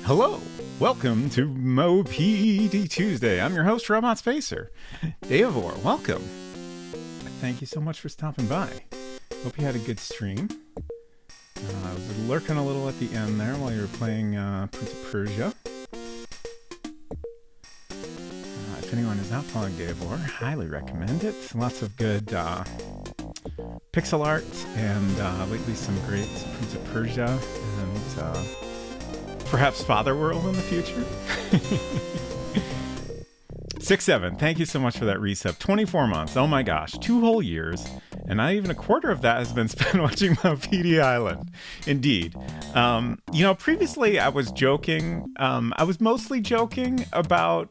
Hello, welcome to Maupiti Tuesday. I'm your host, Robot Spacer. Davor, welcome. Thank you so much for stopping by. Hope you had a good stream. I was lurking a little at the end there while you were playing Prince of Persia. If anyone is not following Davor, highly recommend it. Lots of good pixel art and lately some great Prince of Persia and perhaps Father World in the future. 6-7, thank you so much for that resub. 24 months, oh my gosh, 2 whole years, and not even a quarter of that has been spent watching Maupiti Island. Indeed. Previously I was joking, I was mostly joking about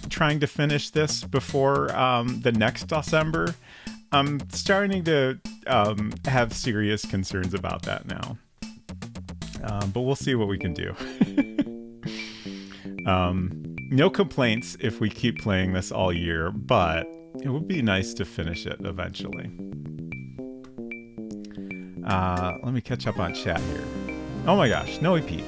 trying to finish this before the next December. I'm starting to have serious concerns about that now. But we'll see what we can do. No complaints if we keep playing this all year, but it would be nice to finish it eventually. Let me catch up on chat here. Oh my gosh, Snowy Pete.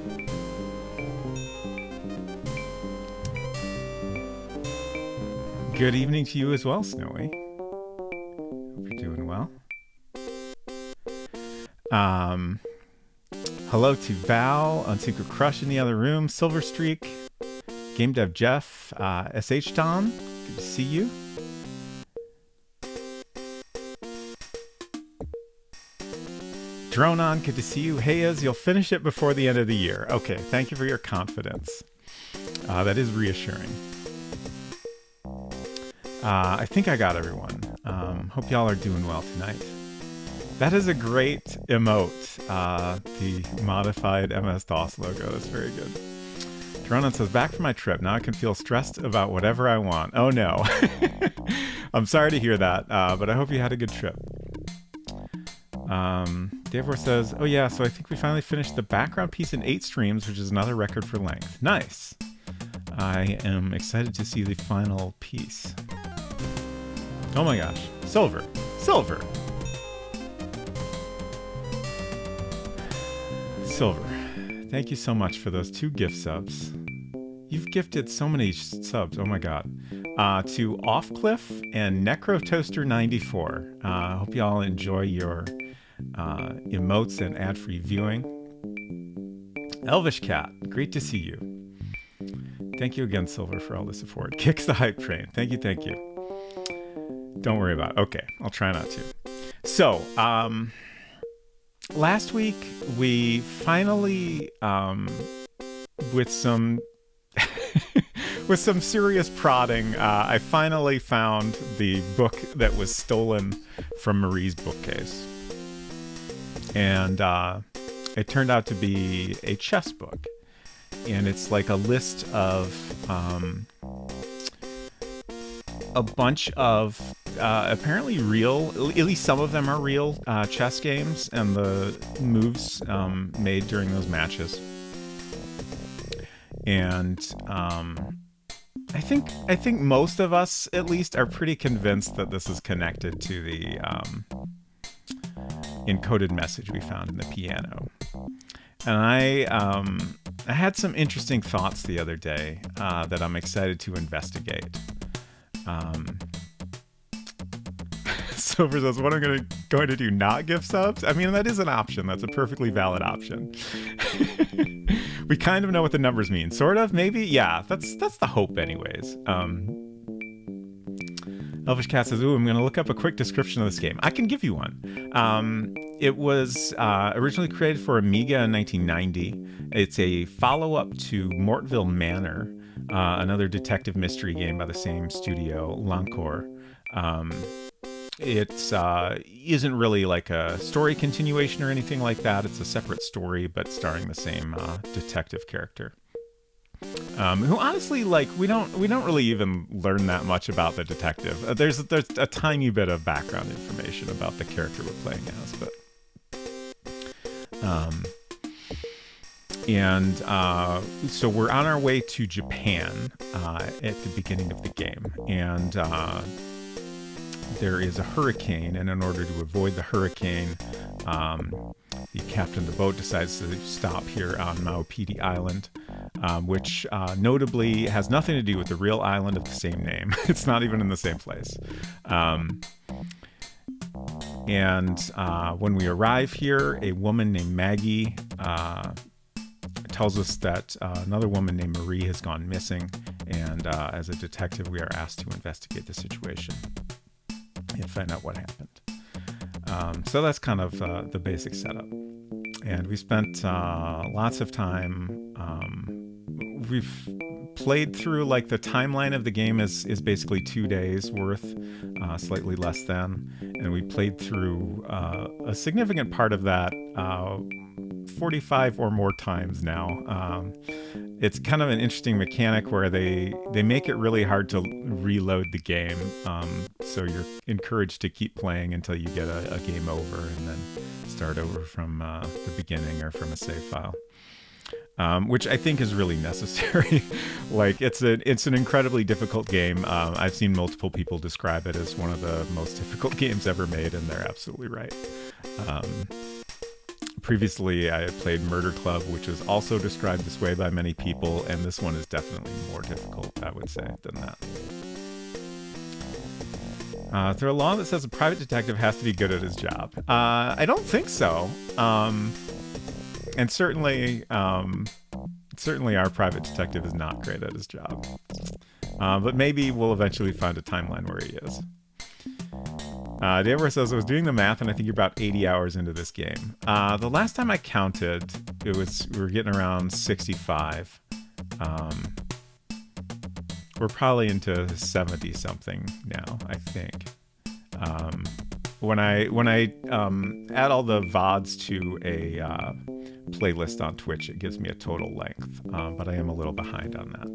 Good evening to you as well, Snowy. Hope you're doing well. Hello to Val, Unsecret Crush in the other room, Silver Streak, Game Dev Jeff, SH Don, good to see you. Drone On, good to see you. Hayes, you'll finish it before the end of the year. Okay, thank you for your confidence. That is reassuring. I think I got everyone. Hope y'all are doing well tonight. That is a great emote, the modified MS-DOS logo. That's very good. Dronan says, back from my trip. Now I can feel stressed about whatever I want. Oh no. I'm sorry to hear that, but I hope you had a good trip. Davor says, oh yeah, so I think we finally finished the background piece in 8 streams, which is another record for length. Nice. I am excited to see the final piece. Oh my gosh. Silver. Silver. Silver, thank you so much for those 2 gift subs. You've gifted so many subs, oh my god. To Offcliff and Necrotoaster94. Hope y'all enjoy your emotes and ad-free viewing. Elvish Cat, great to see you. Thank you again, Silver, for all the support. Kicks the hype train. Thank you, thank you. Don't worry about it. Okay, I'll try not to. So, last week, we finally, with some with some serious prodding, I finally found the book that was stolen from Marie's bookcase. And it turned out to be a chess book. And it's like a list of a bunch of apparently real, at least some of them are real chess games and the moves made during those matches. And I think most of us at least are pretty convinced that this is connected to the encoded message we found in the piano. And I had some interesting thoughts the other day that I'm excited to investigate. Silver says, what I'm going to do, not give subs? I mean, that is an option. That's a perfectly valid option. We kind of know what the numbers mean. Sort of, maybe? Yeah, that's the hope anyways. Elvish Cat says, ooh, I'm going to look up a quick description of this game. I can give you one. It was originally created for Amiga in 1990. It's a follow-up to Mortville Manor, another detective mystery game by the same studio, Lancour. It isn't really like a story continuation or anything like that. It's a separate story, but starring the same detective character. Who honestly, like, we don't really even learn that much about the detective. There's a tiny bit of background information about the character we're playing as, but so we're on our way to Japan at the beginning of the game, and there is a hurricane, and in order to avoid the hurricane, the captain of the boat decides to stop here on Maupiti Island, which notably has nothing to do with the real island of the same name. It's not even in the same place. And when we arrive here, a woman named Maggie tells us that another woman named Marie has gone missing, and as a detective, we are asked to investigate the situation and find out what happened. So that's kind of the basic setup. And we spent lots of time. We've played through, like, the timeline of the game is basically 2 days worth, slightly less than. And we played through a significant part of that 45 or more times now. It's kind of an interesting mechanic where they make it really hard to reload the game. So you're encouraged to keep playing until you get a game over and then start over from the beginning or from a save file. Which I think is really necessary. Like, it's an incredibly difficult game. I've seen multiple people describe it as one of the most difficult games ever made, and they're absolutely right. Previously, I had played Murder Club, which is also described this way by many people, and this one is definitely more difficult, I would say, than that. Is there a law that says a private detective has to be good at his job? I don't think so. And certainly our private detective is not great at his job. But maybe we'll eventually find a timeline where he is. Deborah says, I was doing the math, and I think you're about 80 hours into this game. The last time I counted, we were getting around 65. We're probably into 70-something now, I think. When I add all the VODs to a playlist on Twitch, it gives me a total length, but I am a little behind on that.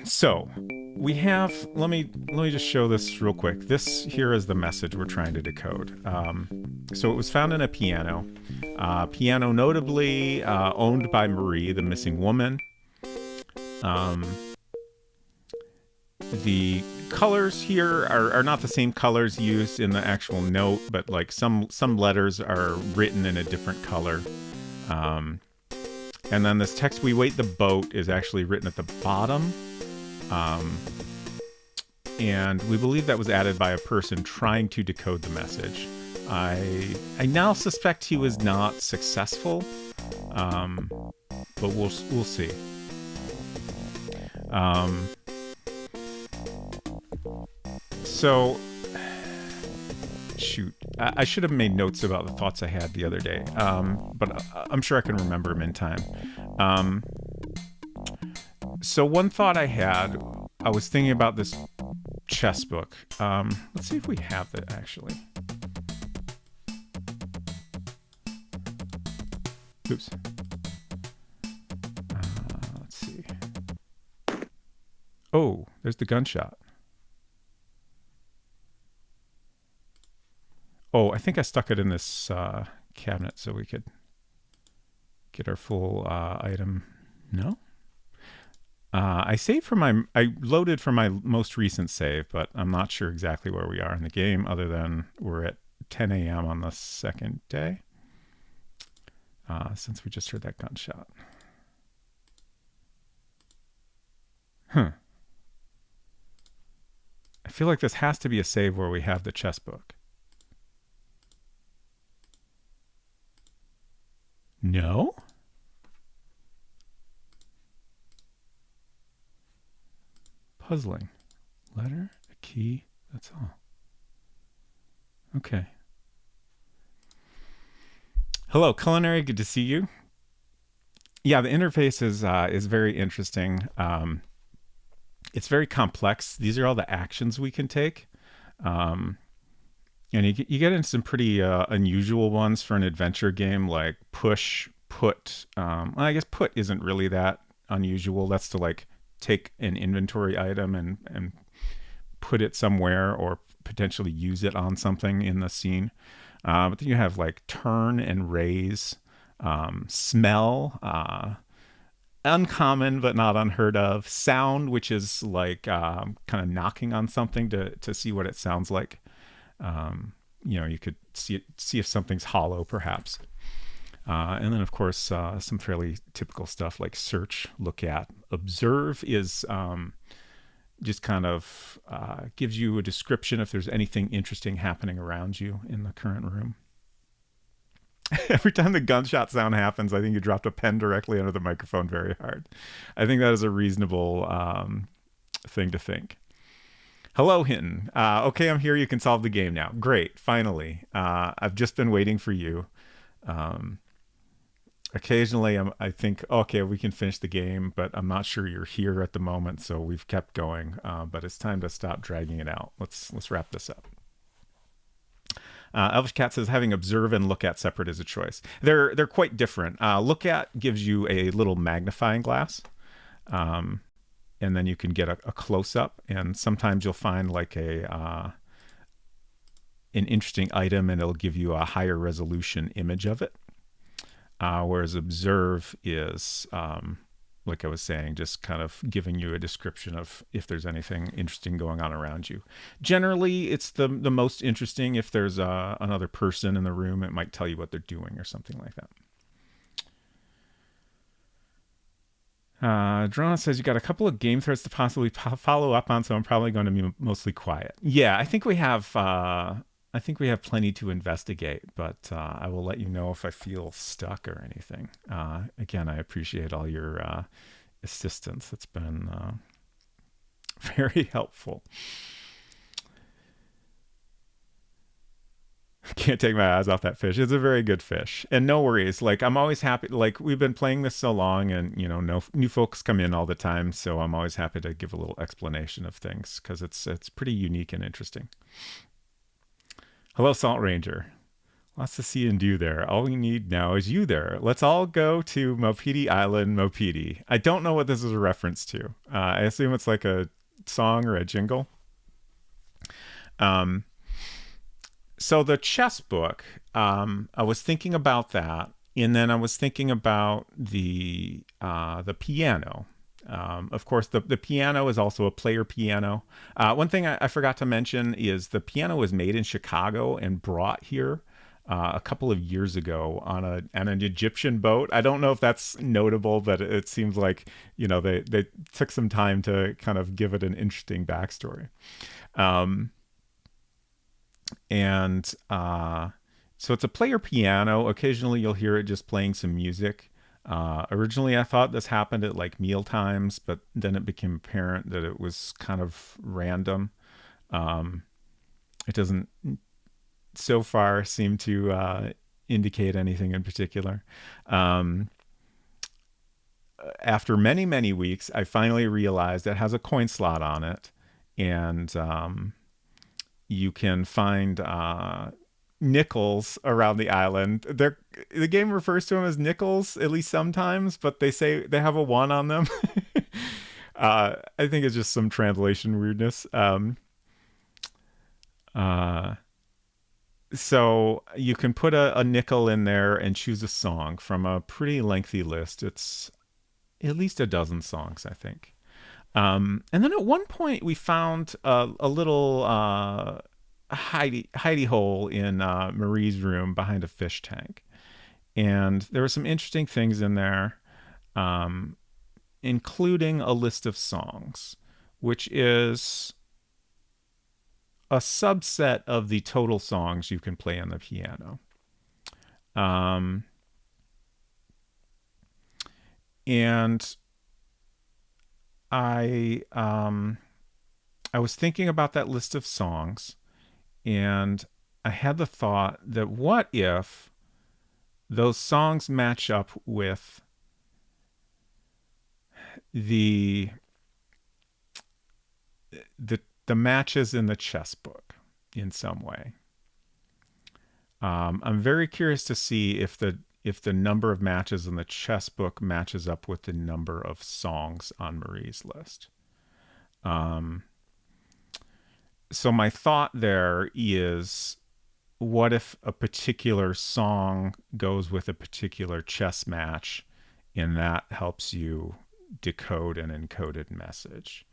So we have, let me just show this real quick. This here is the message we're trying to decode. So it was found in a piano. Piano notably owned by Marie, the missing woman. The colors here are not the same colors used in the actual note, but like some letters are written in a different color. And then this text, "We wait the boat," is actually written at the bottom. And we believe that was added by a person trying to decode the message. I now suspect he was not successful, but we'll see. So, shoot, I should have made notes about the thoughts I had the other day, but I'm sure I can remember them in time. So one thought I had, I was thinking about this chess book. Let's see if we have it, actually. Oops. Let's see. Oh, there's the gunshot. Oh, I think I stuck it in this cabinet so we could get our full item. No? I loaded from my most recent save, but I'm not sure exactly where we are in the game, other than we're at 10 a.m. on the second day, since we just heard that gunshot. I feel like this has to be a save where we have the chess book. No? Puzzling. Letter, a key, that's all. Okay. Hello, Culinary, good to see you. Yeah, the interface is very interesting. It's very complex. These are all the actions we can take. And you get into some pretty unusual ones for an adventure game, like push, put. Well, I guess put isn't really that unusual. That's to like take an inventory item and put it somewhere, or potentially use it on something in the scene. But then you have like turn and raise, smell, uncommon but not unheard of, sound, which is like kind of knocking on something to see what it sounds like. you could see if something's hollow, perhaps. And then, of course, some fairly typical stuff like search, look at, observe is just kind of gives you a description if there's anything interesting happening around you in the current room. Every time the gunshot sound happens, I think you dropped a pen directly under the microphone very hard. I think that is a reasonable thing to think. Hello, Hinton. Okay, I'm here. You can solve the game now. Great, finally. I've just been waiting for you. Occasionally, I think, okay, we can finish the game, but I'm not sure you're here at the moment, so we've kept going. But it's time to stop dragging it out. Let's wrap this up. Elvish Cat says having observe and look at separate is a choice. They're quite different. Look at gives you a little magnifying glass, and then you can get a close up. And sometimes you'll find like an interesting item, and it'll give you a higher resolution image of it. Whereas observe is, like I was saying, just kind of giving you a description of if there's anything interesting going on around you. Generally, it's the most interesting. If there's another person in the room, it might tell you what they're doing or something like that. Drona says you got a couple of game threads to possibly follow up on, so I'm probably going to be mostly quiet. Yeah, I think we have plenty to investigate, but I will let you know if I feel stuck or anything. Again, I appreciate all your assistance. It's been very helpful. Can't take my eyes off that fish. It's a very good fish. And no worries. Like, I'm always happy. Like, we've been playing this so long, and, no new folks come in all the time, so I'm always happy to give a little explanation of things, because it's pretty unique and interesting. Hello, Salt Ranger. Lots to see and do there. All we need now is you there. Let's all go to Maupiti Island, Maupiti. I don't know what this is a reference to. I assume it's like a song or a jingle. So the chess book, I was thinking about that, and then I was thinking about the piano. Of course, the piano is also a player piano. One thing I forgot to mention is the piano was made in Chicago and brought here a couple of years ago on an Egyptian boat. I don't know if that's notable, but it seems like they took some time to kind of give it an interesting backstory. So it's a player piano. Occasionally, you'll hear it just playing some music. Originally, I thought this happened at like meal times, but then it became apparent that it was kind of random. It doesn't so far seem to indicate anything in particular. After many, many weeks, I finally realized it has a coin slot on it, and you can find nickels around the island. The game refers to them as nickels, at least sometimes, but they say they have a 1 on them. I think it's just some translation weirdness. So you can put a nickel in there and choose a song from a pretty lengthy list. It's at least a dozen songs, I think. And then at one point we found a little hidey hole in Marie's room behind a fish tank. And there were some interesting things in there, including a list of songs, which is a subset of the total songs you can play on the piano. And I was thinking about that list of songs, and I had the thought that what if those songs match up with the matches in the chess book in some way. I'm very curious to see if the number of matches in the chess book matches up with the number of songs on Marie's list. So my thought there is, what if a particular song goes with a particular chess match, and that helps you decode an encoded message?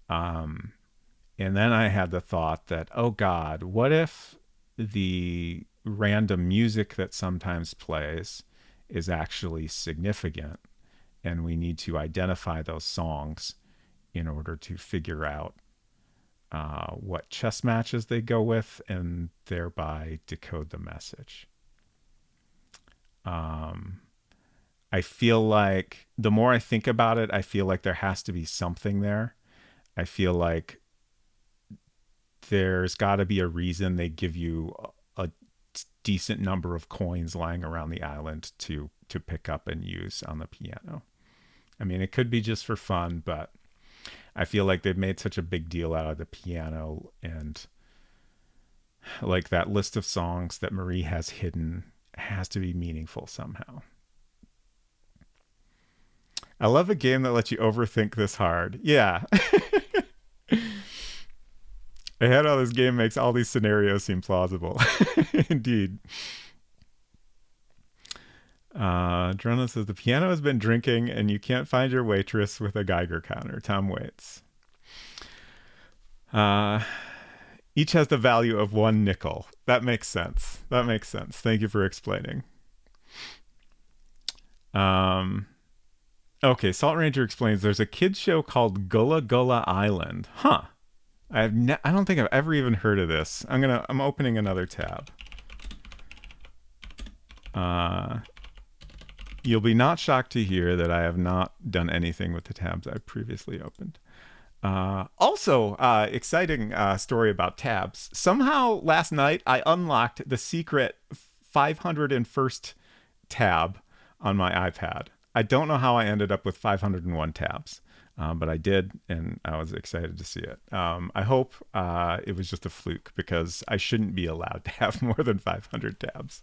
And then I had the thought that, oh God, what if the random music that sometimes plays is actually significant, and we need to identify those songs in order to figure out what chess matches they go with and thereby decode the message. I feel like the more I think about it, I feel like there has to be something there. I feel like there's got to be a reason they give you a decent number of coins lying around the island to pick up and use on the piano. I mean, it could be just for fun, but I feel like they've made such a big deal out of the piano, and like that list of songs that Marie has hidden has to be meaningful somehow. I love a game that lets you overthink this hard. Yeah. I had how this game makes all these scenarios seem plausible. Indeed. Drona says the piano has been drinking and you can't find your waitress with a Geiger counter. Tom waits. Each has the value of 1 nickel. That makes sense. That makes sense. Thank you for explaining. Okay, Salt Ranger explains there's a kids show called Gullah Gullah Island. Huh. I don't think I've ever even heard of this. I'm opening another tab. You'll be not shocked to hear that I have not done anything with the tabs I've previously opened. Also, exciting story about tabs. Somehow last night I unlocked the secret 501st tab on my iPad. I don't know how I ended up with 501 tabs, but I did, and I was excited to see it. I hope it was just a fluke, because I shouldn't be allowed to have more than 500 tabs.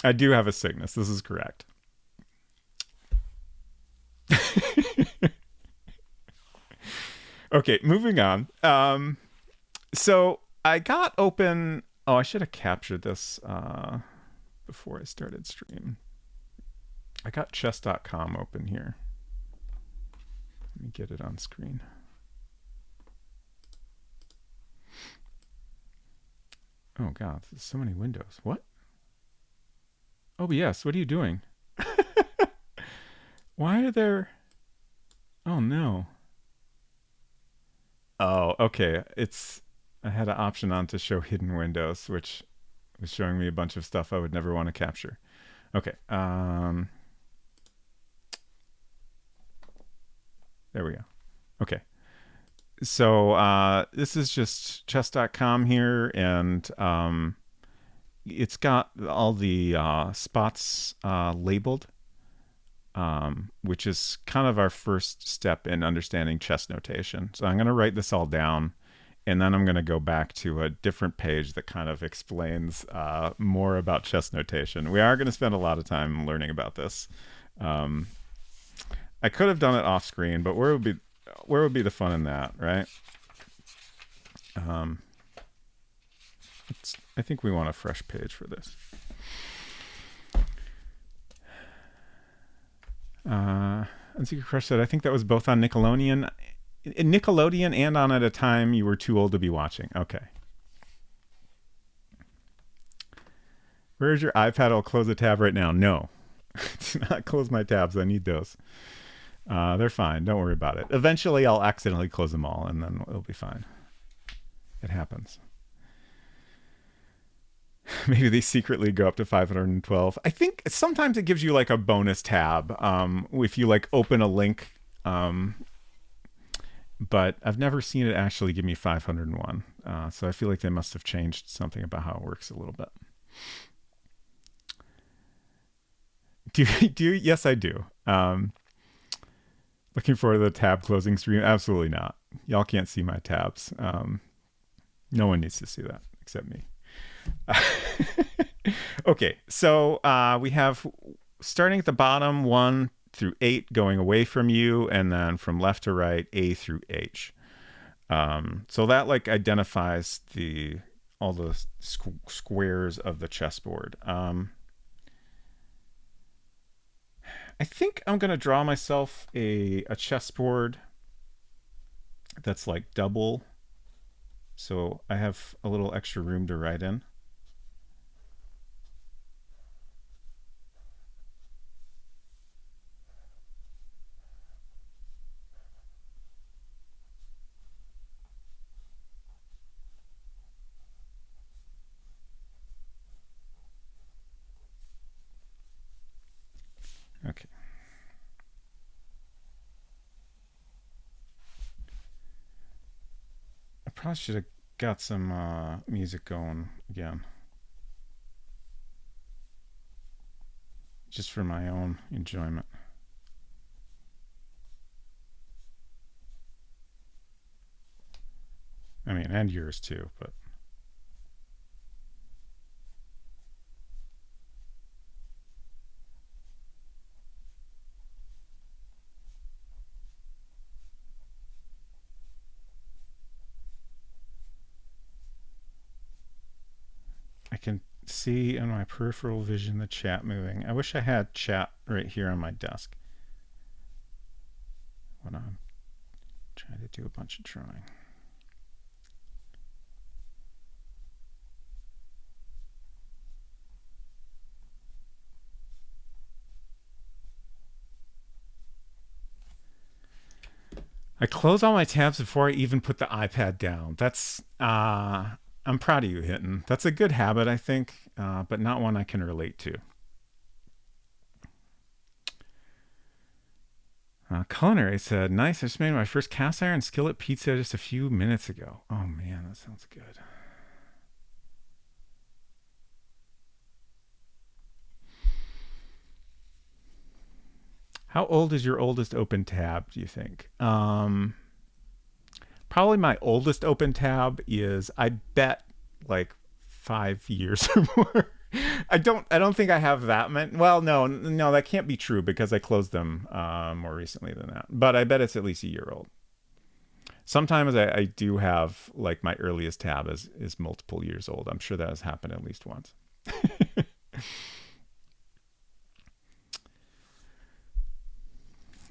I do have a sickness. This is correct. Okay, moving on. So I got open... Oh, I should have captured this before I started stream. I got chess.com open here. Let me get it on screen. Oh god, there's so many windows. What? OBS, what are you doing? Why are there... Oh no. Oh, okay. I had an option on to show hidden windows, which was showing me a bunch of stuff I would never want to capture. Okay. There we go. Okay. So this is just chess.com here, and it's got all the spots labeled, which is kind of our first step in understanding chess notation. So I'm going to write this all down, and then I'm going to go back to a different page that kind of explains more about chess notation. We are going to spend a lot of time learning about this. I could have done it off screen, but where would be the fun in that, right? I think we want a fresh page for this. Unsecret Crush said, I think that was both on Nickelodeon and on At a Time You Were Too Old to Be Watching. Okay. Where's your iPad? I'll close the tab right now. No. Do not close my tabs. I need those. They're fine. Don't worry about it. Eventually, I'll accidentally close them all, and then it'll be fine. It happens. Maybe they secretly go up to 512. I think sometimes it gives you like a bonus tab if you like open a link. But I've never seen it actually give me 501. So I feel like they must have changed something about how it works a little bit. Do you? Yes, I do. Looking forward to the tab closing stream? Absolutely not. Y'all can't see my tabs. No one needs to see that except me. Okay, so we have, starting at the bottom, 1 through 8 going away from you, and then from left to right, A through H. So that like identifies all the squares of the chessboard. I think I'm going to draw myself a chessboard that's like double so I have a little extra room to write in. Okay. I probably should have got some music going again, just for my own enjoyment. I mean, and yours too, but. I can see in my peripheral vision the chat moving. I wish I had chat right here on my desk when I'm trying to do a bunch of drawing. I close all my tabs before I even put the iPad down. That's I'm proud of you, Hinton. That's a good habit, I think, but not one I can relate to. Culinary said, nice, I just made my first cast iron skillet pizza just a few minutes ago. Oh man, that sounds good. How old is your oldest open tab, do you think? Probably my oldest open tab is, I bet, like 5 years or more. I don't think I have that many. Well, no, that can't be true because I closed them more recently than that. But I bet it's at least a year old. Sometimes I do have, like, my earliest tab is multiple years old. I'm sure that has happened at least once.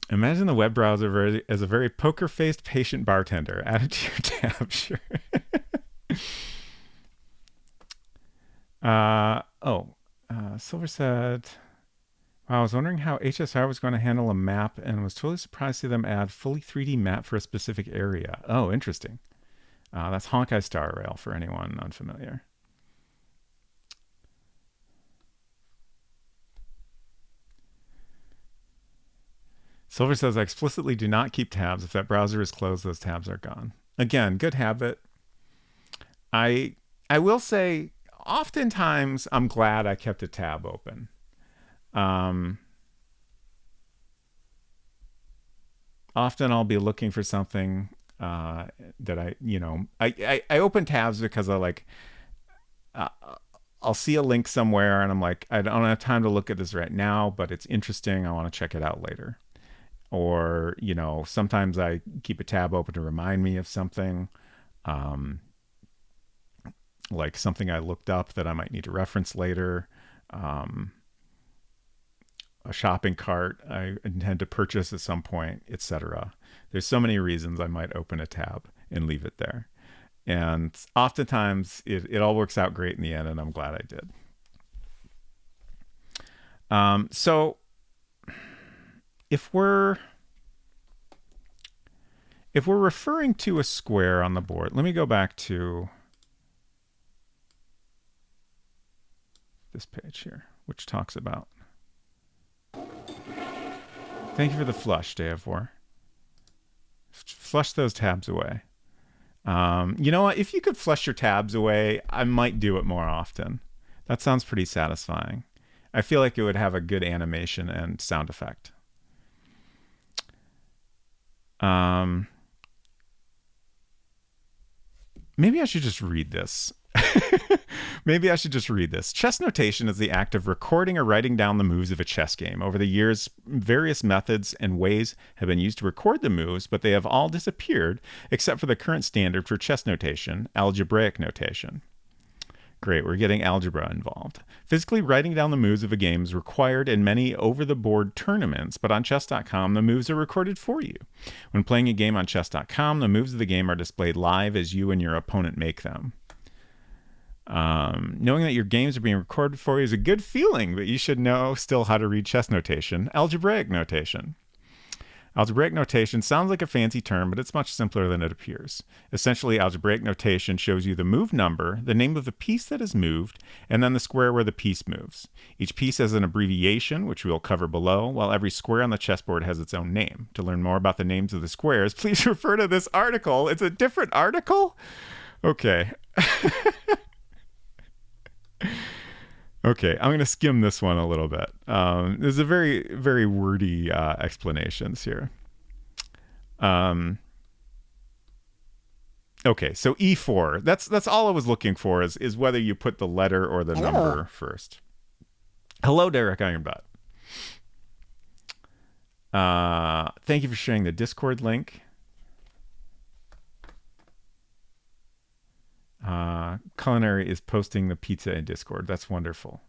Imagine the web browser as a very poker-faced patient bartender. Add it to your tab, sure. Silver said, wow, I was wondering how HSR was going to handle a map and was totally surprised to see them add fully 3D map for a specific area. Oh, interesting. That's Honkai Star Rail for anyone unfamiliar. Silver says, I explicitly do not keep tabs. If that browser is closed, those tabs are gone. Again, good habit. I will say, oftentimes I'm glad I kept a tab open. Often I'll be looking for something that I open tabs because I like, I'll see a link somewhere and I'm like, I don't have time to look at this right now, but it's interesting. I want to check it out later. Or, sometimes I keep a tab open to remind me of something. Like something I looked up that I might need to reference later. A shopping cart I intend to purchase at some point, etc. There's so many reasons I might open a tab and leave it there. And oftentimes it all works out great in the end, and I'm glad I did. So if we're referring to a square on the board, let me go back to this page here, which talks about. Thank you for the flush, Day of War. Flush those tabs away. You know what? If you could flush your tabs away, I might do it more often. That sounds pretty satisfying. I feel like it would have a good animation and sound effect. Maybe I should just read this. Chess notation is the act of recording or writing down the moves of a chess game. Over the years, various methods and ways have been used to record the moves, but they have all disappeared except for the current standard for chess notation, algebraic notation. Great, we're getting algebra involved. Physically writing down the moves of a game is required in many over-the-board tournaments, but on chess.com, the moves are recorded for you. When playing a game on chess.com, the moves of the game are displayed live as you and your opponent make them. Knowing that your games are being recorded for you is a good feeling, but you should know still how to read chess notation, algebraic notation. Algebraic notation sounds like a fancy term, but it's much simpler than it appears. Essentially, algebraic notation shows you the move number, the name of the piece that is moved, and then the square where the piece moves. Each piece has an abbreviation, which we will cover below, while every square on the chessboard has its own name. To learn more about the names of the squares, please refer to this article. It's a different article? Okay. Okay, I'm going to skim this one a little bit. There's a very, very wordy explanations here. Okay, so E4. That's all I was looking for is whether you put the letter or the number first. Hello, Derek Ironbutt. Thank you for sharing the Discord link. Culinary is posting the pizza in Discord. That's wonderful.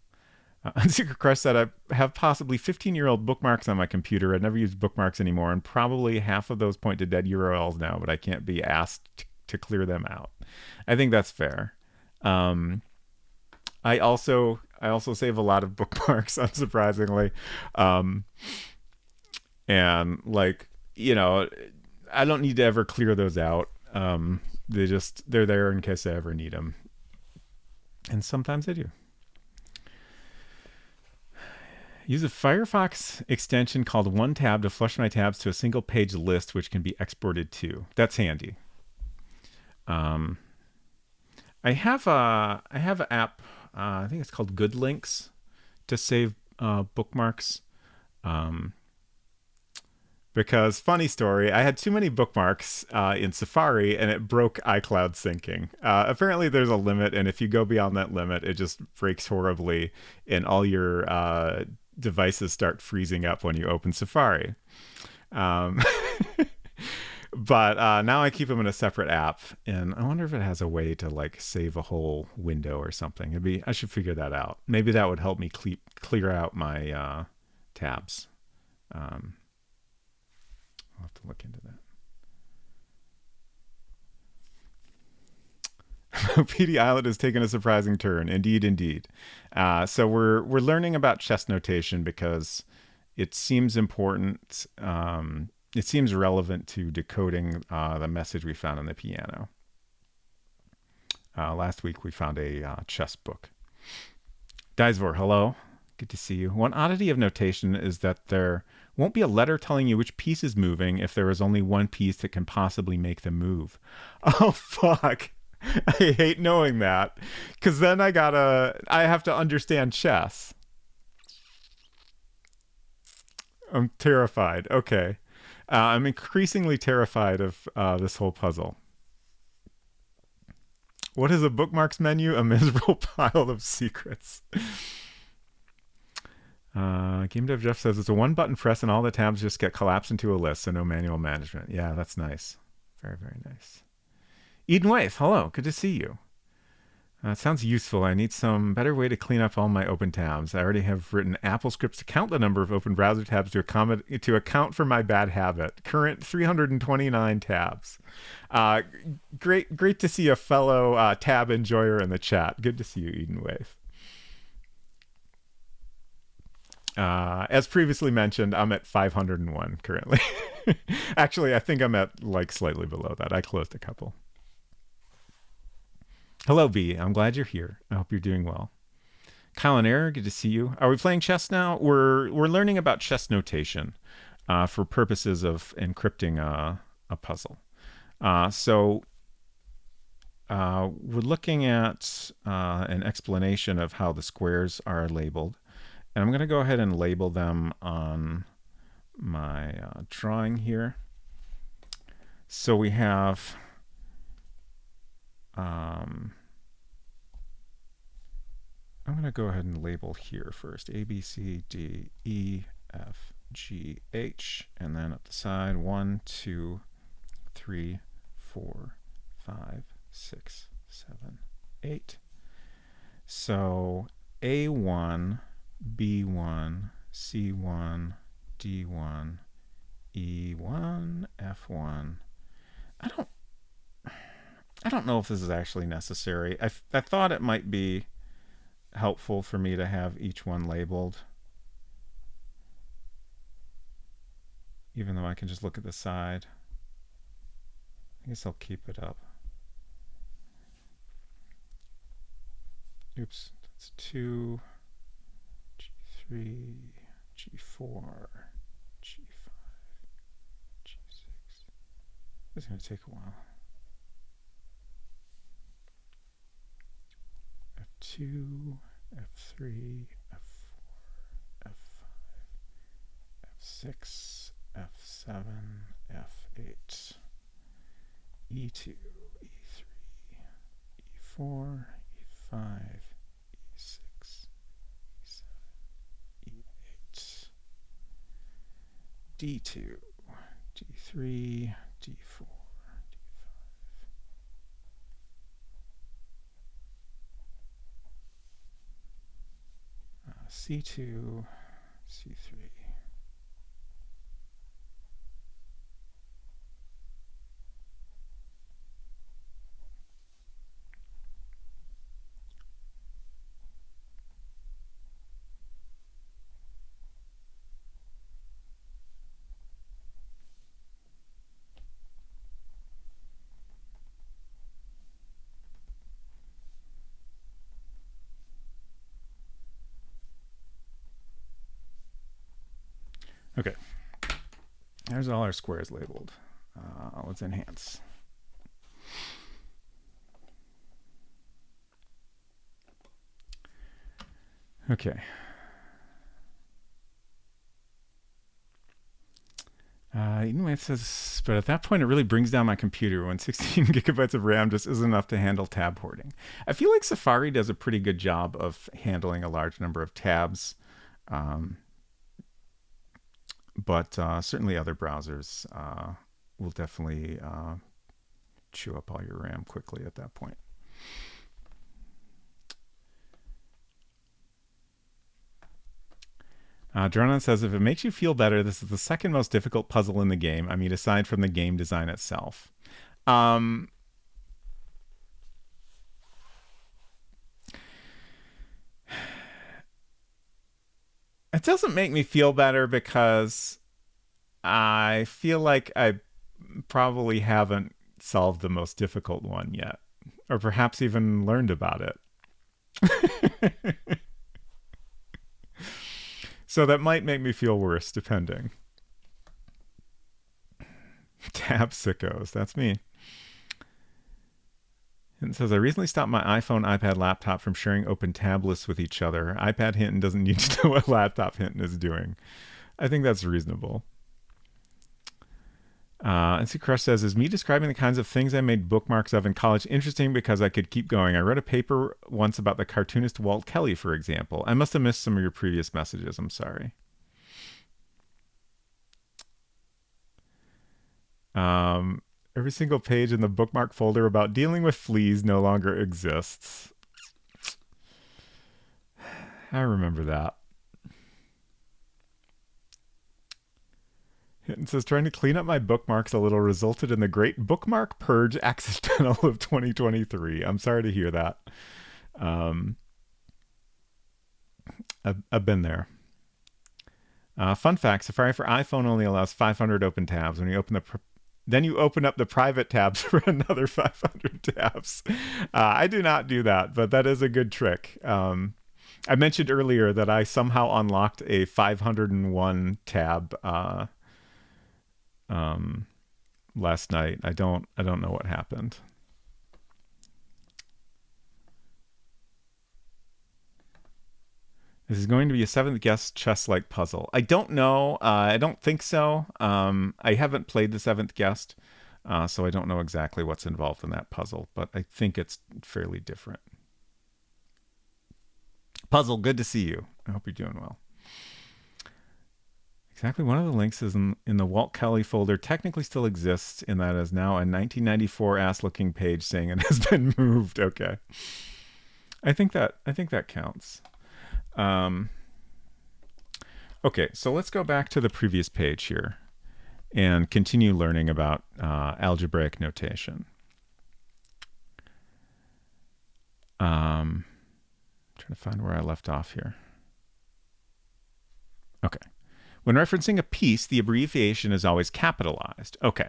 Secret Crush said, I have possibly 15-year-old bookmarks on my computer. I never use bookmarks anymore, and probably half of those point to dead URLs now, but I can't be asked to clear them out. I think that's fair. I also save a lot of bookmarks, unsurprisingly. And like, you know, I don't need to ever clear those out. They're there in case I ever need them. And sometimes I do. Use a Firefox extension called OneTab to flush my tabs to a single page list, which can be exported to. That's handy. I have an app, I think it's called Good Links, to save bookmarks. Because, funny story, I had too many bookmarks in Safari and it broke iCloud syncing. Apparently there's a limit, and if you go beyond that limit, it just breaks horribly and all your devices start freezing up when you open Safari. But now I keep them in a separate app, and I wonder if it has a way to like save a whole window or something. I should figure that out. Maybe that would help me clear out my tabs. I'll have to look into that. Maupiti Island has taken a surprising turn. Indeed. So we're learning about chess notation because it seems important. It seems relevant to decoding the message we found on the piano. Last week we found a chess book. Dysvor, hello. Good to see you. One oddity of notation is that there won't be a letter telling you which piece is moving if there is only one piece that can possibly make them move. Oh, fuck. I hate knowing that. Because then I have to understand chess. I'm terrified. Okay. I'm increasingly terrified of this whole puzzle. What is a bookmarks menu? A miserable pile of secrets. Game Dev Jeff says it's a one button press and all the tabs just get collapsed into a list, so no manual management. Yeah, that's nice. Very, very nice. Eden Waith, hello. Good to see you. It sounds useful. I need some better way to clean up all my open tabs. I already have written Apple scripts to count the number of open browser tabs to account for my bad habit. Current 329 tabs. Great to see a fellow tab enjoyer in the chat. Good to see you, Eden Waith. As previously mentioned, I'm at 501 currently. Actually, I think I'm at like slightly below that. I closed a couple. Hello, B. I'm glad you're here. I hope you're doing well. Kyle and Error, good to see you. Are we playing chess now? We're learning about chess notation for purposes of encrypting a puzzle. So we're looking at an explanation of how the squares are labeled. And I'm going to go ahead and label them on my drawing here. So we have I'm going to go ahead and label here first. A, B, C, D, E, F, G, H. And then at the side, 1, 2, 3, 4, 5, 6, 7, 8. So A1, B1, C1, D1, E1, F1. I don't know if this is actually necessary. I thought it might be helpful for me to have each one labeled, even though I can just look at the side. I guess I'll keep it up. Oops, that's 2, G3, G4, G5, G6. This is going to take a while. F2, F3, F4, F5, F6, F7, F8, E2, E3, E4, E5, E6, E7, E8, D2, D3, D4, D5, C2, C3. Okay, there's all our squares labeled. Let's enhance. Okay. Anyway, it says, but at that point, it really brings down my computer when 16 gigabytes of RAM just isn't enough to handle tab hoarding. I feel like Safari does a pretty good job of handling a large number of tabs. But certainly other browsers will definitely chew up all your RAM quickly at that point. Dronan says, if it makes you feel better, this is the second most difficult puzzle in the game. I mean, aside from the game design itself. It doesn't make me feel better because I feel like I probably haven't solved the most difficult one yet, or perhaps even learned about it. So that might make me feel worse, depending. Tab sickos, that's me. Hinton says, I recently stopped my iPhone, iPad, laptop from sharing open tab lists with each other. iPad Hinton doesn't need to know what laptop Hinton is doing. I think that's reasonable. NC Crush says, is me describing the kinds of things I made bookmarks of in college interesting because I could keep going? I read a paper once about the cartoonist Walt Kelly, for example. I must have missed some of your previous messages. I'm sorry. Every single page in the bookmark folder about dealing with fleas no longer exists. I remember that. Hinton says, trying to clean up my bookmarks a little resulted in the great bookmark purge accidental of 2023. I'm sorry to hear that. I've been there. Fun fact, Safari for iPhone only allows 500 open tabs. When you open then you open up the private tabs for another 500 tabs. I do not do that, but that is a good trick. I mentioned earlier that I somehow unlocked a 501 tab last night. I don't know what happened. This is going to be a seventh guest chess-like puzzle. I don't know. I don't think so. I haven't played the seventh guest, so I don't know exactly what's involved in that puzzle, but I think it's fairly different. Puzzle, good to see you. I hope you're doing well. Exactly. One of the links is in the Walt Kelly folder. Technically still exists in that is now a 1994 ass-looking page saying it has been moved. Okay. I think that counts. Okay, so let's go back to the previous page here and continue learning about algebraic notation. Trying to find where I left off here. Okay. When referencing a piece, the abbreviation is always capitalized. Okay.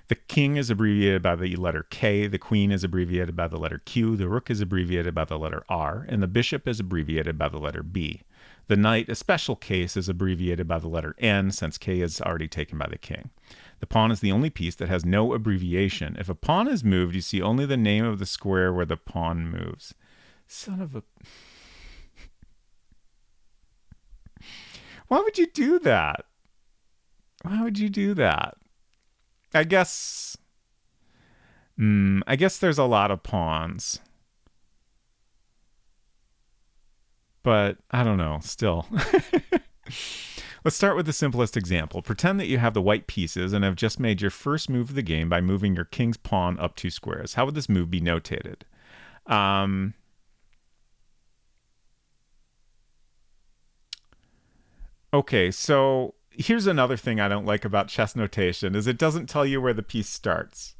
The king is abbreviated by the letter K, the queen is abbreviated by the letter Q, the rook is abbreviated by the letter R, and the bishop is abbreviated by the letter B. The knight, a special case, is abbreviated by the letter N, since K is already taken by the king. The pawn is the only piece that has no abbreviation. If a pawn is moved, you see only the name of the square where the pawn moves. Son of a... Why would you do that? Why would you do that? I guess there's a lot of pawns. But I don't know, still. Let's start with the simplest example. Pretend that you have the white pieces and have just made your first move of the game by moving your king's pawn up 2 squares. How would this move be notated? Okay, so here's another thing I don't like about chess notation is it doesn't tell you where the piece starts.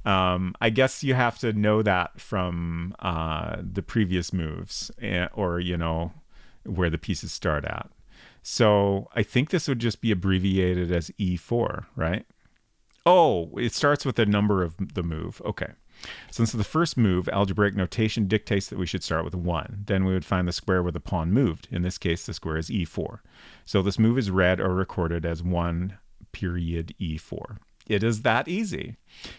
I guess you have to know that from the previous moves or, where the pieces start at. So I think this would just be abbreviated as E4, right? Oh, it starts with the number of the move. Okay. Since the first move, algebraic notation dictates that we should start with 1. Then we would find the square where the pawn moved. In this case, the square is E4. So this move is read or recorded as 1 period E4. It is that easy.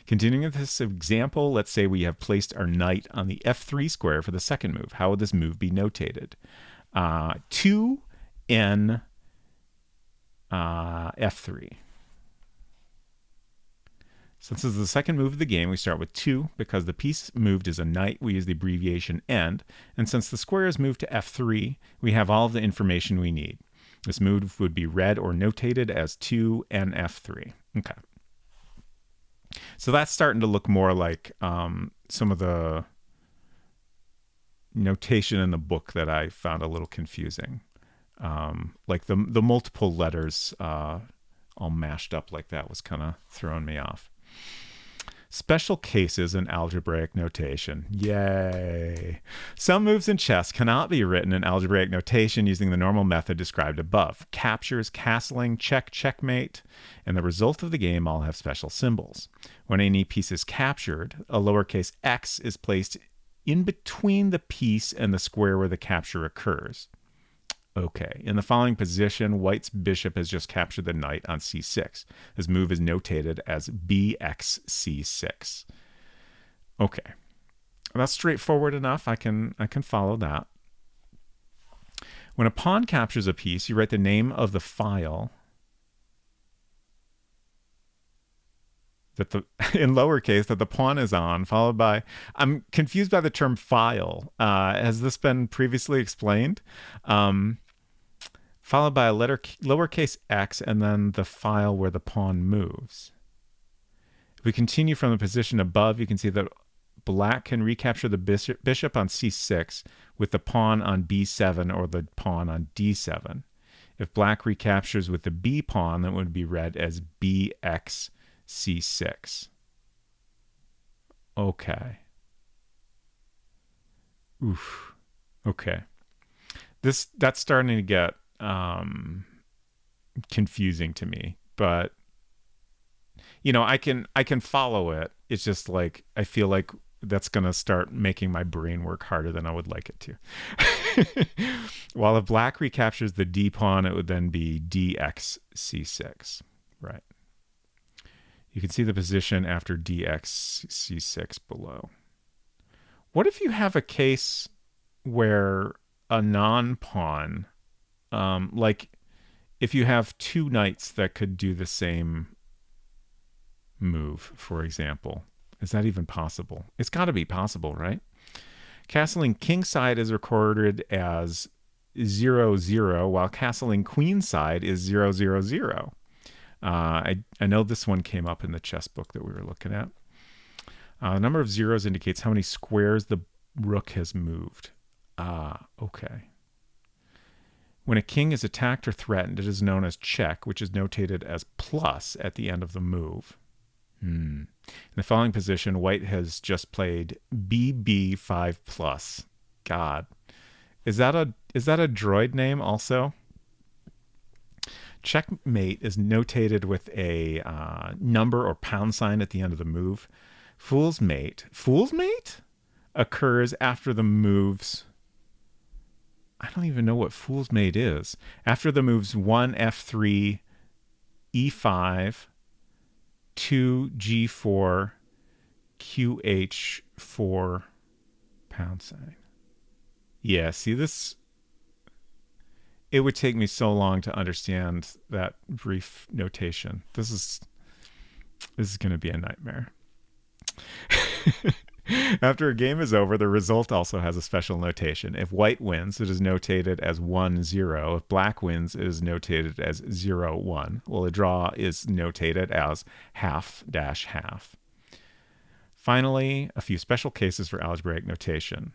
Continuing with this example, let's say we have placed our knight on the F3 square for the second move. How would this move be notated? 2N F3. Since this is the second move of the game, we start with 2. Because the piece moved is a knight, we use the abbreviation END. And since the square is moved to F3, we have all of the information we need. This move would be read or notated as 2NF3. Okay. So that's starting to look more like some of the notation in the book that I found a little confusing. Like the multiple letters all mashed up like that was kind of throwing me off. Special cases in algebraic notation. Yay! Some moves in chess cannot be written in algebraic notation using the normal method described above. Captures, castling, check, checkmate, and the result of the game all have special symbols. When any piece is captured, a lowercase x is placed in between the piece and the square where the capture occurs. Okay, in the following position, white's bishop has just captured the knight on c6. This move is notated as bxc6. Okay, that's straightforward enough. I can follow that. When a pawn captures a piece, you write the name of the file that in lowercase that the pawn is on, followed by... I'm confused by the term file. Has this been previously explained? Followed by a lowercase x and then the file where the pawn moves. If we continue from the position above, you can see that black can recapture the bishop on c6 with the pawn on b7 or the pawn on d7. If black recaptures with the b pawn, that would be read as bxc6. Okay. Oof. Okay. That's starting to get confusing to me, but I can follow it. It's just like I feel like that's gonna start making my brain work harder than I would like it to. While if black recaptures the d pawn, it would then be dxc6, right? You can see the position after dxc6 below. What if you have a case where a non-pawn, like if you have 2 knights that could do the same move, for example? Is that even possible? It's got to be possible, right? Castling kingside is recorded as 0-0, while castling queenside is 0-0-0. I know this one came up in the chess book that we were looking at. The number of zeros indicates how many squares the rook has moved. Ah, okay. When a king is attacked or threatened, it is known as check, which is notated as plus at the end of the move. In the following position, white has just played BB5 plus. God. Is that a droid name also? Checkmate is notated with a number or pound sign at the end of the move. Fool's mate occurs after the moves. I don't even know what fool's mate is. After the moves 1 F3, E5, 2 G4, QH4 pound sign. Yeah, see this. It would take me so long to understand that brief notation. This is going to be a nightmare. After a game is over, the result also has a special notation. If white wins, it is notated as 1-0. If black wins, it is notated as 0-1. Well, a draw is notated as half-half. Finally, a few special cases for algebraic notation.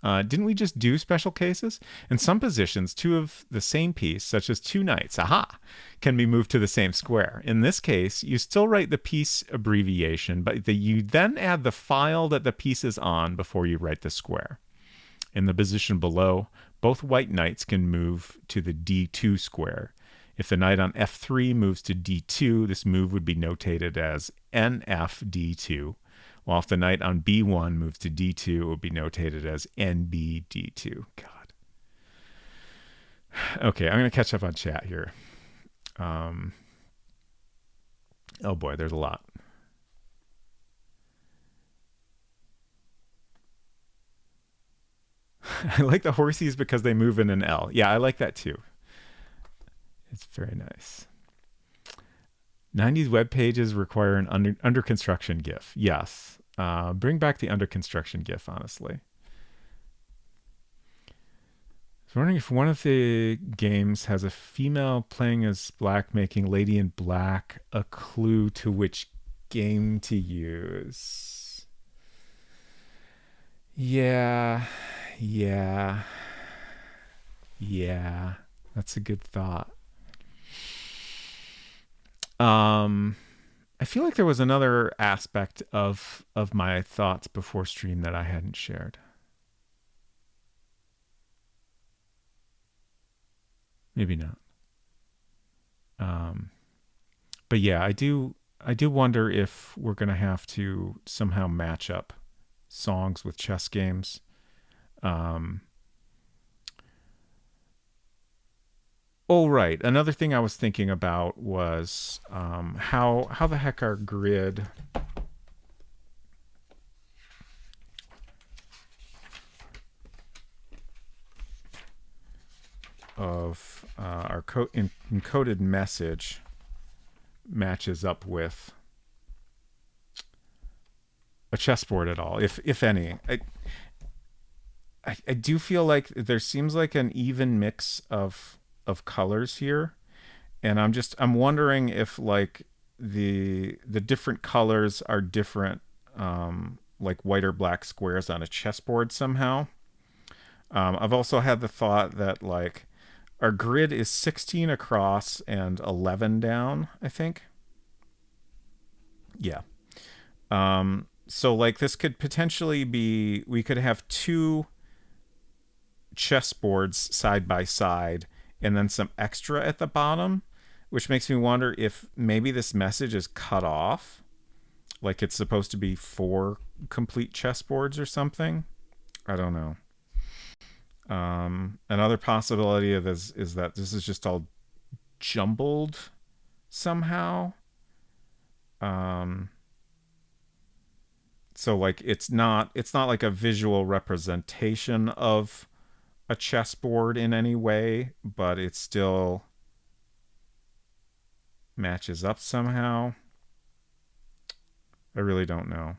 Didn't we just do special cases? In some positions, two of the same piece, such as two knights, can be moved to the same square. In this case, you still write the piece abbreviation, but you then add the file that the piece is on before you write the square. In the position below, both white knights can move to the D2 square. If the knight on F3 moves to D2, this move would be notated as NFD2. While if the knight on B1 moves to D2, it would be notated as NBD2. God. Okay, I'm going to catch up on chat here. Oh boy, there's a lot. I like the horsies because they move in an L. Yeah, I like that too. It's very nice. 90s web pages require an under construction GIF. Yes. Bring back the under construction GIF, honestly. I was wondering if one of the games has a female playing as black, making Lady in Black a clue to which game to use. Yeah. That's a good thought. I feel like there was another aspect of my thoughts before stream that I hadn't shared. Maybe not. But yeah, I do wonder if we're gonna have to somehow match up songs with chess games. Oh, right. Another thing I was thinking about was how the heck our grid of our encoded message matches up with a chessboard at all, if any. I do feel like there seems like an even mix of colors here, and I'm wondering if like the different colors are different, like white or black squares on a chessboard somehow. I've also had the thought that like our grid is 16 across and 11 down, I think. Yeah. So like this could potentially be, we could have two chessboards side by side and then some extra at the bottom, which makes me wonder if maybe this message is cut off, like it's supposed to be 4 complete chessboards or something. I don't know. Another possibility of this is that this is just all jumbled somehow. So like it's not like a visual representation of a chessboard in any way, but it still matches up somehow. I really don't know.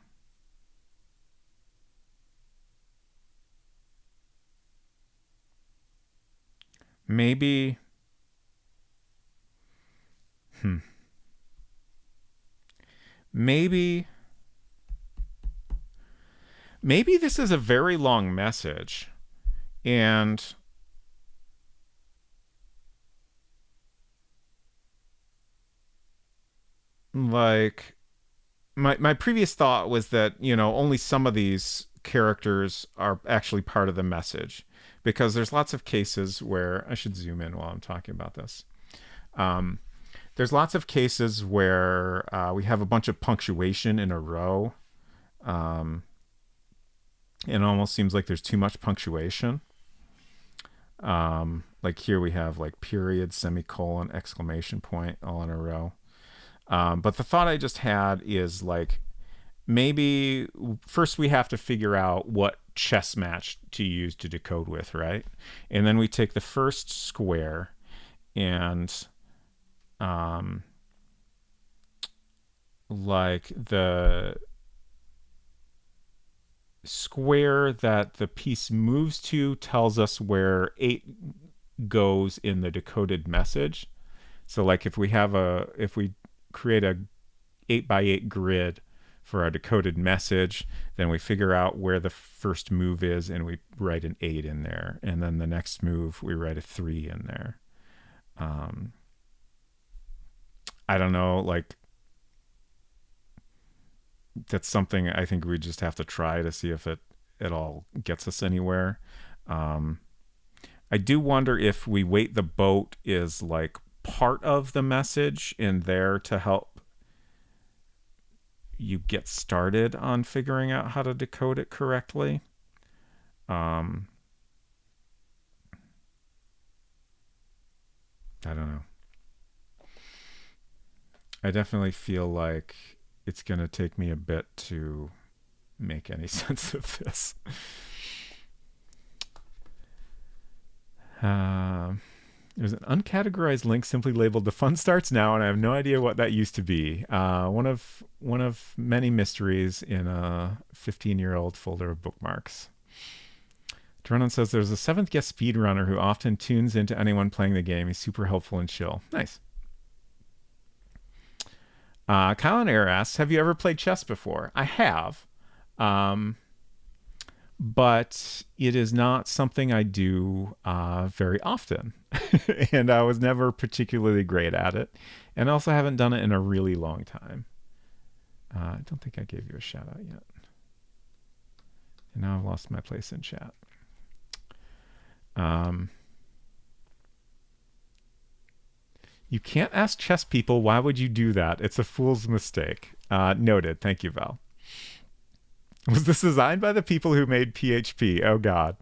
Maybe maybe Maybe this is a very long message, and like my previous thought was that, only some of these characters are actually part of the message, because there's lots of cases where I should zoom in while I'm talking about this. Um, there's lots of cases where we have a bunch of punctuation in a row. Um, it almost seems like there's too much punctuation. Like here we have like period, semicolon, exclamation point all in a row. But the thought I just had is like, maybe first we have to figure out what chess match to use to decode with, right? And then we take the first square and like the square that the piece moves to tells us where 8 goes in the decoded message. So like if we create a 8 by 8 grid for our decoded message, then we figure out where the first move is and we write an 8 in there, and then the next move we write a 3 in there. I don't know, like that's something I think we just have to try to see if it all gets us anywhere. um, I do wonder if we wait the boat is like part of the message in there to help you get started on figuring out how to decode it correctly. um, I don't know. I definitely feel like it's going to take me a bit to make any sense of this. There's an uncategorized link simply labeled "The fun starts now," and I have no idea what that used to be. One of many mysteries in a 15-year-old folder of bookmarks. Dronan says there's a 7th guest speedrunner who often tunes into anyone playing the game. He's super helpful and chill. Nice. Kyle and Air asks, have you ever played chess before? I have. But it is not something I do very often. And I was never particularly great at it. And I also haven't done it in a really long time. I don't think I gave you a shout out yet. And now I've lost my place in chat. You can't ask chess people, why would you do that? It's a fool's mistake. Noted. Thank you, Val. Was this designed by the people who made PHP? Oh, God.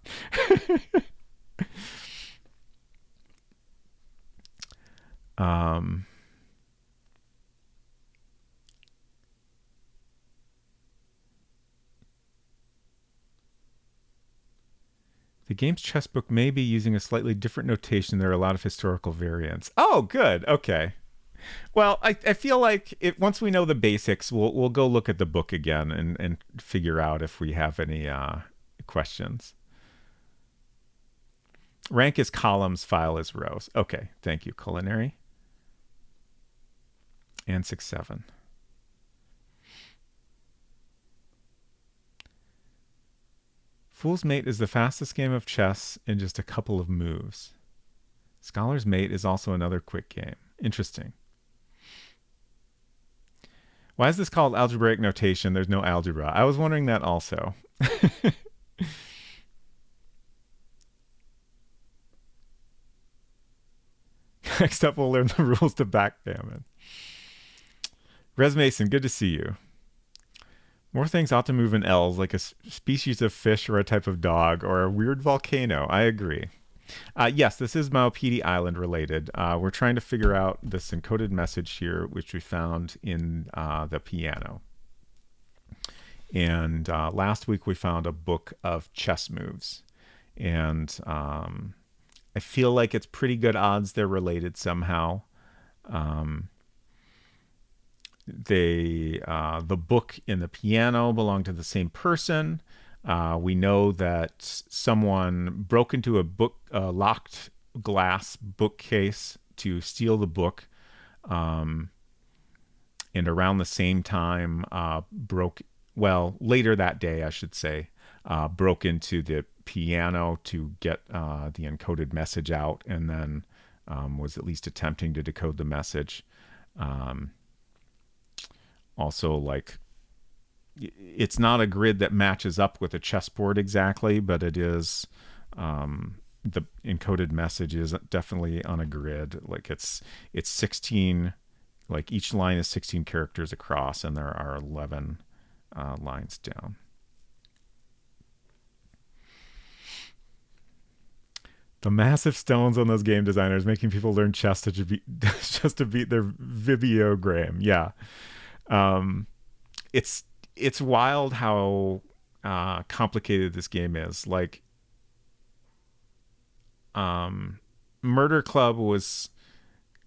The game's chess book may be using a slightly different notation. There are a lot of historical variants. Oh, good. Okay. Well, I feel like once we know the basics, we'll go look at the book again and figure out if we have any questions. Rank is columns, file is rows. Okay, thank you. Culinary. And 6-7. Fool's Mate is the fastest game of chess in just a couple of moves. Scholar's Mate is also another quick game. Interesting. Why is this called algebraic notation? There's no algebra. I was wondering that also. Next up, we'll learn the rules to backgammon. Res Mason, good to see you. More things ought to move in L's, like a species of fish or a type of dog or a weird volcano. I agree. Yes, this is Maupiti Island related. We're trying to figure out this encoded message here, which we found in the piano. And last week we found a book of chess moves. And I feel like it's pretty good odds they're related somehow. The book and the piano belong to the same person. We know that someone broke into a locked glass bookcase to steal the book, and around the same time later that day, I should say, broke into the piano to get the encoded message out, and then was at least attempting to decode the message. Um, Also, like, it's not a grid that matches up with a chessboard exactly, but it is, the encoded message is definitely on a grid. Like, it's 16, like each line is 16 characters across, and there are 11 lines down. The massive stones on those game designers making people learn chess to beat just to beat their Vibiogram. Yeah. Um, it's it's wild how complicated this game is. Like, um, Murder Club was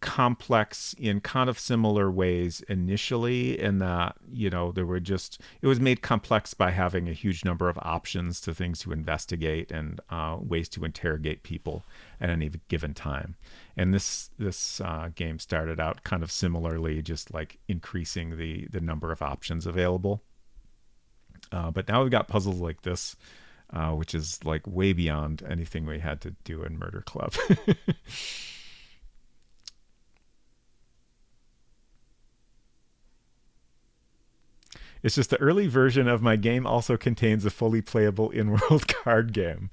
complex in kind of similar ways initially, in that, there were just, it was made complex by having a huge number of options to things to investigate, and ways to interrogate people at any given time. And this game started out kind of similarly, just like increasing the number of options available. But now we've got puzzles like this, which is like way beyond anything we had to do in Murder Club. It's just the early version of my game also contains a fully playable in-world card game.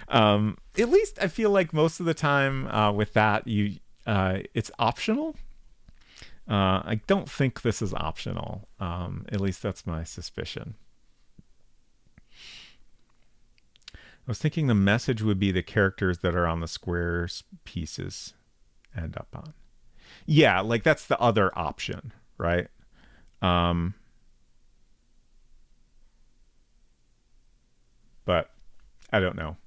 At least I feel like most of the time, with that, it's optional. I don't think this is optional. At least that's my suspicion. I was thinking the message would be the characters that are on the squares pieces end up on. Yeah, like that's the other option, right? Um, but I don't know.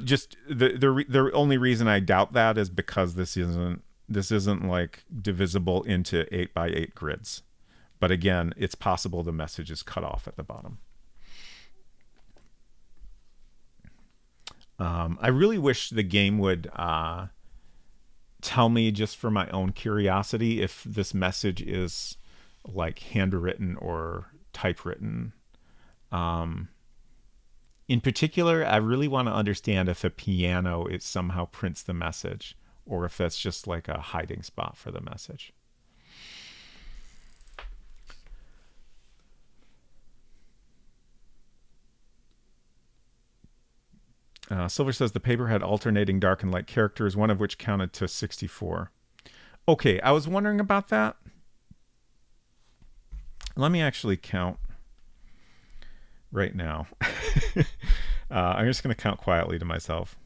Just the only reason I doubt that is because this isn't like divisible into 8x8 grids. But again, it's possible the message is cut off at the bottom. I really wish the game would tell me, just for my own curiosity, if this message is like handwritten or typewritten. Um, in particular, I really want to understand if a piano it somehow prints the message, or if that's just like a hiding spot for the message. Silver says the paper had alternating dark and light characters, one of which counted to 64. Okay, I was wondering about that. Let me actually count right now. I'm just going to count quietly to myself.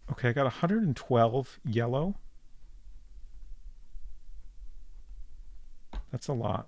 Okay, I got 112 yellow. That's a lot.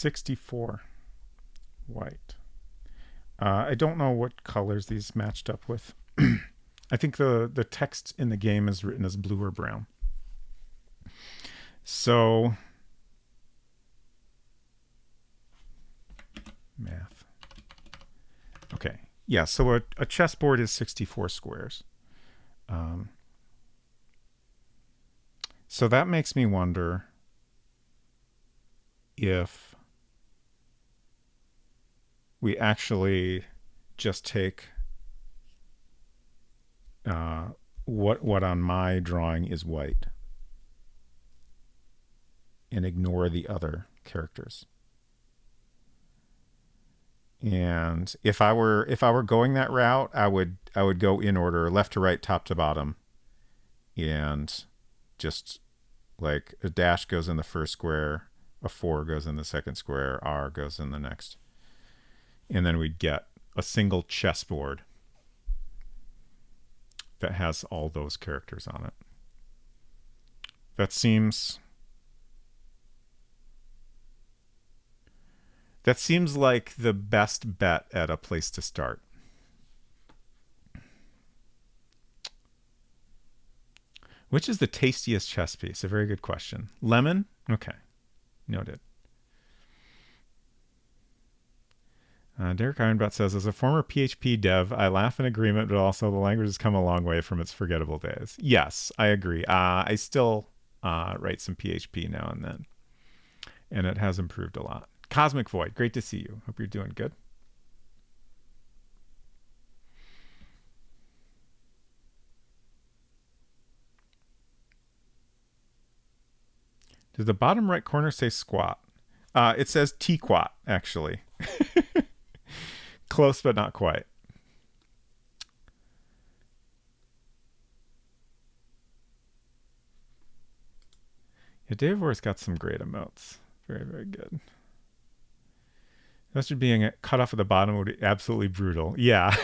64 white. I don't know what colors these matched up with. I think the text in the game is written as blue or brown. So, math. Okay. Yeah, so a chessboard is 64 squares. So that makes me wonder if we actually just take what on my drawing is white and ignore the other characters. And if I were going that route, I would go in order, left to right, top to bottom, and just like a dash goes in the first square, a 4 goes in the second square, R goes in the next. And then we'd get a single chessboard that has all those characters on it. That seems like the best bet at a place to start. Which is the tastiest chess piece? A very good question. Lemon? Okay. Noted. Derek Ironbutt says, as a former PHP dev, I laugh in agreement, but also the language has come a long way from its forgettable days. Yes, I agree. I still write some PHP now and then, and it has improved a lot. Cosmic Void, great to see you. Hope you're doing good. Does the bottom right corner say squat? It says T-quat, actually. Close, but not quite. Yeah, Dave War's got some great emotes. Very, very good. Mustard being cut off at the bottom would be absolutely brutal. Yeah.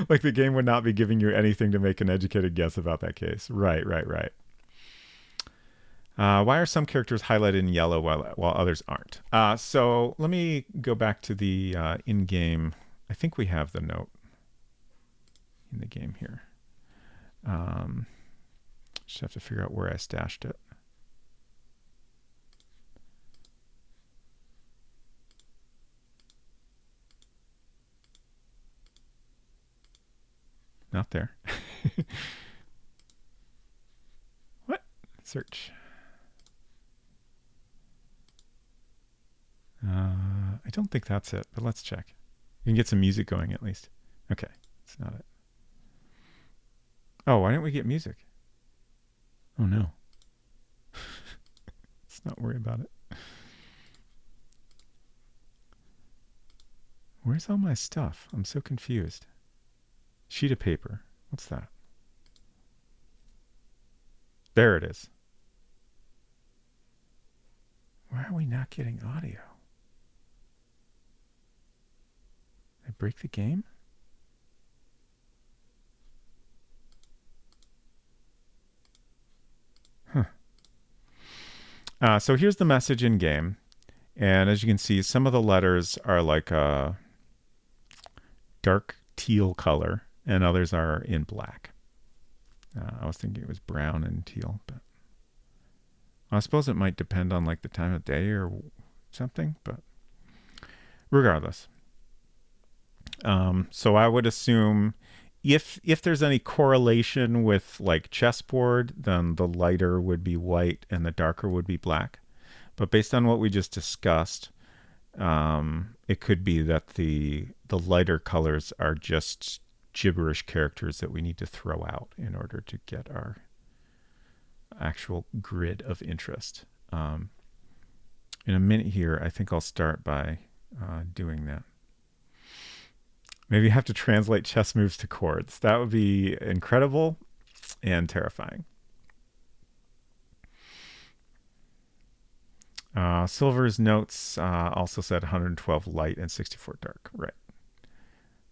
Like the game would not be giving you anything to make an educated guess about that case. Right. Why are some characters highlighted in yellow while others aren't? So let me go back to the in-game. I think we have the note in the game here. Just have to figure out where I stashed it. Not there. What? Search. I don't think that's it, but let's check. You can get some music going at least. Okay, it's not it. Oh, why didn't we get music? Oh no. Let's not worry about it. Where's all my stuff? I'm so confused. Sheet of paper. What's that? There it is. Why are we not getting audio? Did I break the game? Huh. So here's the message in game. And as you can see, some of the letters are like a dark teal color, and others are in black. I was thinking it was brown and teal, but I suppose it might depend on like the time of day or something, but regardless. So I would assume if there's any correlation with like chessboard, then the lighter would be white and the darker would be black. But based on what we just discussed, it could be that the lighter colors are just gibberish characters that we need to throw out in order to get our actual grid of interest. In a minute here, I think I'll start by doing that. Maybe you have to translate chess moves to chords. That would be incredible and terrifying. Silver's notes also said 112 light and 64 dark. Right.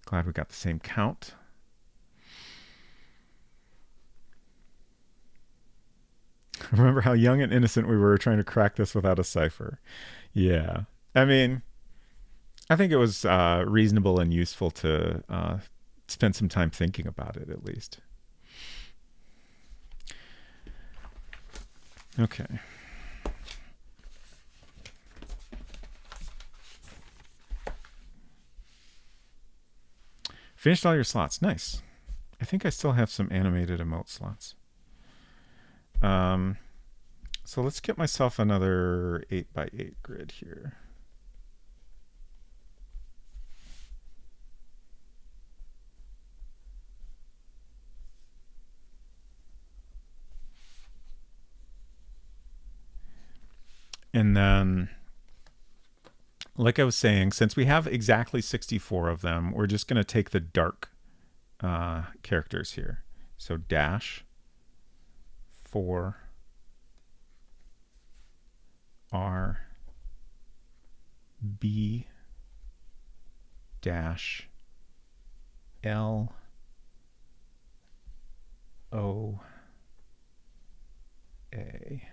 Glad we got the same count. Remember how young and innocent we were trying to crack this without a cipher. Yeah. I mean, I think it was reasonable and useful to spend some time thinking about it at least. Okay. Finished all your slots. Nice. I think I still have some animated emote slots. So let's get myself another 8x8 grid here. And then, like I was saying, since we have exactly 64 of them, we're just going to take the dark characters here. So dash 4 R B dash L O A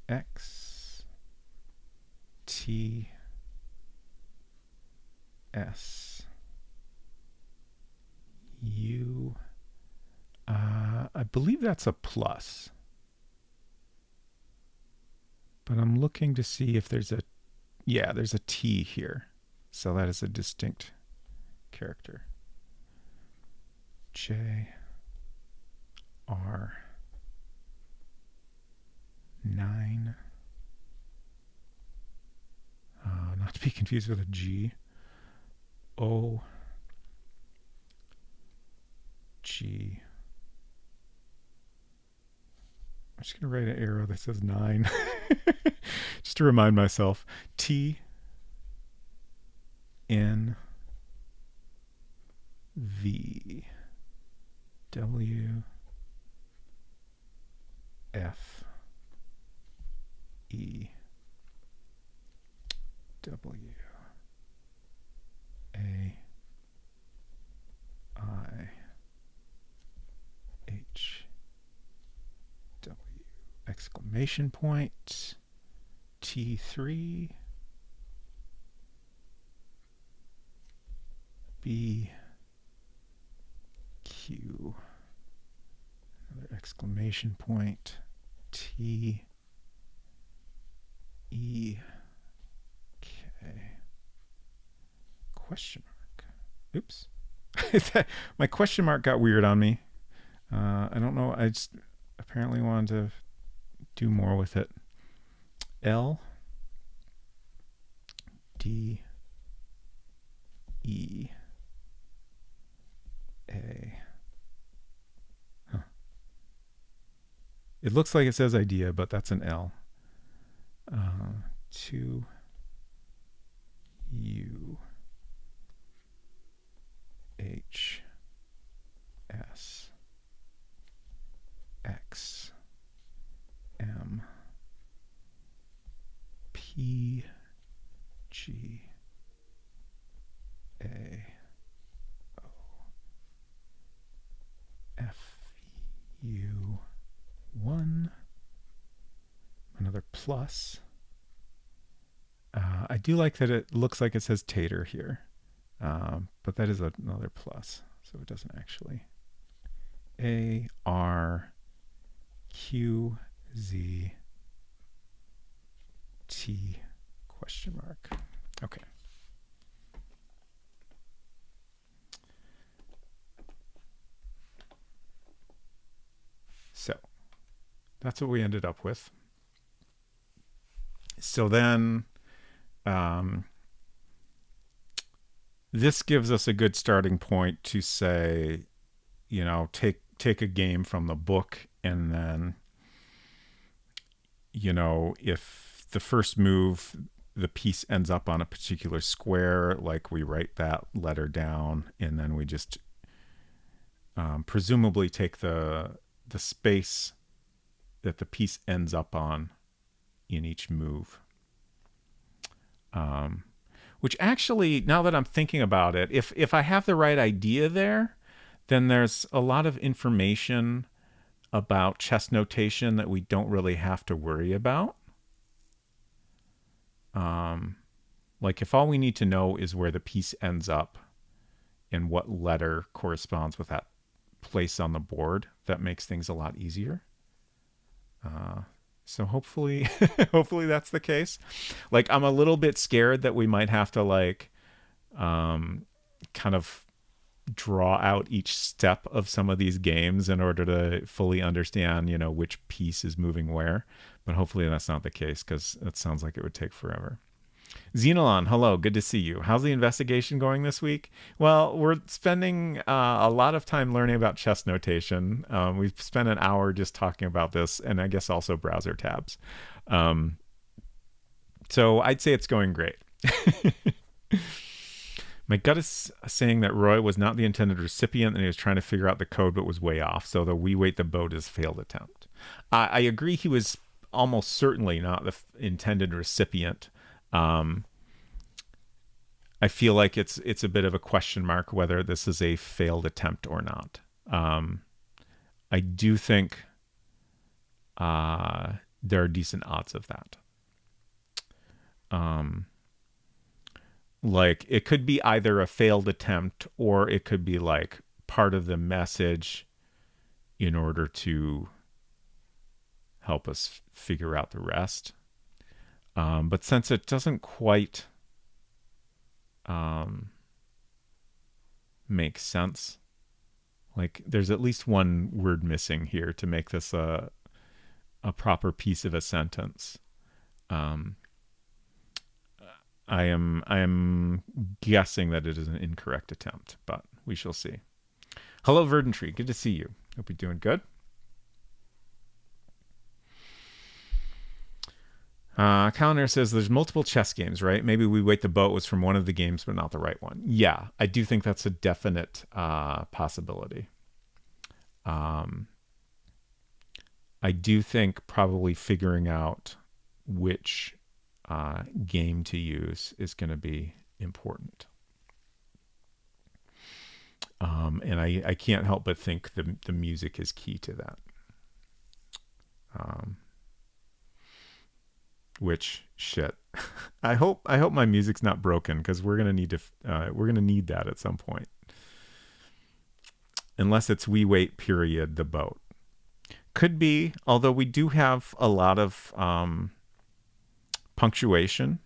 X T S U. I believe that's a plus, but I'm looking to see if there's there's a T here. So that is a distinct character. J R 9. Not to be confused with a G. O G. I'm just going to write an arrow that says 9 just to remind myself. T N V W F E W A I H W exclamation point T3 B Q, another exclamation point T E K question mark. Oops. My question mark got weird on me. I don't know. I just apparently wanted to do more with it. L D E A. Huh. It looks like it says idea, but that's an L. 2 U H S X M P G A O F U 1. Another plus. I do like that it looks like it says tater here, but that is another plus, so it doesn't actually. A R Q Z T question mark. Okay. So that's what we ended up with. So then this gives us a good starting point to say, you know, take a game from the book, and then, you know, if the first move the piece ends up on a particular square, like we write that letter down, and then we just presumably take the space that the piece ends up on in each move. Which actually, now that I'm thinking about it, if I have the right idea there, then there's a lot of information about chess notation that we don't really have to worry about. Like if all we need to know is where the piece ends up and what letter corresponds with that place on the board, that makes things a lot easier. So hopefully, hopefully that's the case. Like I'm a little bit scared that we might have to like kind of draw out each step of some of these games in order to fully understand, you know, which piece is moving where. But hopefully that's not the case, because that sounds like it would take forever. Xenolon, hello, good to see you. How's the investigation going this week? Well, we're spending a lot of time learning about chess notation. We've spent an hour just talking about this, and I guess also browser tabs. So I'd say it's going great. My gut is saying that Roy was not the intended recipient and he was trying to figure out the code but was way off. So the we wait the boat is failed attempt. I agree he was almost certainly not the intended recipient. I feel like it's a bit of a question mark whether this is a failed attempt or not. I do think there are decent odds of that. Like it could be either a failed attempt or it could be like part of the message in order to help us figure out the rest. But since it doesn't quite make sense, like there's at least one word missing here to make this a proper piece of a sentence. I am guessing that it is an incorrect attempt, but we shall see. Hello, Verdantry. Good to see you. Hope you're doing good. Calendar says there's multiple chess games, right? Maybe We Wait the Boat was from one of the games, but not the right one. Yeah, I do think that's a definite possibility. I do think probably figuring out which game to use is going to be important. And I can't help but think the music is key to that. Which shit. I hope my music's not broken, because we're gonna need that at some point. Unless it's we wait period the boat. Could be, although we do have a lot of punctuation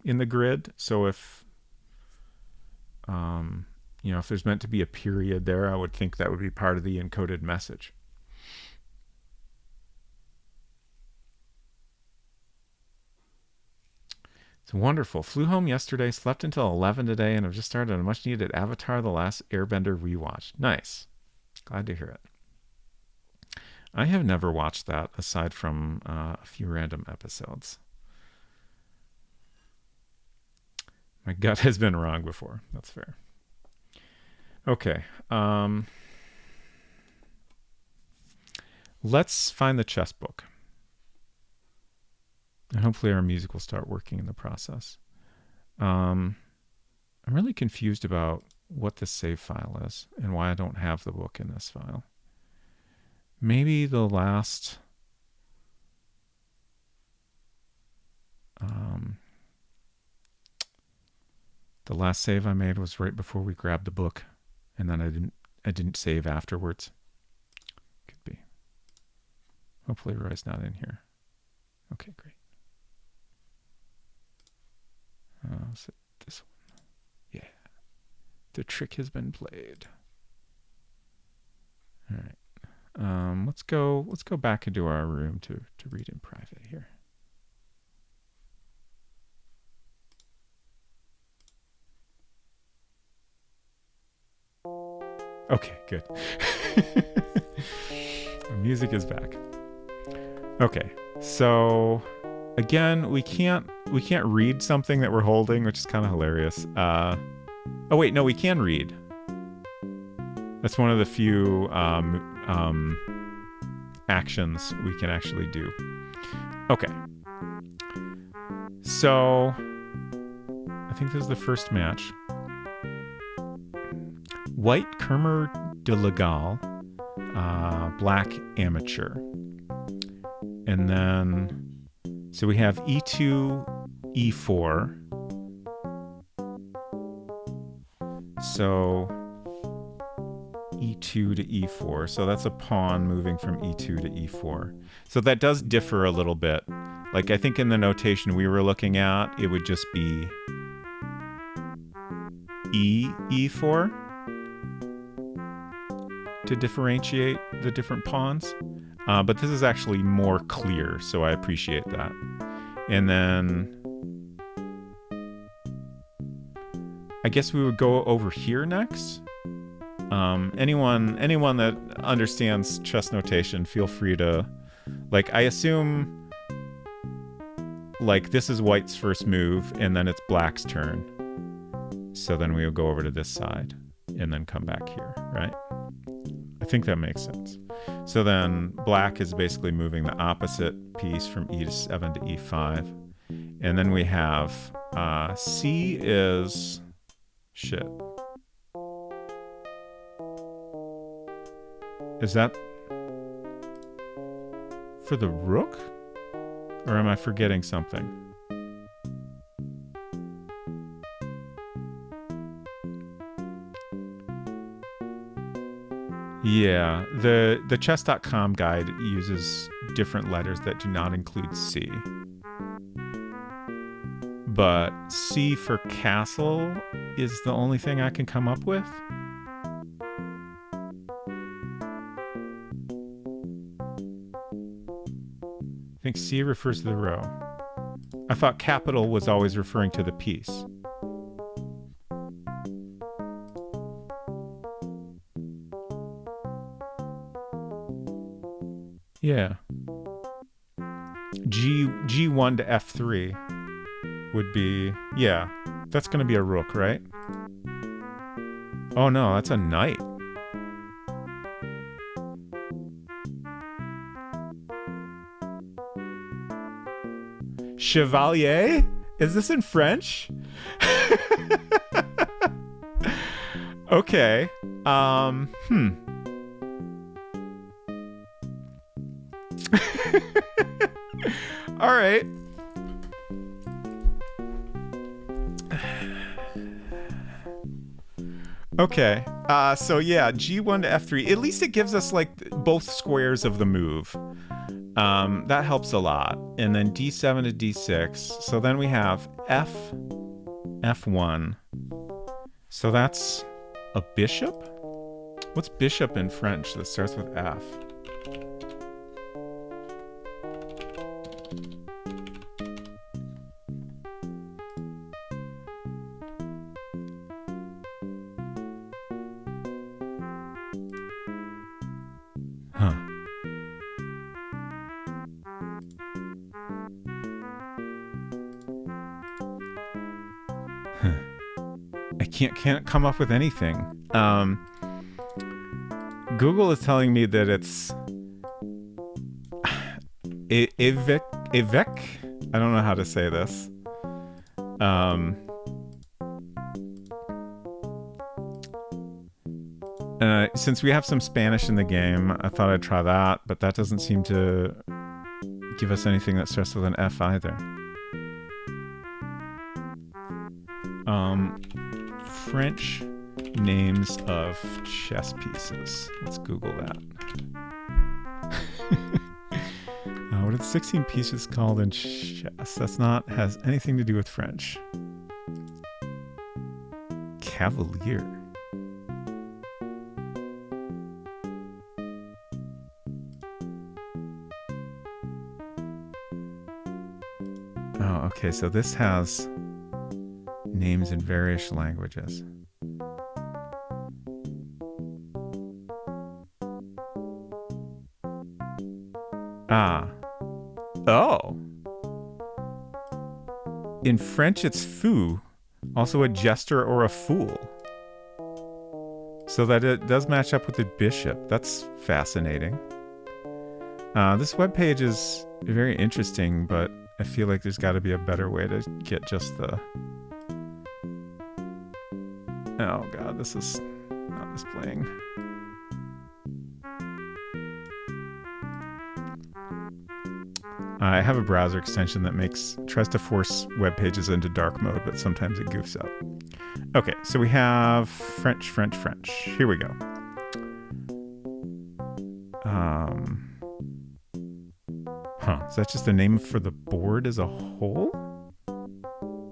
in the grid. So if if there's meant to be a period there, I would think that would be part of the encoded message. It's wonderful. Flew home yesterday, slept until 11 today, and I've just started a much needed Avatar The Last Airbender rewatch. Nice. Glad to hear it. I have never watched that aside from a few random episodes. My gut has been wrong before. That's fair. Okay. Let's find the chess book. And hopefully our music will start working in the process. I'm really confused about what this save file is and why I don't have the book in this file. Maybe the last save I made was right before we grabbed the book, and then I didn't save afterwards. Could be. Hopefully Roy's not in here. Okay, great. Is it this one? Yeah. The trick has been played. All right. Let's go back into our room to read in private here. Okay, good. The music is back. Okay, so again, we can't read something that we're holding, which is kind of hilarious. Oh wait, no, we can read. That's one of the few actions we can actually do. Okay. So I think this is the first match. White Kermer de Legal, black amateur. And then, so we have E2 e4. So e2 to e4. So that's a pawn moving from e2 to e4. So that does differ a little bit. Like, I think in the notation we were looking at, it would just be e4 to differentiate the different pawns. But this is actually more clear, so I appreciate that. And then I guess we would go over here next. Anyone that understands chess notation, feel free to, like, I assume, like, this is white's first move, and then it's black's turn. So then we would go over to this side, and then come back here, right? I think that makes sense. So then black is basically moving the opposite piece from e7 to e5. And then we have c is... shit. Is that for the rook? Or am I forgetting something? Yeah, the chess.com guide uses different letters that do not include C. But C for castle is the only thing I can come up with. I think C refers to the row. I thought capital was always referring to the piece. Yeah. G1 to F3 would be... yeah, that's going to be a rook, right? Oh no, that's a knight. Chevalier? Is this in French? Okay. All right. Okay. So yeah, G1 to F3. At least it gives us like both squares of the move. That helps a lot. And then D7 to D6. So then we have F1. So that's a bishop? What's bishop in French that starts with F? Can't come up with anything. Google is telling me that it's Evec. I don't know how to say this. Since we have some Spanish in the game, I thought I'd try that, but that doesn't seem to give us anything that starts with an F either. French names of chess pieces. Let's Google that. What are the 16 pieces called in chess? That's not has anything to do with French. Cavalier. Oh, okay. So this has names in various languages. Oh. In French, it's fou, also a jester or a fool. So that it does match up with the bishop. That's fascinating. This webpage is very interesting, but I feel like there's got to be a better way to get just the... Oh god, this is not displaying. I have a browser extension that tries to force web pages into dark mode, but sometimes it goofs up. Okay, so we have French, French, French. Here we go. Is that just the name for the board as a whole?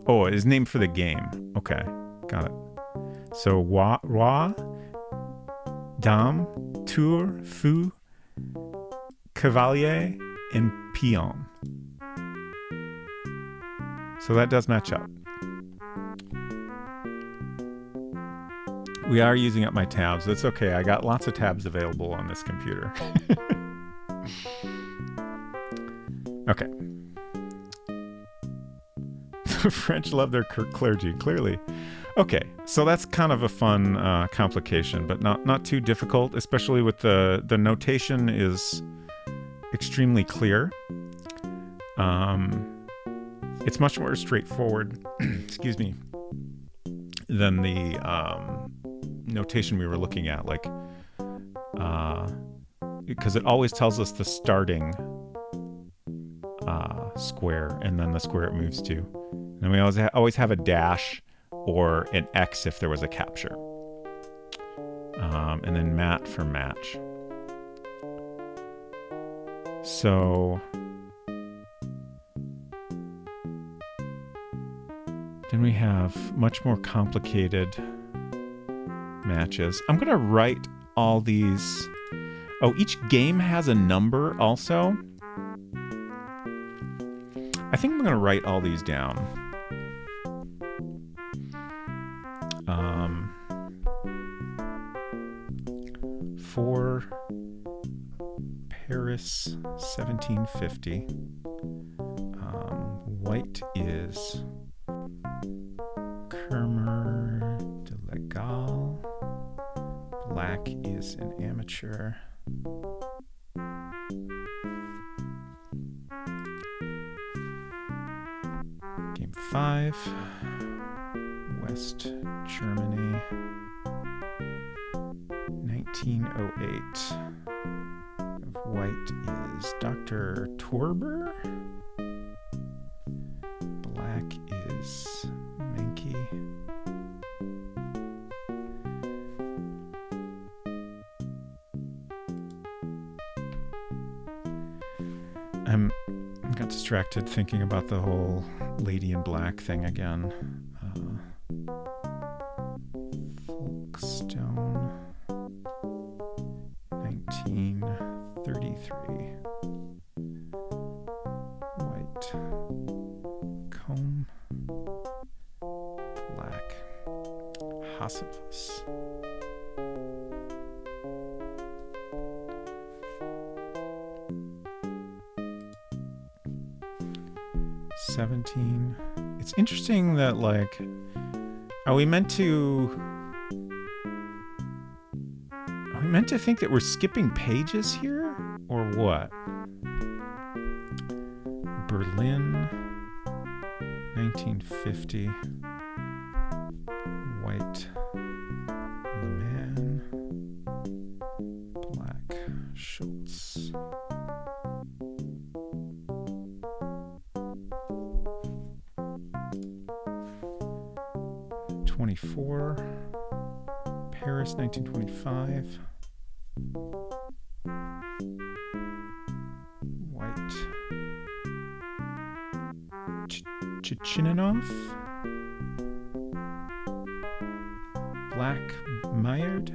Oh, it is named for the game. Okay, got it. So, roi, dame, tour, fou, cavalier, and peon. So that does match up. We are using up my tabs. That's okay. I got lots of tabs available on this computer. Okay. The French love their clergy, clearly. Okay, so that's kind of a fun complication, but not too difficult, especially with the notation is extremely clear. It's much more straightforward, excuse me, than the notation we were looking at, like, because it always tells us the starting square and then the square it moves to. And we always have a dash or an X if there was a capture. And then mat for match. So then we have much more complicated matches. I'm going to write all these. Oh, each game has a number also. I think I'm going to write all these down. For Paris 1750, white is Kermer de Legal, black is an amateur. Game 5, West Germany, 1908. White is Dr. Torber. Black is Menke. I got distracted thinking about the whole Lady in Black thing again. Folkestone, 1933. White. Comb. Black. Hassifus. It's interesting that, like, are we meant to think that we're skipping pages here, or what? Berlin, 1950. White, Le Mans. Black, Schultz. Paris, 1925. White. Chichininoff. Black, Mayard.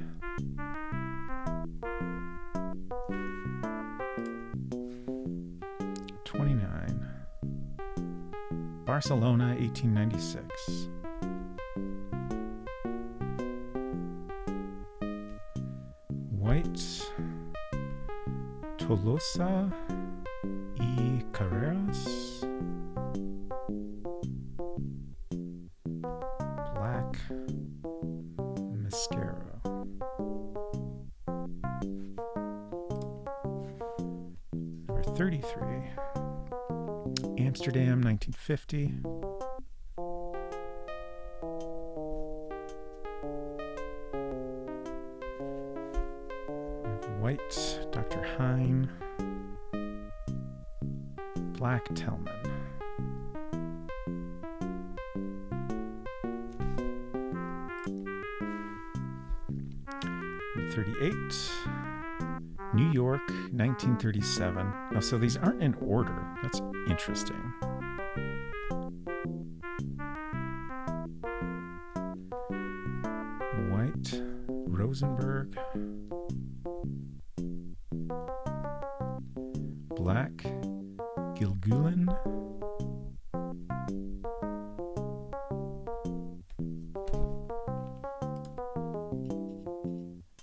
Barcelona, 1896. White, Tolosa y Carreras. Black, Mascaro. Number 33. Amsterdam, 1950. White, Dr. Hine. Flak Tellman. 38. New York, 1937. Now, so these aren't in order. That's interesting. White, Rosenberg. Black, Gilgulen.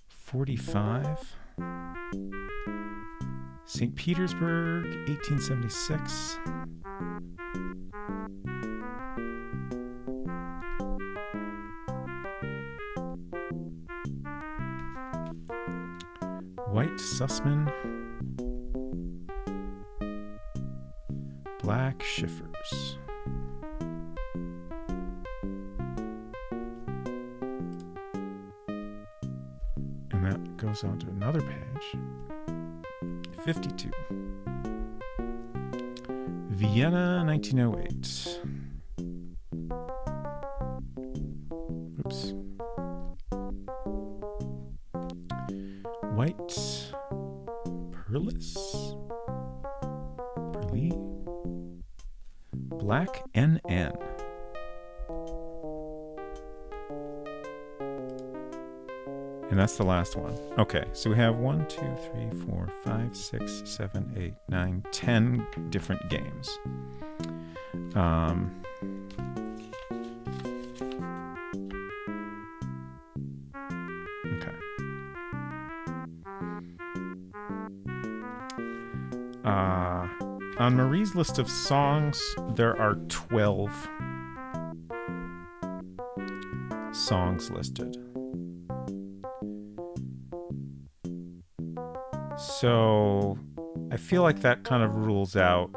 '45. St. Petersburg, 1876. White, Sussman. Black, Schiffers. And that goes on to another page. 52. Vienna, 1908. Oops. White, Perlis. Perli. Black, NN. And that's the last one. Okay, so we have 1, 2, 3, 4, 5, 6, 7, 8, 9, 10 different games. Okay. On Marie's list of songs, there are 12 songs listed. So I feel like that kind of rules out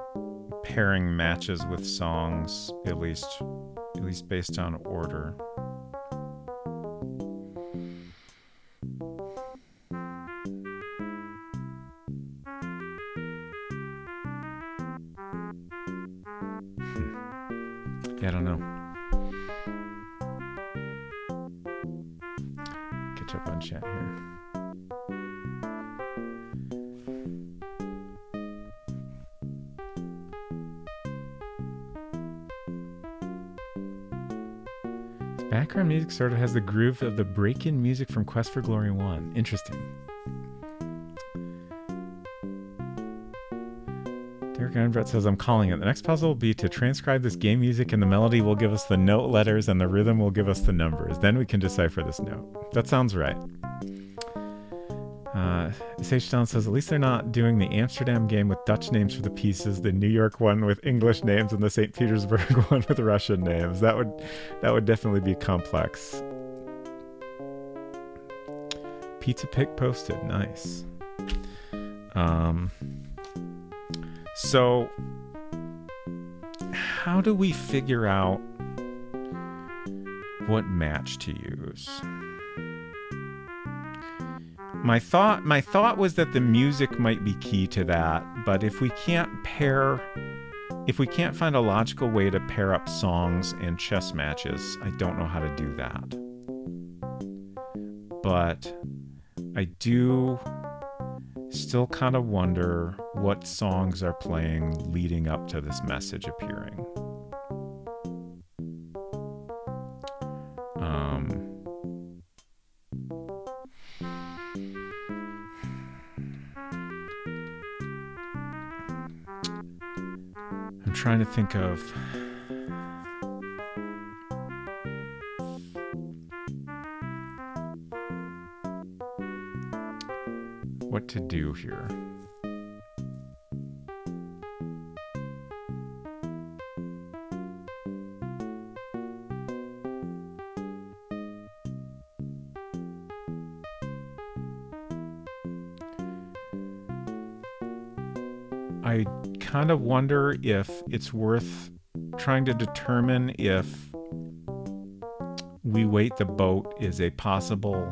pairing matches with songs, at least based on order. Yeah, I don't know. Catch up on chat here. Background music sort of has the groove of the break-in music from Quest for Glory 1. Interesting. Derek Ironbrett says, I'm calling it. The next puzzle will be to transcribe this game music, and the melody will give us the note letters, and the rhythm will give us the numbers. Then we can decipher this note. That sounds right. SH Down says, at least they're not doing the Amsterdam game with Dutch names for the pieces, the New York one with English names, and the St. Petersburg one with Russian names. That would definitely be complex. Pizza Pig posted. Nice. So how do we figure out what match to use? My thought was that the music might be key to that, but if we can't find a logical way to pair up songs and chess matches, I don't know how to do that. But I do still kind of wonder what songs are playing leading up to this message appearing. I'm trying to think of what to do here. I kind of wonder if it's worth trying to determine if We Wait the Boat is a possible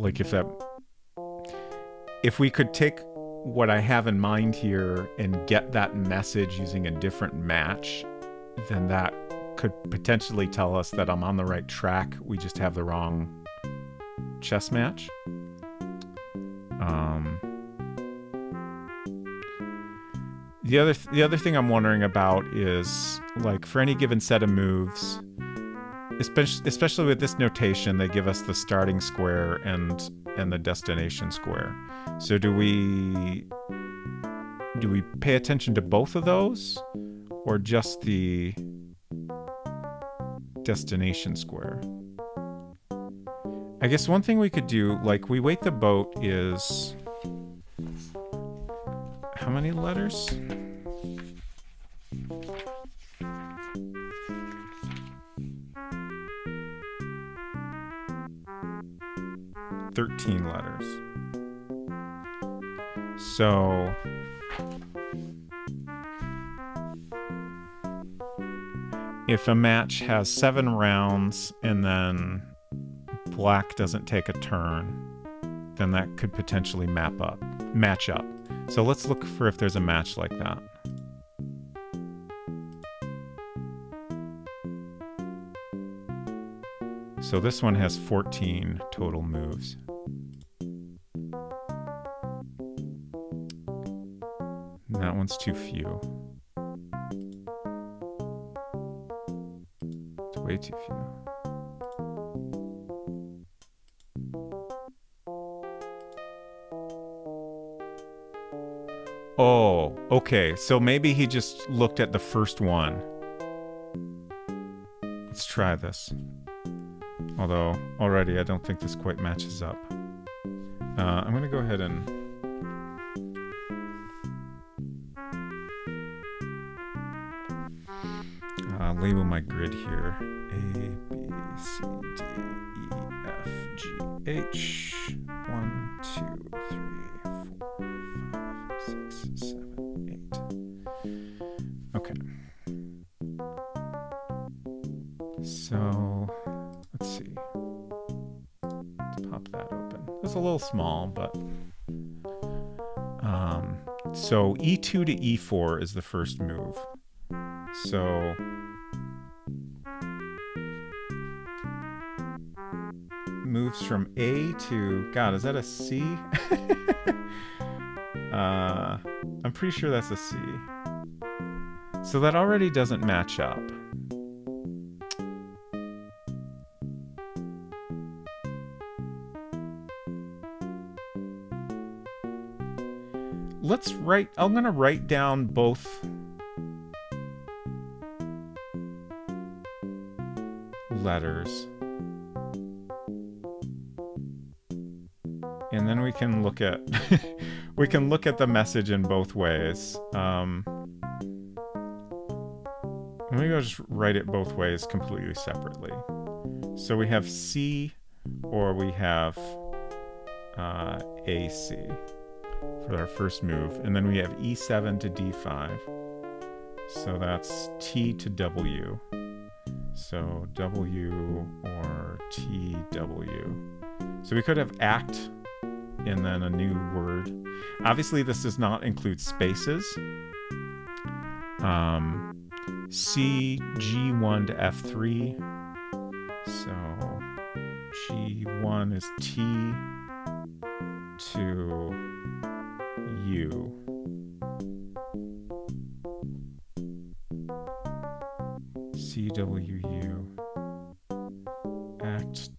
like if we could take what I have in mind here and get that message using a different match, then that could potentially tell us that I'm on the right track. We just have the wrong chess match. The other thing I'm wondering about is, like, for any given set of moves, especially with this notation, they give us the starting square and the destination square. So do we pay attention to both of those, or just the destination square? I guess one thing we could do, like, we wait the boat is how many letters? $13 letters. So if a match has 7 rounds and then black doesn't take a turn, then that could potentially match up. So let's look for if there's a match like that. So this one has 14 total moves. That one's too few. It's way too few. Oh, okay. So maybe he just looked at the first one. Let's try this. Although, already I don't think this quite matches up. I'm going to go ahead and... label my grid here. A, B, C, D, E, F, G, H. 1, 2, 3, 4, 5, 6, 7, 8. Okay. So, let's see. Let's pop that open. It's a little small, but... so E2 to E4 is the first move. So... moves from A to... God, is that a C? I'm pretty sure that's a C. So that already doesn't match up. I'm gonna write down both letters. And then we can look at the message in both ways. Maybe I'll just write it both ways completely separately. So we have C, or we have AC for our first move, and then we have E7 to D5. So that's T to W. So W or TW. So we could have ACT and then a new word. Obviously, this does not include spaces. C, G1 to F3. So G1 is T to U. CWU. ACT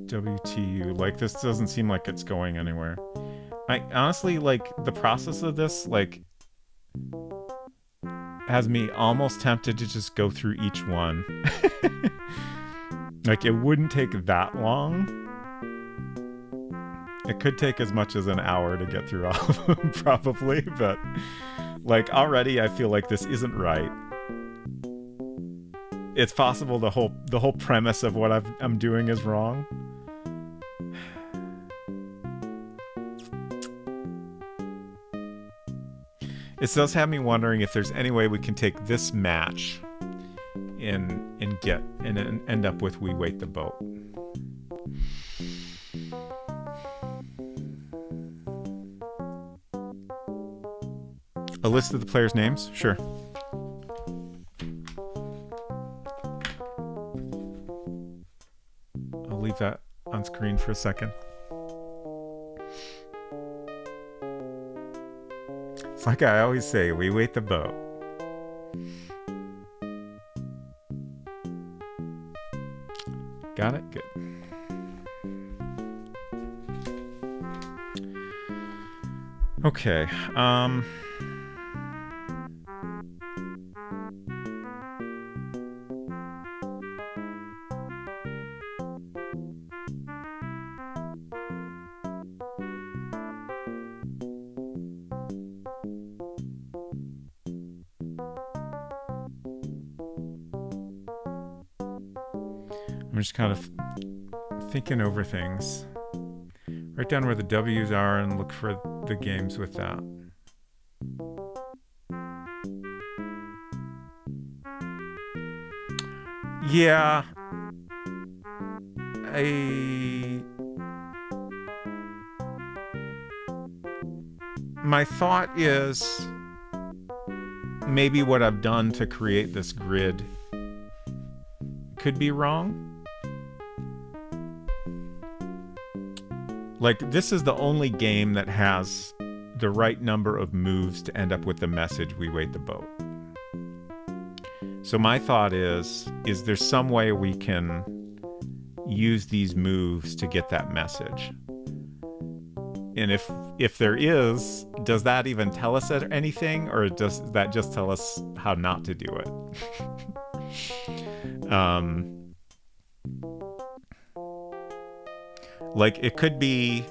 WTU. Like, this doesn't seem like it's going anywhere. I honestly, like, the process of this, like, has me almost tempted to just go through each one. Like, it wouldn't take that long. It could take as much as an hour to get through all of them, probably, but, like, already I feel like this isn't right. It's possible the whole premise of what I'm doing is wrong. It does have me wondering if there's any way we can take this match and end up with We Wait the Boat. A list of the players' names? Sure. I'll leave that on screen for a second. It's like I always say, we wait the boat. Got it? Good. Okay. I'm just kind of thinking over things. Write down where the W's are and look for the games with that. Yeah. My thought is maybe what I've done to create this grid could be wrong. Like, this is the only game that has the right number of moves to end up with the message, "We wait the boat." So my thought is there some way we can use these moves to get that message? And if there is, does that even tell us anything, or does that just tell us how not to do it? Like, it could be,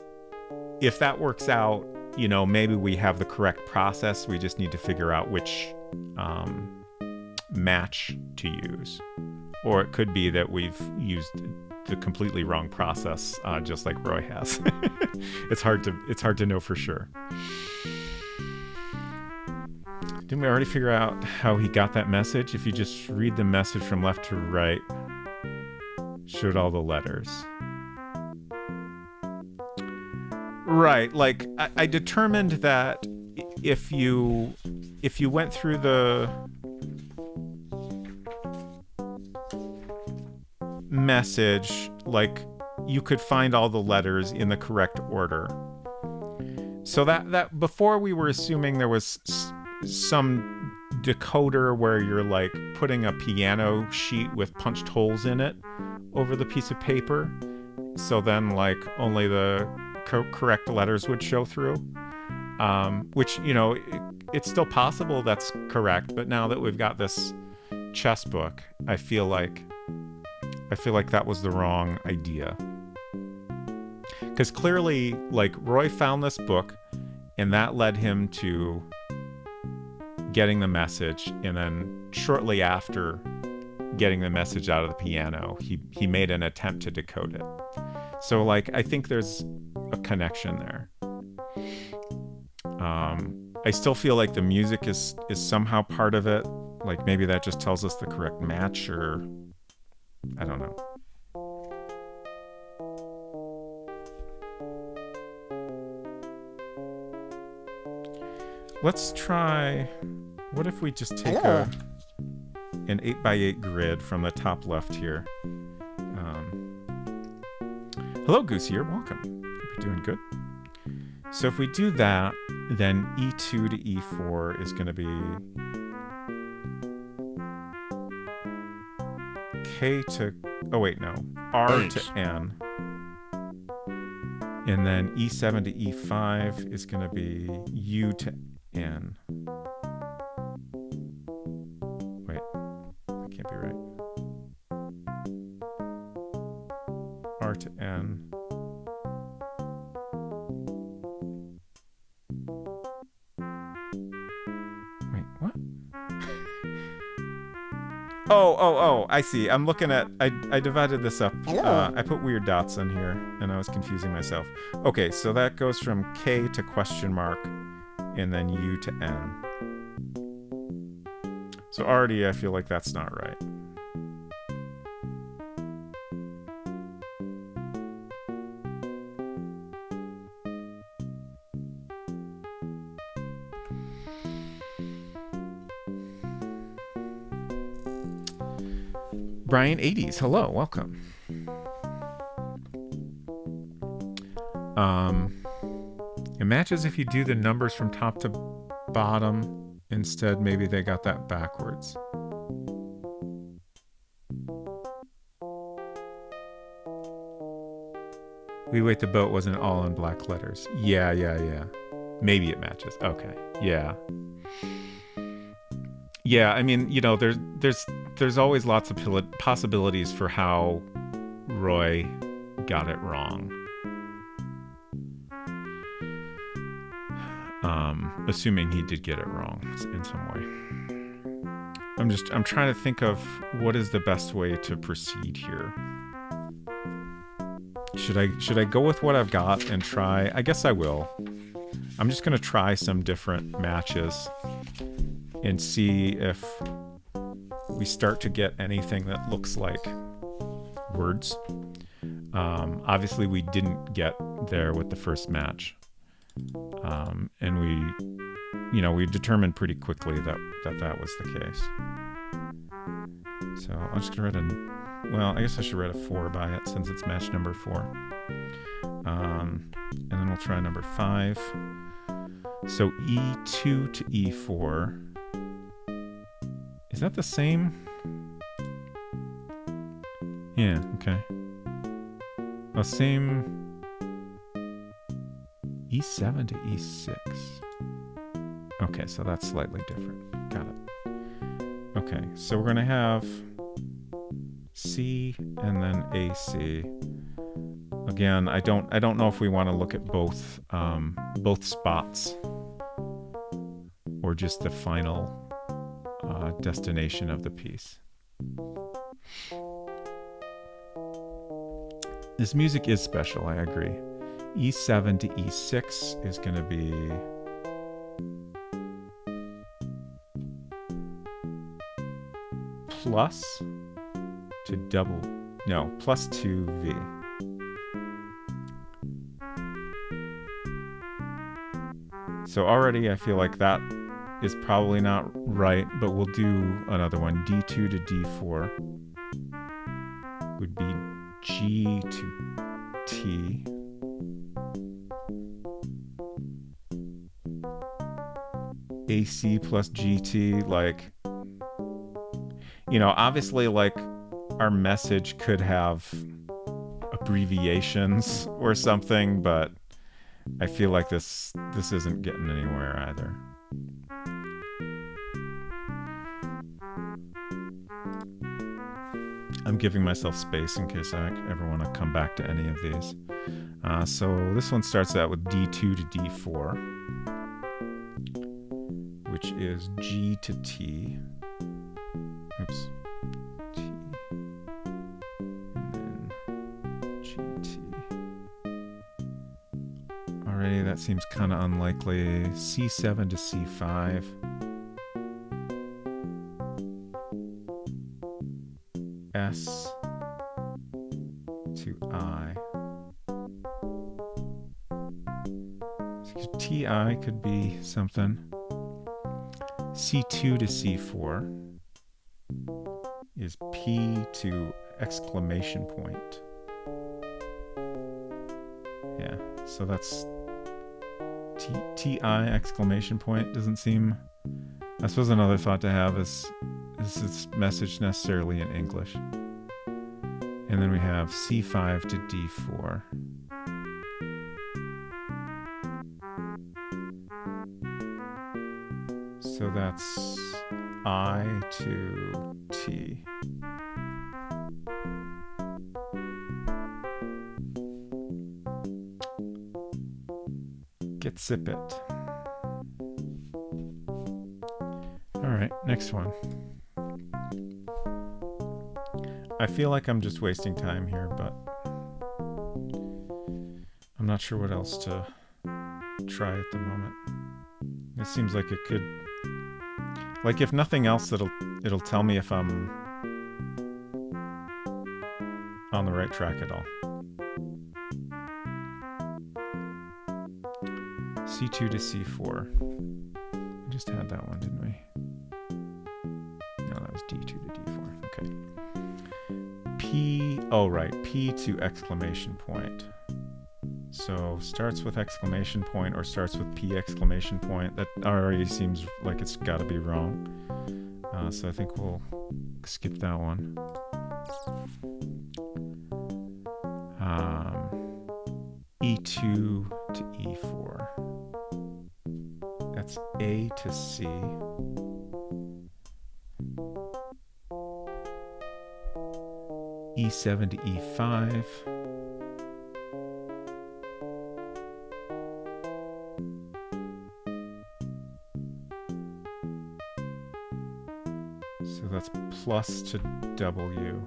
if that works out, you know, maybe we have the correct process. We just need to figure out which match to use. Or it could be that we've used the completely wrong process, just like Roy has. It's hard to know for sure. Didn't we already figure out how he got that message? If you just read the message from left to right, showed all the letters. Right, like I determined that if you went through the message, like, you could find all the letters in the correct order. So that before we were assuming there was some decoder where you're like putting a piano sheet with punched holes in it over the piece of paper, so then like only the correct letters would show through, which, you know, it's still possible that's correct, but now that we've got this chess book, I feel like that was the wrong idea. Because clearly, like, Roy found this book, and that led him to getting the message, and then shortly after getting the message out of the piano, he made an attempt to decode it. So, like, I think there's a connection there. I still feel like the music is somehow part of it. Like, maybe that just tells us the correct match, or I don't know. Let's try, what if we just take an 8x8 grid from the top left here. Hello, Goose here. Welcome. Hope you're doing good. So if we do that, then E2 to E4 is going to be K to, oh wait, no, R to N. And then E7 to E5 is going to be U to N. Wait, that can't be right. R to N. Wait, what? Oh, I see. I'm looking at, I divided this up. I put weird dots in here, and I was confusing myself. Okay, so that goes from K to question mark, and then U to N. So already I feel like that's not right. Brian 80s, hello, welcome. It matches if you do the numbers from top to bottom. Instead, maybe they got that backwards. We Wait the Boat wasn't all in black letters. Yeah. Maybe it matches. Okay, yeah. Yeah, I mean, you know, there's always lots of possibilities for how Roy got it wrong. Assuming he did get it wrong in some way. I'm trying to think of what is the best way to proceed here. Should I go with what I've got and try? I guess I will. I'm just gonna try some different matches and see if we start to get anything that looks like words. Obviously we didn't get there with the first match. And we determined pretty quickly that was the case. So I'm just gonna write I guess I should write a 4 by it since it's match number 4. And then we'll try number 5. So E2 to E4. Is that the same? Yeah, okay. Same E7 to E6. Okay, so that's slightly different. Got it. Okay, so we're gonna have C and then AC. Again, I don't know if we want to look at both spots or just the final destination of the piece. This music is special, I agree. E7 to E6 is going to be plus plus 2V. So already I feel like that is probably not right, but we'll do another one. D2 to D4 would be G to T. AC plus GT, like, you know, obviously, like, our message could have abbreviations or something, but I feel like this isn't getting anywhere either. I'm giving myself space in case I ever want to come back to any of these. So this one starts out with D2 to D4, which is G to T. Oops. T. And then GT. Alrighty, that seems kind of unlikely. C7 to C5. S to I. TI could be something. C2 to C4 is P to exclamation point. Yeah, so that's TI exclamation point doesn't seem... I suppose another thought to have is this message necessarily in English? And then we have C5 to D4. So that's I to T. Get zip it. Alright, next one. I feel like I'm just wasting time here, but I'm not sure what else to try at the moment. It seems like it could... Like, if nothing else, it'll tell me if I'm on the right track at all. C2 to C4. We just had that one, didn't we? No, that was D2 to D4. Okay. P, oh right, P to exclamation point. So starts with exclamation point or starts with P exclamation point. That already seems like it's got to be wrong. So I think we'll skip that one. E2 to E4. That's A to C. E7 to E5. So that's plus to W.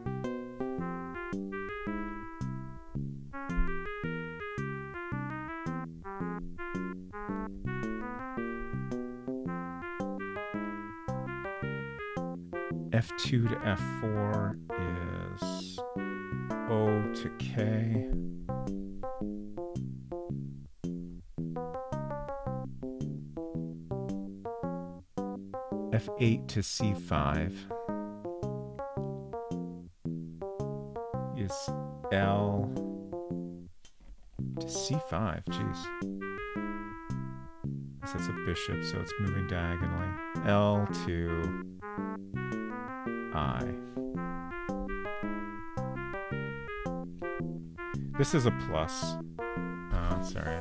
F2 to F4 is O to K. F8 to C5 is L to C5. Jeez. That's a bishop, so it's moving diagonally. L to I. This is a plus. Sorry,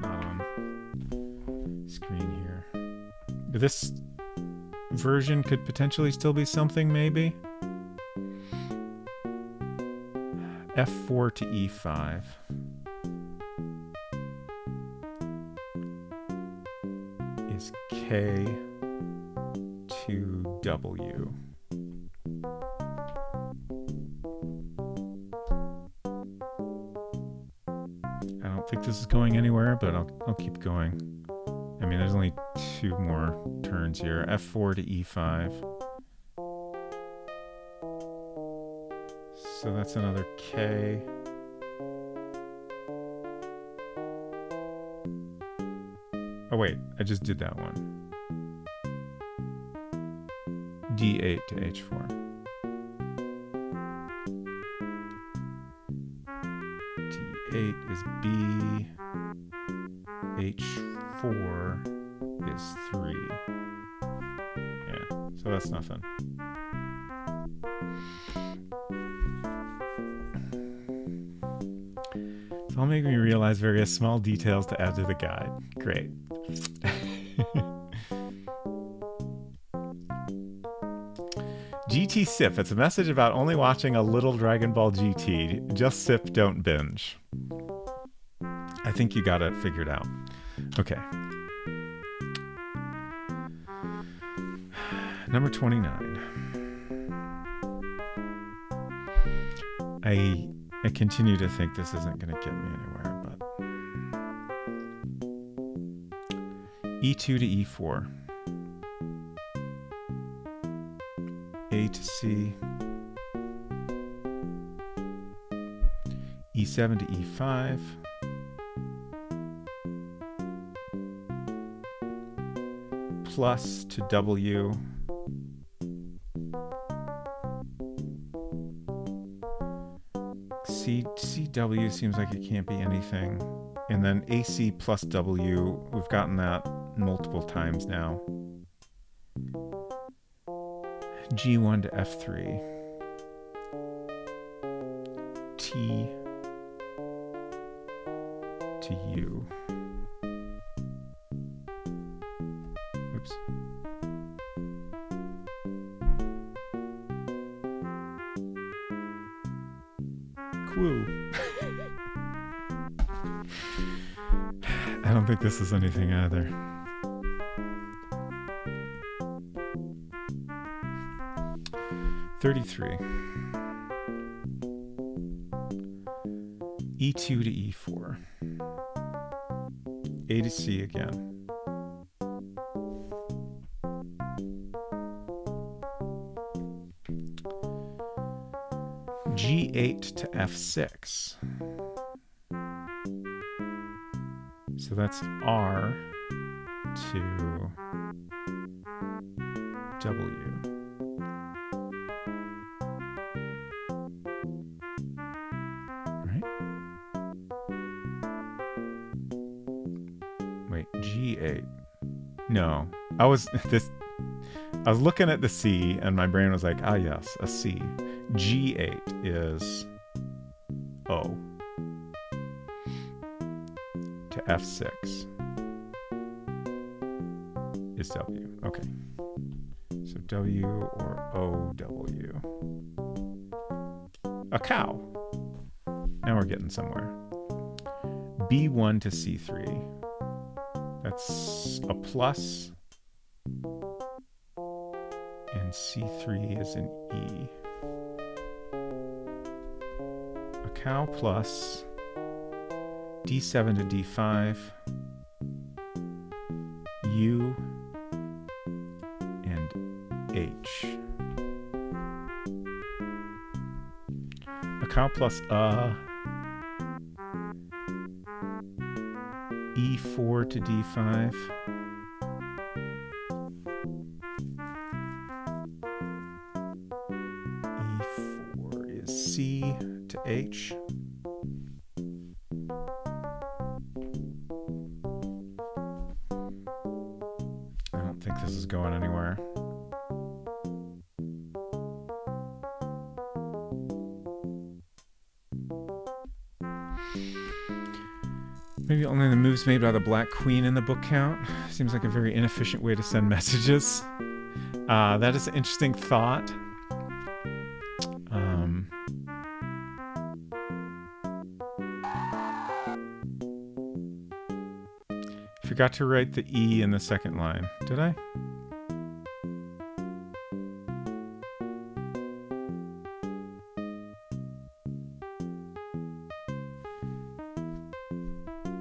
not on screen here. This version could potentially still be something, maybe. F4 to E5. Is K to W. I don't think this is going anywhere, but I'll keep going. I mean, there's only 2 more turns here. F4 to E5. So that's another K. Oh wait, I just did that one. D8 to H4. D8 is B. H4 is 3. Yeah, so that's nothing. It's all making me realize various small details to add to the guide. Great. GT Sip. It's a message about only watching a little Dragon Ball GT. Just sip, don't binge. I think you got it figured out. Okay. Number 29. I continue to think this isn't going to get me anywhere, but E2 to E4. A to C. E7 to E5. Plus to W. CW seems like it can't be anything. And then AC plus W, we've gotten that multiple times now. G1 to F3. T to U. Oops. Quoo. I don't think this is anything either. $33. E2 to E4. A to C again. G8 to F6. So that's R to W. G8. No, I was looking at the C and my brain was like, ah yes, a C. G8 is O to F6 is W. Okay. So W or OW. A cow. Now we're getting somewhere. B1 to C3. That's a plus. And C3 is an E. A cow plus D7 to D5. U and H. A cow plus E4 to D5. E4 is C to H. I don't think this is going anywhere. Maybe only the moves made by the Black Queen in the book count. Seems like a very inefficient way to send messages. That is an interesting thought. Forgot to write the E in the second line. Did I?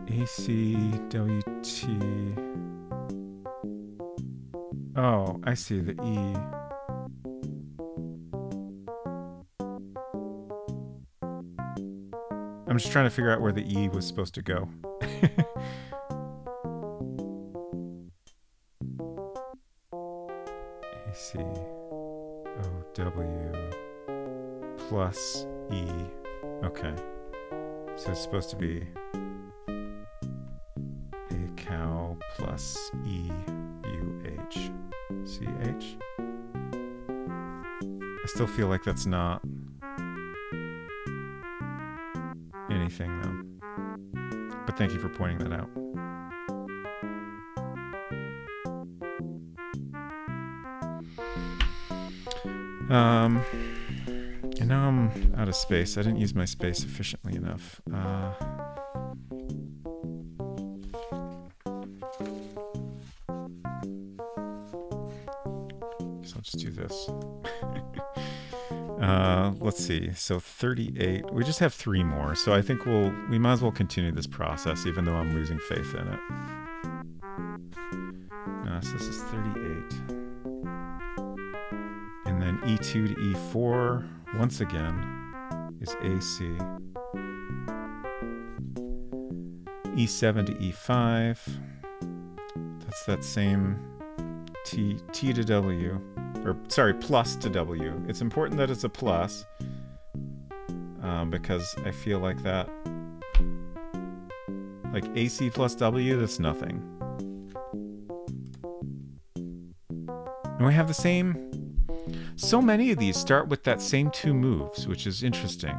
ACWT. Oh, I see the E. I'm just trying to figure out where the E was supposed to go. ACOW plus E. Okay. So it's supposed to be a cow plus EUH CH. I still feel like that's not anything though. But thank you for pointing that out. And now I'm out of space. I didn't use my space efficiently enough. Guess I'll just do this. Let's see. So 38. We just have 3 more. So I think we might as well continue this process, even though I'm losing faith in it. So this is 38. And then E2 to E4, once again, is AC. E7 to E5. That's that same T to W. Or, sorry, plus to W. It's important that it's a plus. Because I feel like that... Like AC plus W, that's nothing. And we have the same... So many of these start with that same 2 moves, which is interesting.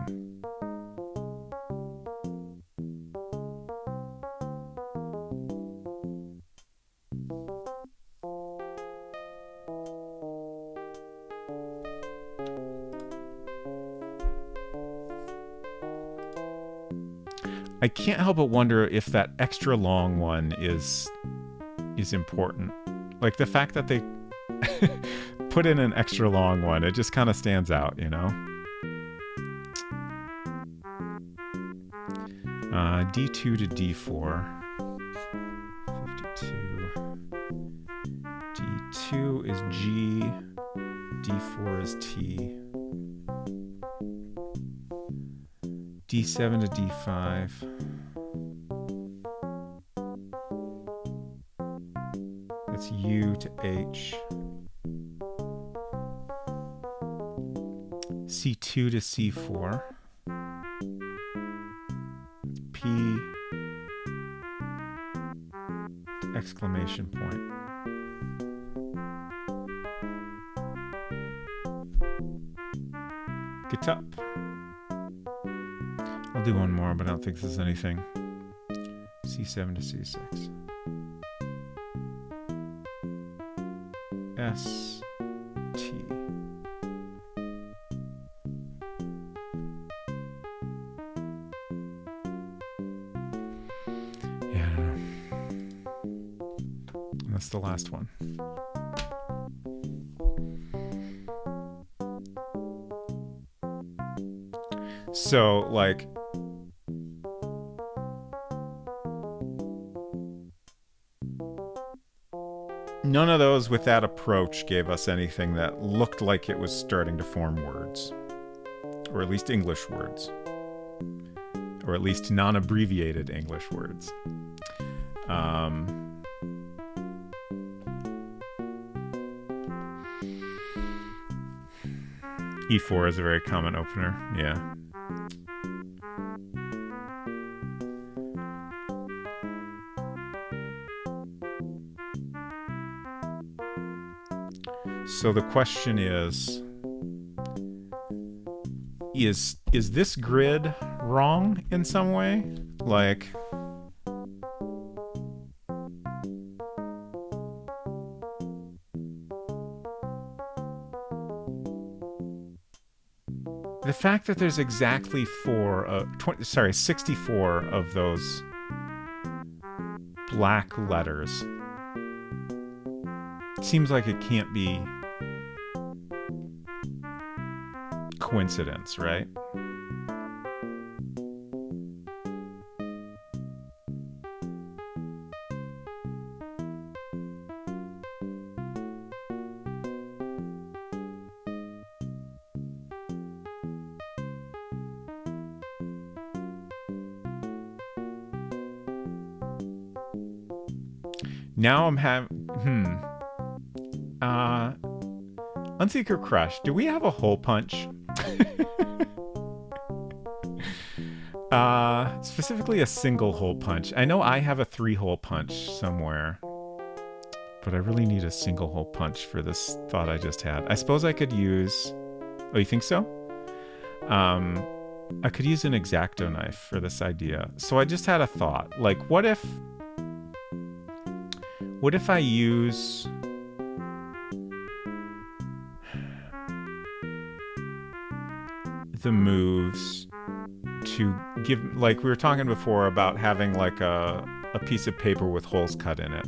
I can't help but wonder if that extra long one is important. Like the fact that they put in an extra long one, it just kind of stands out, you know? D2 to D4. 52. D2 is G. D4 is T. D7 to D5. That's U to H. C2 to C4. P to exclamation point. Get up. I'll do one more, but I don't think this is anything. C7 to C6. S, T. Yeah, I don't know. That's the last one. So, like, none of those with that approach gave us anything that looked like it was starting to form words, or at least English words, or at least non-abbreviated English words. E4 is a very common opener, yeah. So the question is this grid wrong in some way? Like, the fact that there's exactly 64 of those black letters seems like it can't be coincidence, right? Now I'm Unseeker Crush, do we have a hole punch? Specifically a single hole punch. I know I have a 3-hole punch somewhere, but I really need a single hole punch for this thought I just had. I suppose I could use... Oh, you think so? I could use an X-Acto knife for this idea. So I just had a thought. Like, what if I use... the moves to give, like we were talking before about having like a piece of paper with holes cut in it.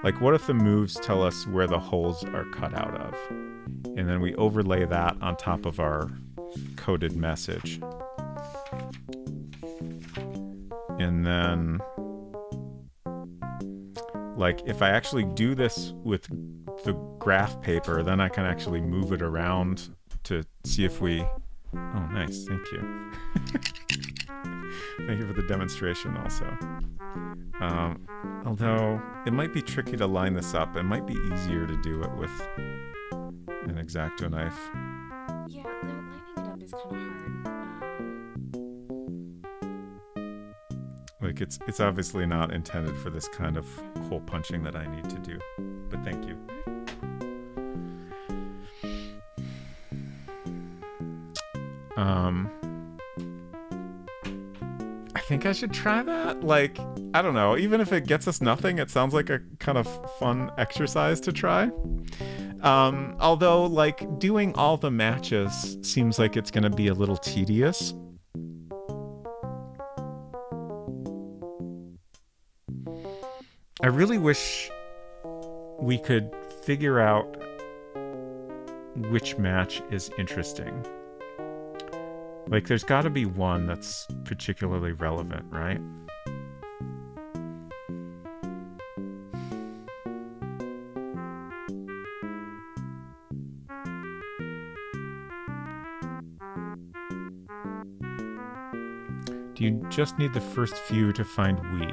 Like, what if the moves tell us where the holes are cut out of? And then we overlay that on top of our coded message. And then, like, if I actually do this with the graph paper, then I can actually move it around to see if we... Oh, nice. Thank you. Thank you for the demonstration also. Although it might be tricky to line this up. It might be easier to do it with an X-Acto knife. Yeah, lining it up is kind of hard. Like, it's obviously not intended for this kind of hole punching that I need to do. But thank you. I think I should try that. Like, I don't know. Even if it gets us nothing, it sounds like a kind of fun exercise to try. Although, like, doing all the matches seems like it's going to be a little tedious. I really wish we could figure out which match is interesting. Like, there's got to be one that's particularly relevant, right? Do you just need the first few to find we?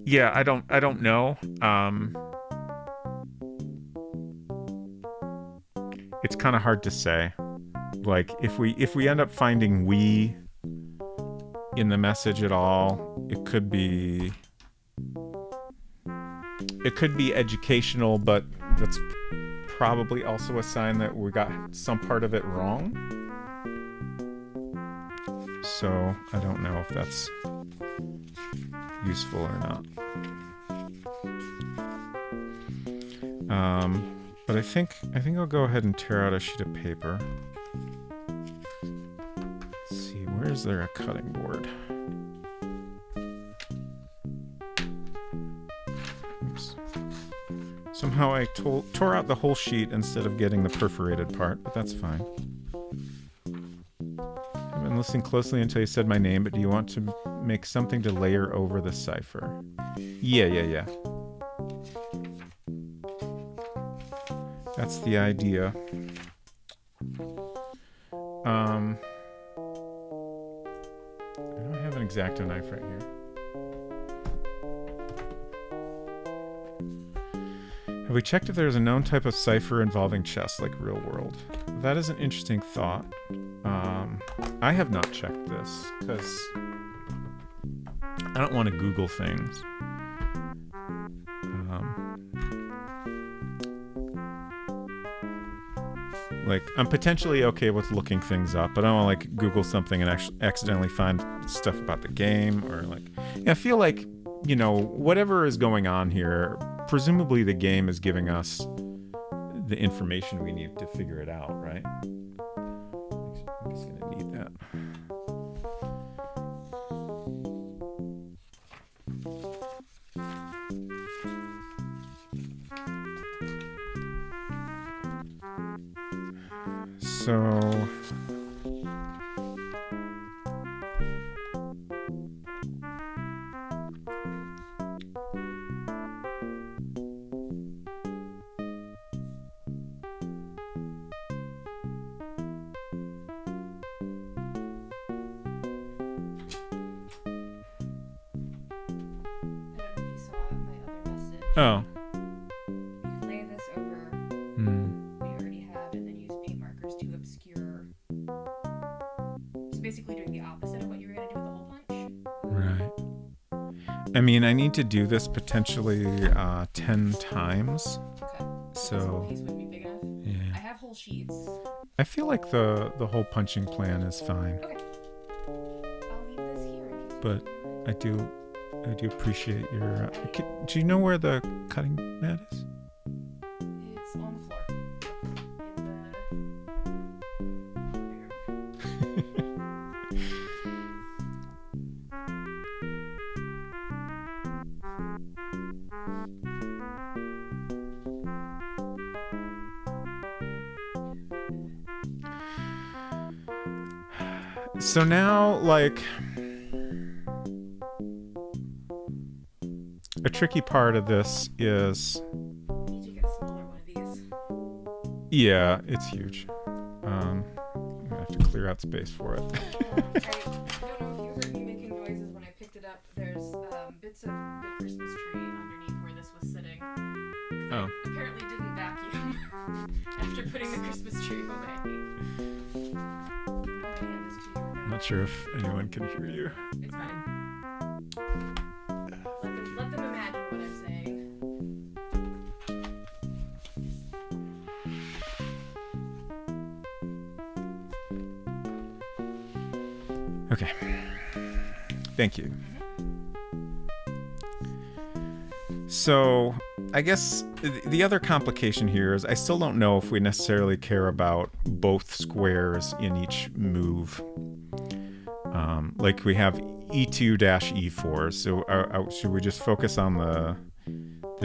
Yeah, I don't know. It's kind of hard to say. like if we end up finding we in the message at all, it could be educational, but that's probably also a sign that we got some part of it wrong. So I don't know if that's useful or not. But I think I'll go ahead and tear out a sheet of paper. Let's see, where is there a cutting board? Oops. Somehow I tore out the whole sheet instead of getting the perforated part, but that's fine. I've been listening closely until you said my name, but do you want to make something to layer over the cipher? Yeah. That's the idea. I don't have an X-Acto knife right here. Have we checked if there's a known type of cipher involving chess, like real world? That is an interesting thought. I have not checked this, because I don't want to Google things. Like, I'm potentially okay with looking things up, but I don't want to, like, Google something and actually accidentally find stuff about the game, or, like... I feel like, you know, whatever is going on here, presumably the game is giving us the information we need to figure it out, right? I'm just gonna need that. So... Oh. You can lay this over what you already have and then use paint markers to obscure. So basically doing the opposite of what you were going to do with the hole punch. Right. I mean, I need to do this potentially 10 times. Okay. So this whole piece wouldn't be big enough? Yeah. I have whole sheets. I feel like the whole punching plan is fine. Okay. I'll leave this here. But I do appreciate your... do you know where the cutting mat is? It's on the floor. So now, like... a tricky part of this is... I need to get a smaller one of these. Yeah, it's huge. I'm gonna have to clear out space for it. I don't know if you heard me making noises when I picked it up. There's bits of the Christmas tree underneath where this was sitting. Oh. I apparently didn't vacuum after putting the Christmas tree away. I'm not sure if anyone can hear you. It's fine. Let them imagine what I'm saying. Okay. Thank you. So, I guess the other complication here is I still don't know if we necessarily care about both squares in each move. Like we have E2-E4, so should we just focus on the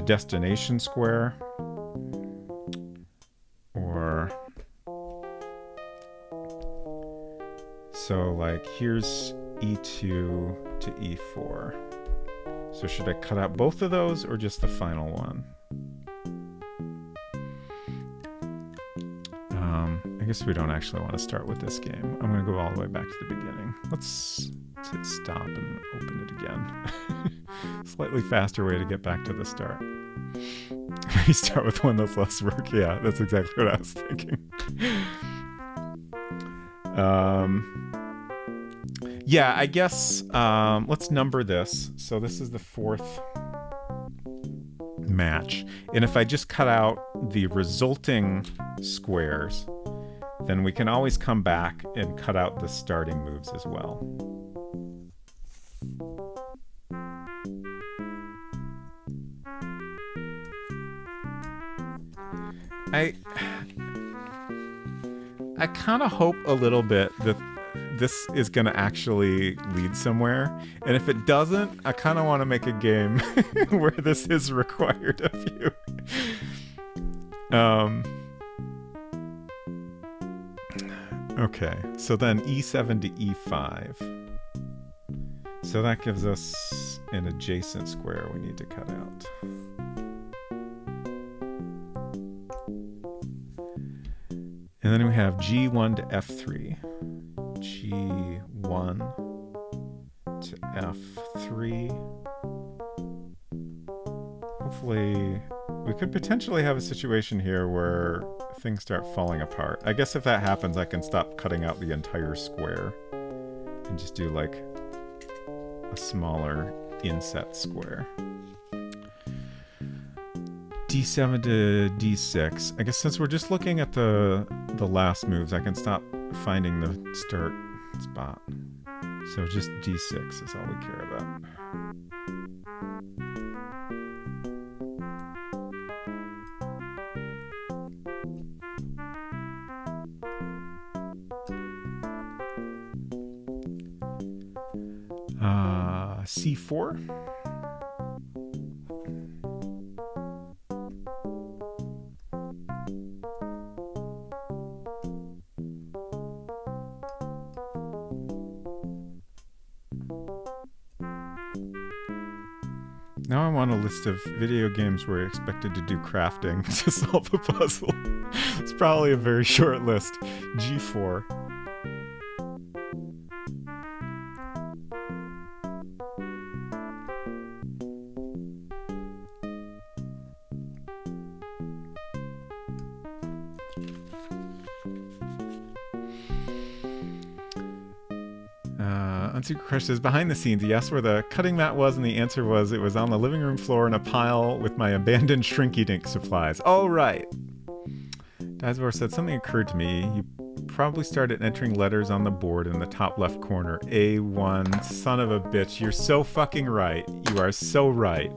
destination square? Or... so, like, here's E2 to E4. So should I cut out both of those or just the final one? I guess we don't actually want to start with this game. I'm going to go all the way back to the beginning. Let's hit stop and then open it again. Slightly faster way to get back to the start. We start with one that's less work. Yeah, that's exactly what I was thinking. Yeah, I guess let's number this. So this is the fourth match. And if I just cut out the resulting squares, then we can always come back and cut out the starting moves as well. I kind of hope a little bit that this is going to actually lead somewhere. And if it doesn't, I kind of want to make a game where this is required of you. Okay, so then E7 to E5. So that gives us an adjacent square we need to cut out. And then we have G1 to F3. G1 to F3. Hopefully, we could potentially have a situation here where things start falling apart. I guess if that happens, I can stop cutting out the entire square and just do like a smaller inset square. D7 to D6. I guess since we're just looking at the last moves, I can stop finding the start spot. So just D6 is all we care about. C4. Now I want a list of video games where you're expected to do crafting to solve a puzzle. It's probably a very short list. G4. Unsecret Crush says, behind the scenes, he asked where the cutting mat was, and the answer was it was on the living room floor in a pile with my abandoned Shrinky Dink supplies. Oh, right. Dazbor said, something occurred to me. You probably started entering letters on the board in the top left corner. A1, son of a bitch. You're so fucking right. You are so right.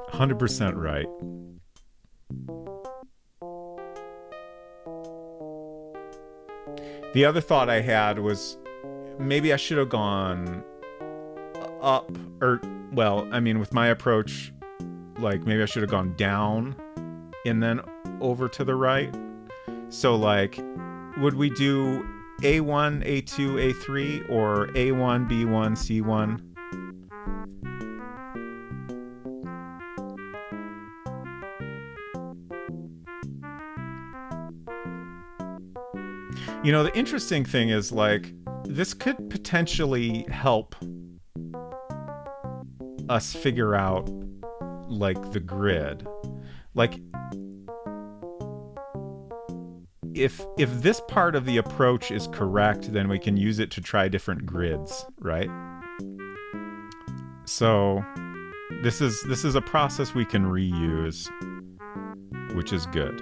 100% right. The other thought I had was maybe I should have gone up, or, well, I mean, with my approach, like, maybe I should have gone down and then over to the right. So, like, would we do A1, A2, A3, or A1, B1, C1? You know, the interesting thing is, like, this could potentially help us figure out, like, the grid. Like, if this part of the approach is correct, then we can use it to try different grids, right? So this is a process we can reuse, which is good.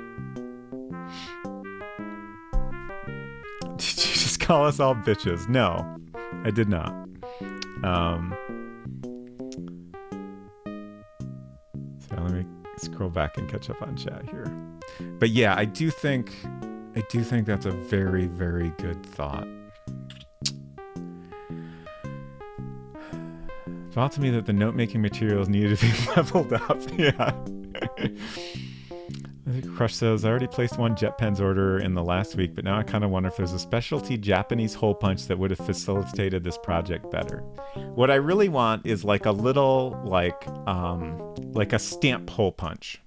Did you just call us all bitches? No, I did not. So let me scroll back and catch up on chat here. But yeah, I do think that's a very, very good thought. It felt to me that the note-making materials needed to be leveled up. Yeah. Crush says, I already placed one JetPens order in the last week, but now I kind of wonder if there's a specialty Japanese hole punch that would have facilitated this project better. What I really want is like a little, like a stamp hole punch.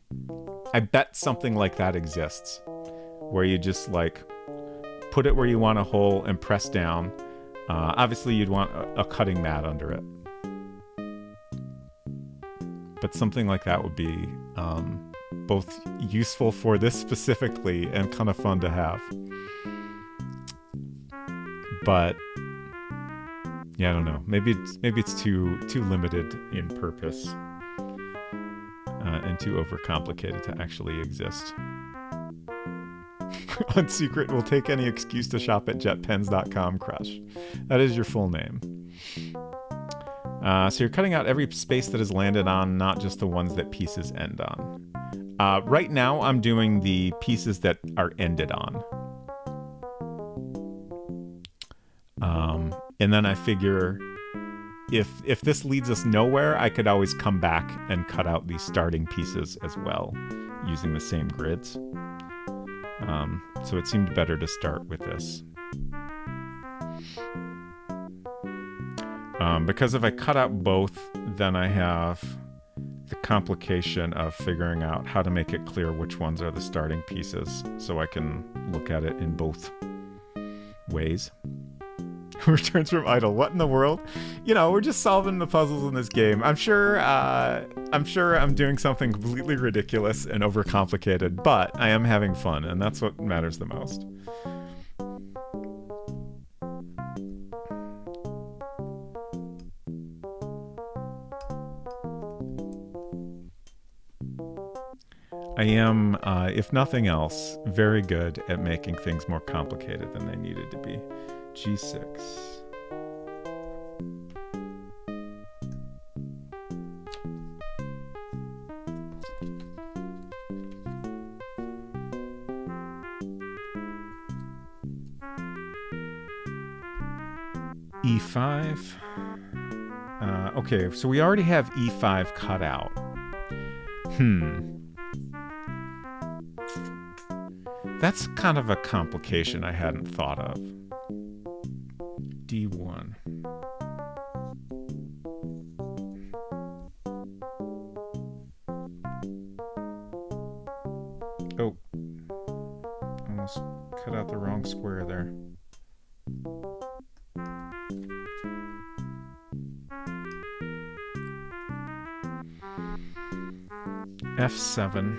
I bet something like that exists, where you just like put it where you want a hole and press down. Obviously, you'd want a cutting mat under it, but something like that would be both useful for this specifically and kind of fun to have. But yeah, I don't know. Maybe it's too limited in purpose and too overcomplicated to actually exist. On Secret will take any excuse to shop at jetpens.com, Crush. That is your full name. So you're cutting out every space that is landed on, not just the ones that pieces end on. Right now, I'm doing the pieces that are ended on. And then I figure if this leads us nowhere, I could always come back and cut out these starting pieces as well, using the same grids. So it seemed better to start with this. Because if I cut out both, then I have the complication of figuring out how to make it clear which ones are the starting pieces, so I can look at it in both ways. Returns from idle. What in the world? You know, we're just solving the puzzles in this game. I'm sure I'm doing something completely ridiculous and overcomplicated, but I am having fun, and that's what matters the most. I am, if nothing else, very good at making things more complicated than they needed to be. G6. E5. Okay, so we already have E5 cut out. That's kind of a complication I hadn't thought of. D1. Oh. Almost cut out the wrong square there. F7.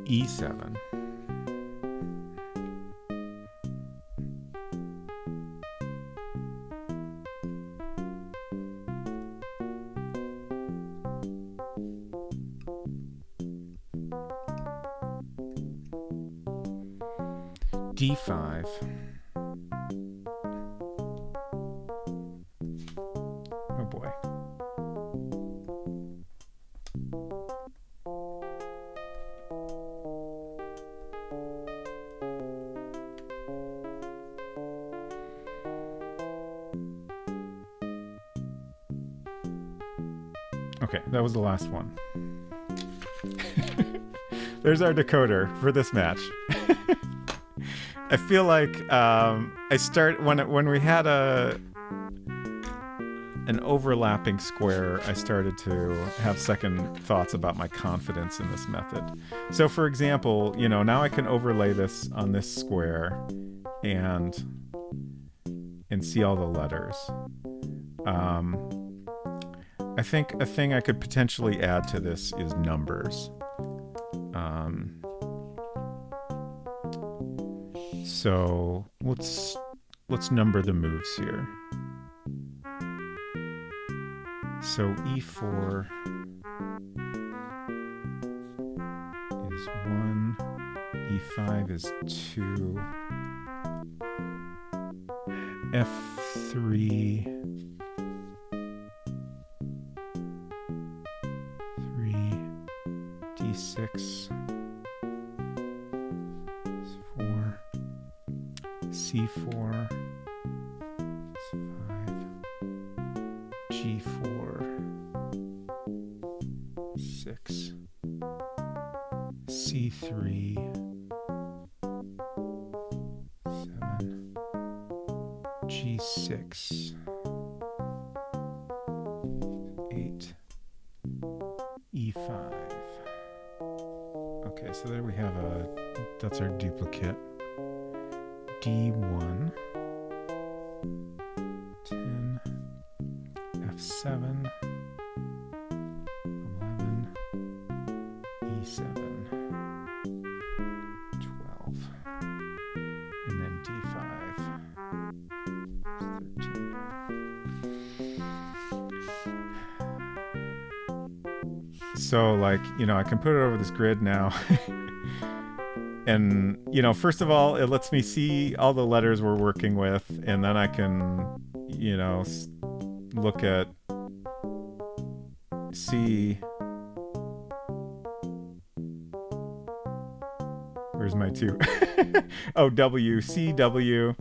E7. D5. Oh boy. Okay, that was the last one. There's our decoder for this match. I feel like when we had an overlapping square, I started to have second thoughts about my confidence in this method. So for example, you know, now I can overlay this on this square and see all the letters. I think a thing I could potentially add to this is numbers. So let's number the moves here. So E4 is 1, E5 is 2, F3, 3, D6, 4, C4, 5, G4, 6, C3, 7, G6, 8, E5. Okay, so there we have that's our duplicate. D1. 10, F7, 11, E7, 12, and then D5, 13. So, like, I can put it over this grid now. And, first of all, it lets me see all the letters we're working with, and then I can, look at C. Where's my 2? Oh, W, C, W.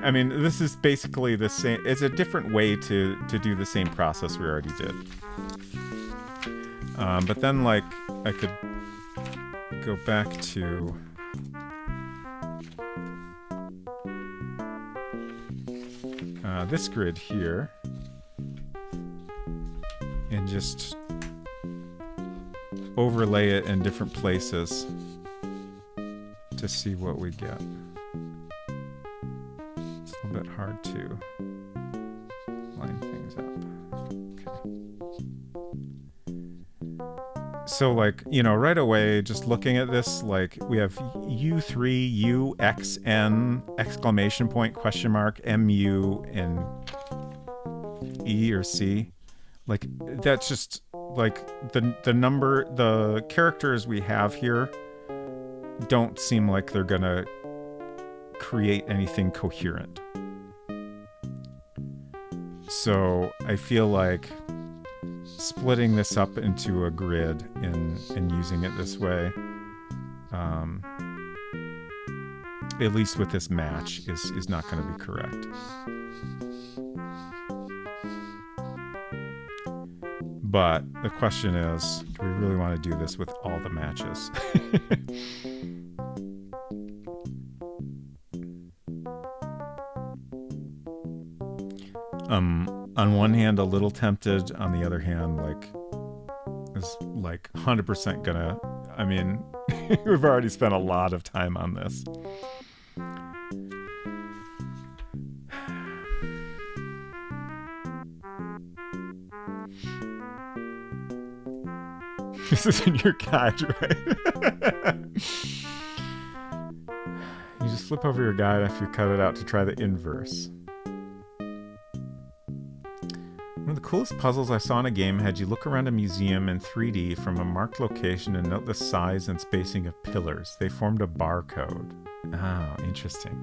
I mean, this is basically the same. It's a different way to do the same process we already did. But then, like, I could go back to this grid here and just overlay it in different places to see what we get. It's a little bit hard to line things up. So, like, right away, just looking at this, like, we have U3, UXN, exclamation point, question mark, MU, and E or C. Like, that's just, like, the characters we have here don't seem like they're gonna create anything coherent. So, I feel like splitting this up into a grid and using it this way, at least with this match, is not going to be correct. But the question is, do we really want to do this with all the matches? On one hand, a little tempted. On the other hand, like, is like 100% gonna. I mean, we've already spent a lot of time on this. This isn't your guide, right? You just flip over your guide after you cut it out to try the inverse. One of the coolest puzzles I saw in a game had you look around a museum in 3D from a marked location and note the size and spacing of pillars. They formed a barcode. Oh, interesting.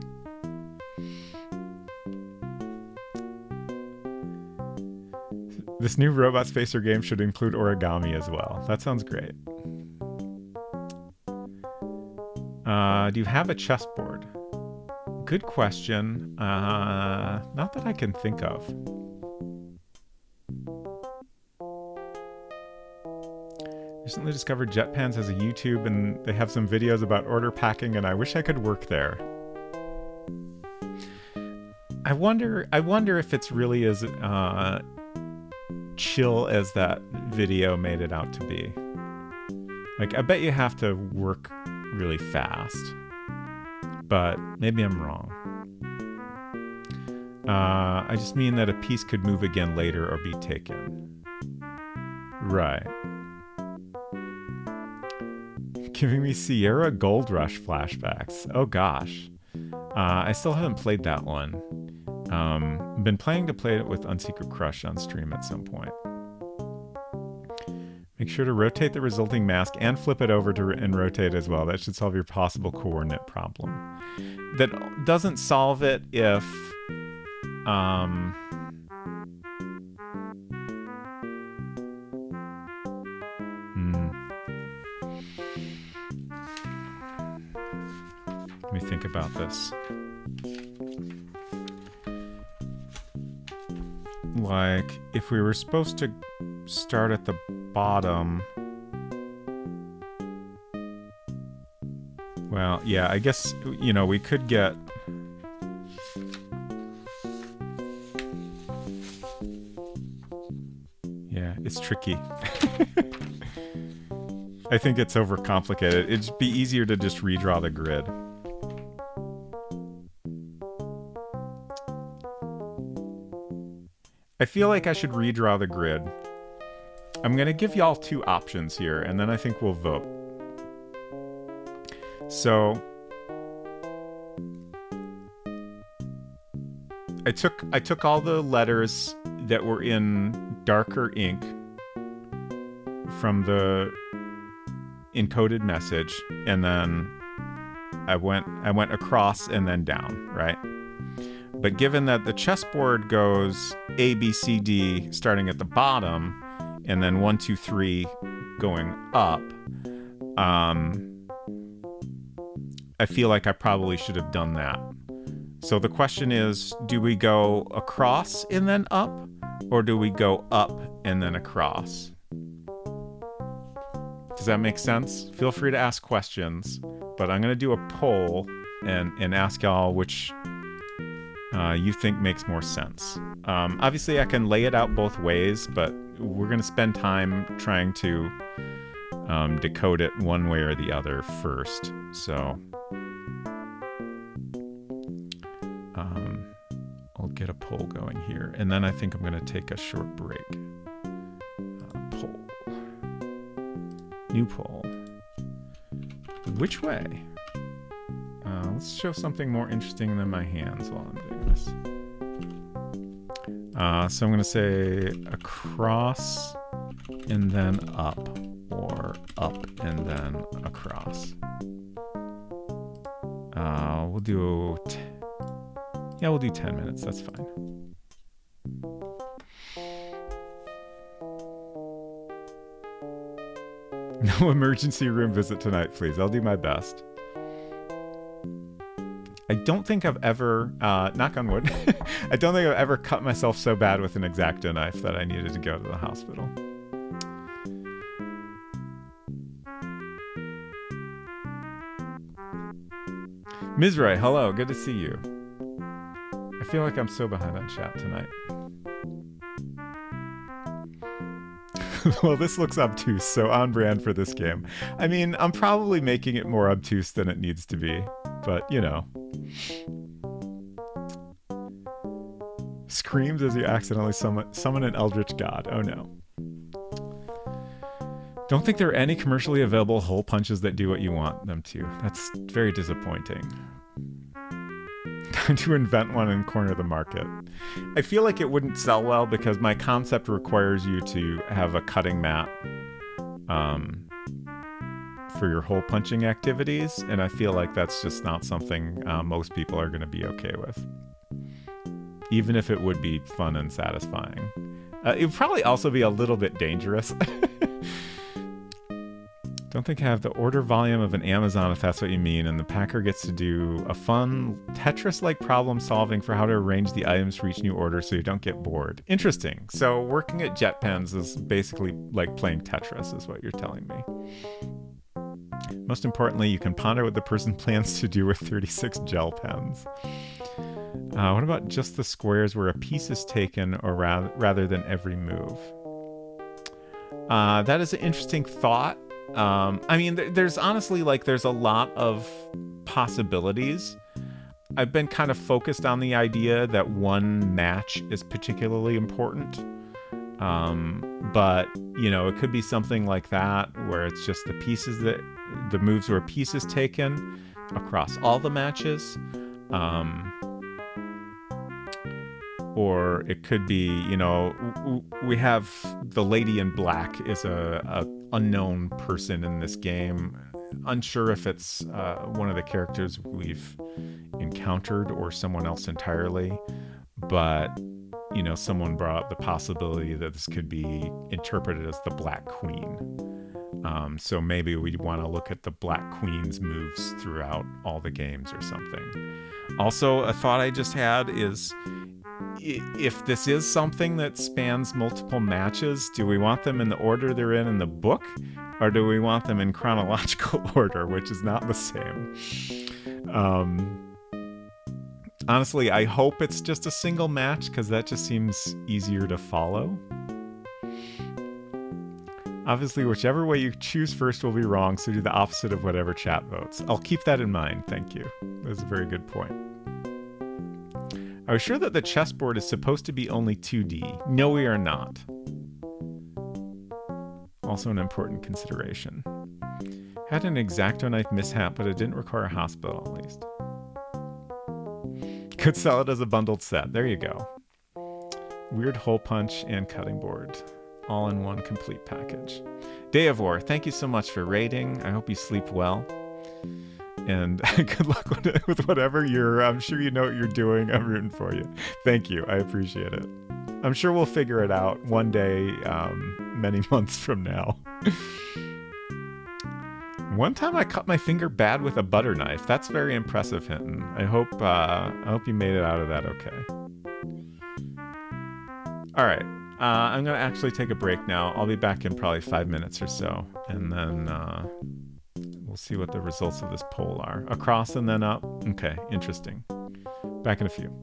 This new Robot Spacer game should include origami as well. That sounds great. Do you have a chessboard? Good question. Not that I can think of. Recently discovered JetPans has a YouTube and they have some videos about order packing, and I wish I could work there. I wonder if it's really as chill as that video made it out to be. Like, I bet you have to work really fast, but maybe I'm wrong. I just mean that a piece could move again later or be taken. Right. Giving me Sierra Gold Rush flashbacks. Oh gosh. I still haven't played that one. Been planning to play it with Unsecret Crush on stream at some point. Make sure to rotate the resulting mask and flip it over and rotate as well. That should solve your possible coordinate problem. That doesn't solve it if let me think about this. Like, if we were supposed to start at the bottom... Well, yeah, I guess, we could get... Yeah, it's tricky. I think it's overcomplicated. It'd be easier to just redraw the grid. I feel like I should redraw the grid. I'm going to give y'all two options here, and then I think we'll vote. So I took all the letters that were in darker ink from the encoded message, and then I went across and then down, right? But given that the chessboard goes A, B, C, D starting at the bottom, and then 1, 2, 3 going up, I feel like I probably should have done that. So the question is, do we go across and then up, or do we go up and then across? Does that make sense? Feel free to ask questions, but I'm going to do a poll and ask y'all which you think makes more sense. Obviously, I can lay it out both ways, but we're going to spend time trying to decode it one way or the other first. So I'll get a poll going here, and then I think I'm going to take a short break. Poll. New poll. Which way? Let's show something more interesting than my hands while I'm doing this. So I'm going to say across and then up, or up and then across. We'll do... we'll do 10 minutes. That's fine. No emergency room visit tonight, please. I'll do my best. I don't think I've ever, knock on wood, I don't think I've ever cut myself so bad with an X-Acto knife that I needed to go to the hospital. Misroi, hello, good to see you. I feel like I'm so behind on chat tonight. Well, this looks obtuse, so on brand for this game. I mean, I'm probably making it more obtuse than it needs to be, but, you know. Screams as you accidentally summon an eldritch god. Oh no. Don't think there are any commercially available hole punches that do what you want them to. That's very disappointing. Time to invent one and corner the market. I feel like it wouldn't sell well because my concept requires you to have a cutting mat for your hole punching activities, and I feel like that's just not something most people are going to be okay with. Even if it would be fun and satisfying. It would probably also be a little bit dangerous. Don't think I have the order volume of an Amazon, if that's what you mean, and the packer gets to do a fun Tetris-like problem solving for how to arrange the items for each new order so you don't get bored. Interesting. So working at jet pens is basically like playing Tetris, is what you're telling me. Most importantly, you can ponder what the person plans to do with 36 gel pens. What about just the squares where a piece is taken, or rather than every move? That is an interesting thought. I mean, there's honestly, like, there's a lot of possibilities. I've been kind of focused on the idea that one match is particularly important. But, you know, it could be something like that, where it's just the pieces that, the moves where a piece is taken across all the matches. Or it could be, you know, we have the lady in black is a unknown person in this game. Unsure if it's one of the characters we've encountered or someone else entirely. But, you know, someone brought up the possibility that this could be interpreted as the Black Queen. So maybe we want to look at the Black Queen's moves throughout all the games or something. Also, a thought I just had is, if this is something that spans multiple matches, do we want them in the order they're in the book, or do we want them in chronological order, which is not the same? Honestly, I hope it's just a single match, because that just seems easier to follow. Obviously, whichever way you choose first will be wrong, so do the opposite of whatever chat votes. I'll keep that in mind, thank you. That's a very good point. Are we sure that the chessboard is supposed to be only 2D? No, we are not. Also an important consideration. Had an X-Acto knife mishap, but it didn't require a hospital, at least. Could sell it as a bundled set. There you go. Weird hole punch and cutting board. All in one complete package. Day of War, thank you so much for raiding. I hope you sleep well. And good luck with whatever I'm sure you know what you're doing. I'm rooting for you. Thank you. I appreciate it. I'm sure we'll figure it out one day, many months from now. One time I cut my finger bad with a butter knife. That's very impressive, Hinton. I hope you made it out of that okay. All right. I'm going to actually take a break now. I'll be back in probably 5 minutes or so. And then we'll see what the results of this poll are. Across and then up? Okay, interesting. Back in a few.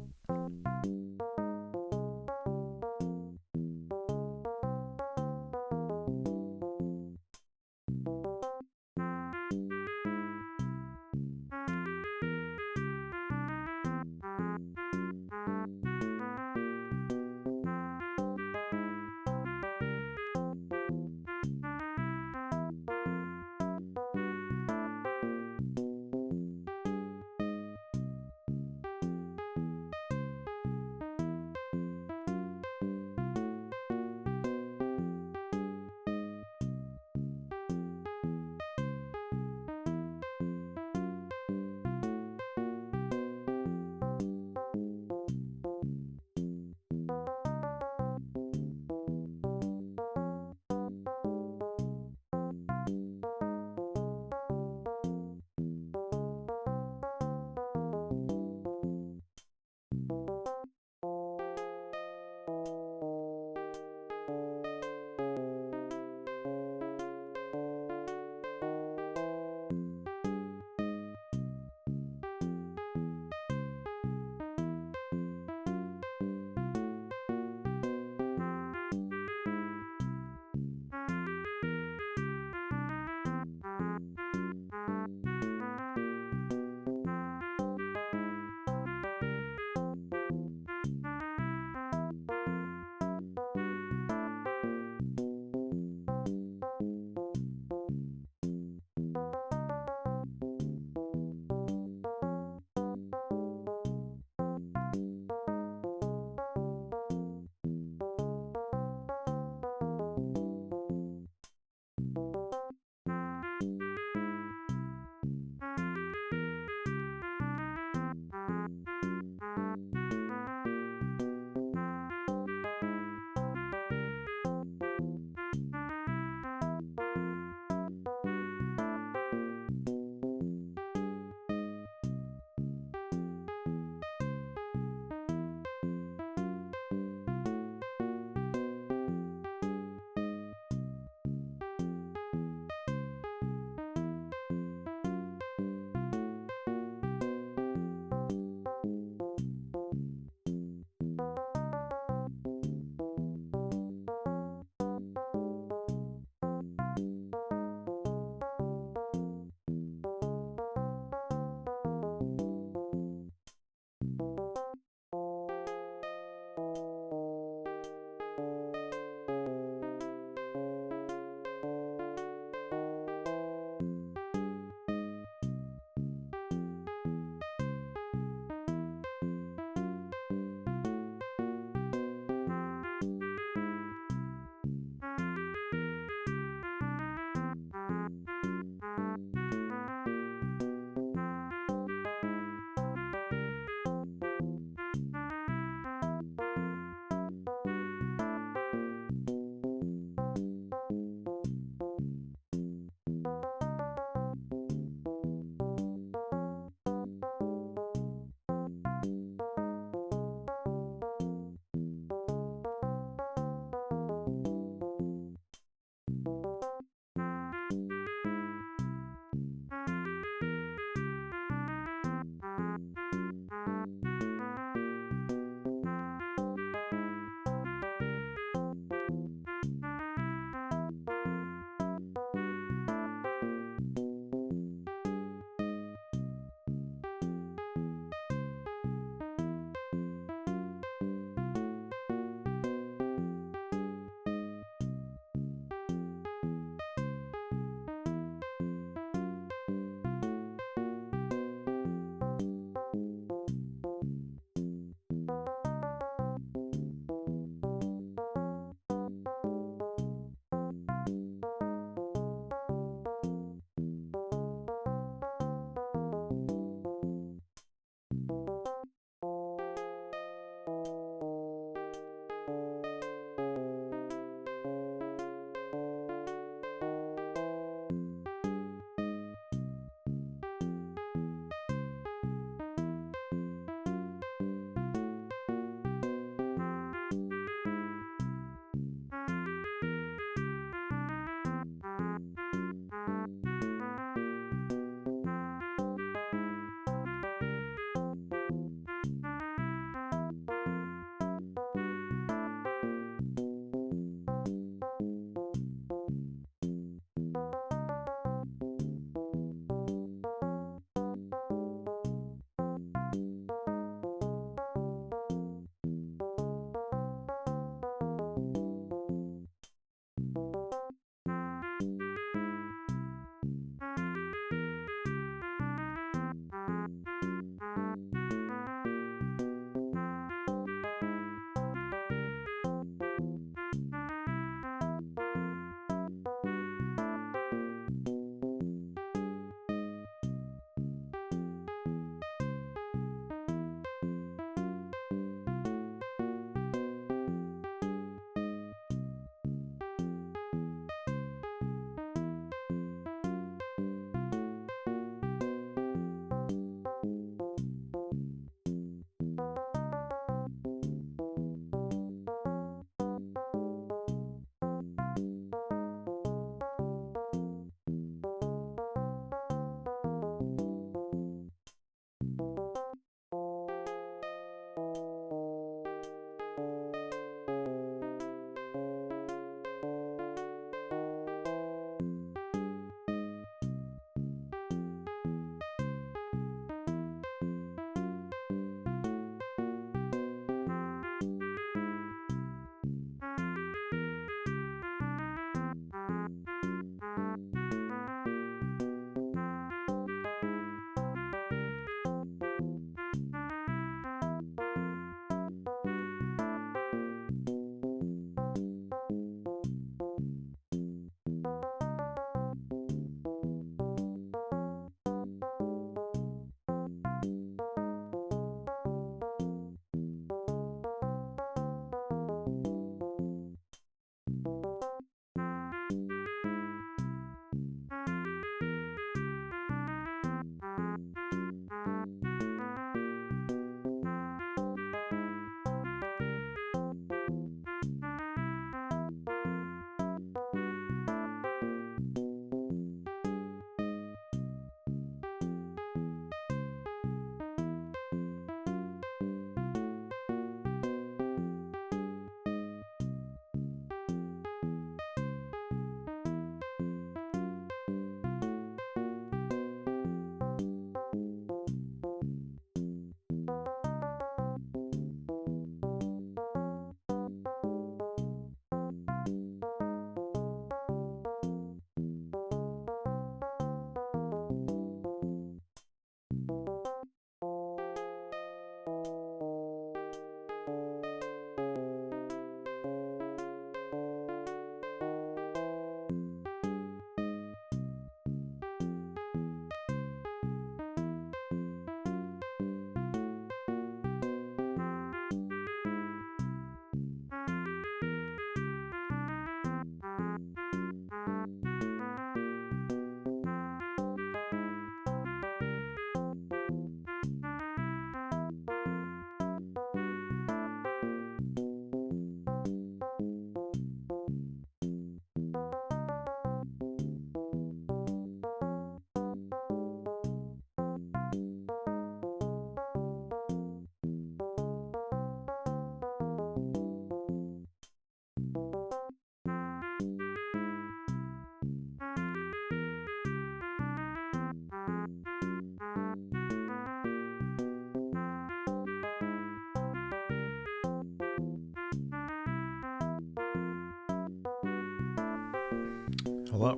Hello.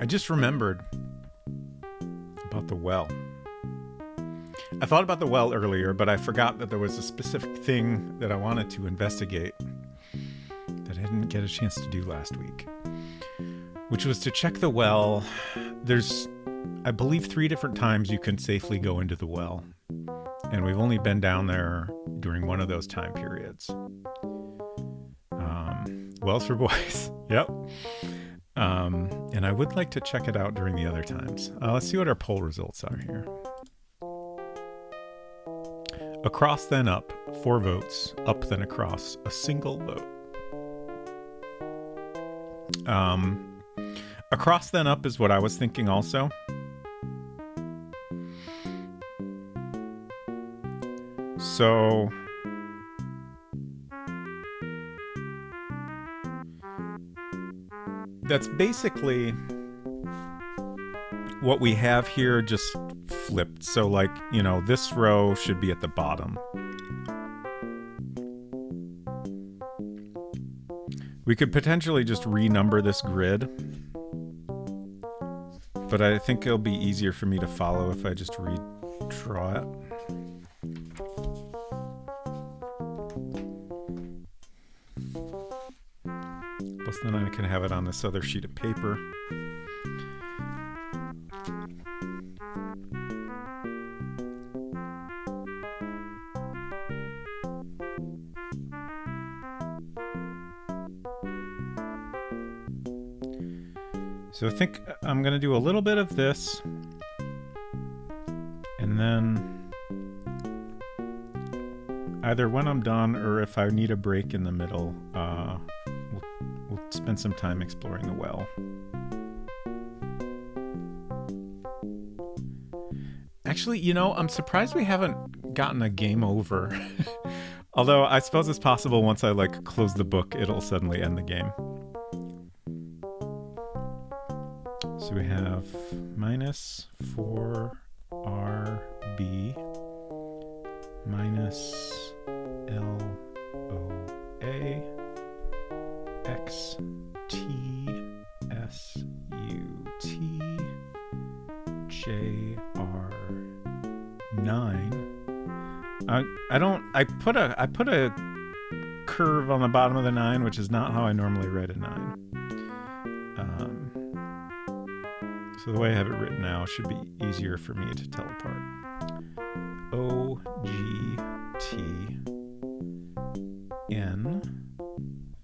I just remembered about the well. I thought about the well earlier, but I forgot that there was a specific thing that I wanted to investigate that I didn't get a chance to do last week, which was to check the well. There's, I believe, 3 different times you can safely go into the well, and we've only been down there during one of those time periods. Wells for boys. Yep. And I would like to check it out during the other times. Let's see what our poll results are here. Across then up, 4 votes. Up then across, a single vote. Across then up is what I was thinking also. So that's basically what we have here, just flipped. So like, you know, this row should be at the bottom. We could potentially just renumber this grid, but I think it'll be easier for me to follow if I just redraw it. Plus then I can have it on this other sheet of paper. So I think I'm going to do a little bit of this, and then either when I'm done or if I need a break in the middle, we'll spend some time exploring the well. Actually, you know, I'm surprised we haven't gotten a game over. Although I suppose it's possible once I like close the book, it'll suddenly end the game. So we have minus 4RB minus LOA XTSUT JR9. I put a curve on the bottom of the 9, which is not how I normally write a 9. So the way I have it written now should be easier for me to tell apart. O G T N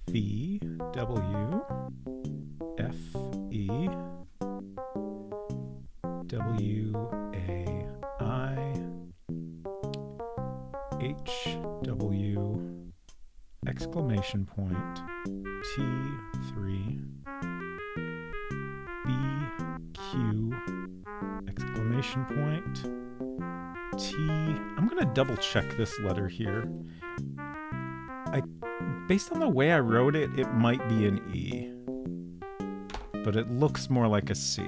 V W F E W A I H W exclamation point T3 B Q exclamation point T. I'm gonna double check this letter here. Based on the way I wrote it, it might be an E, but it looks more like a C.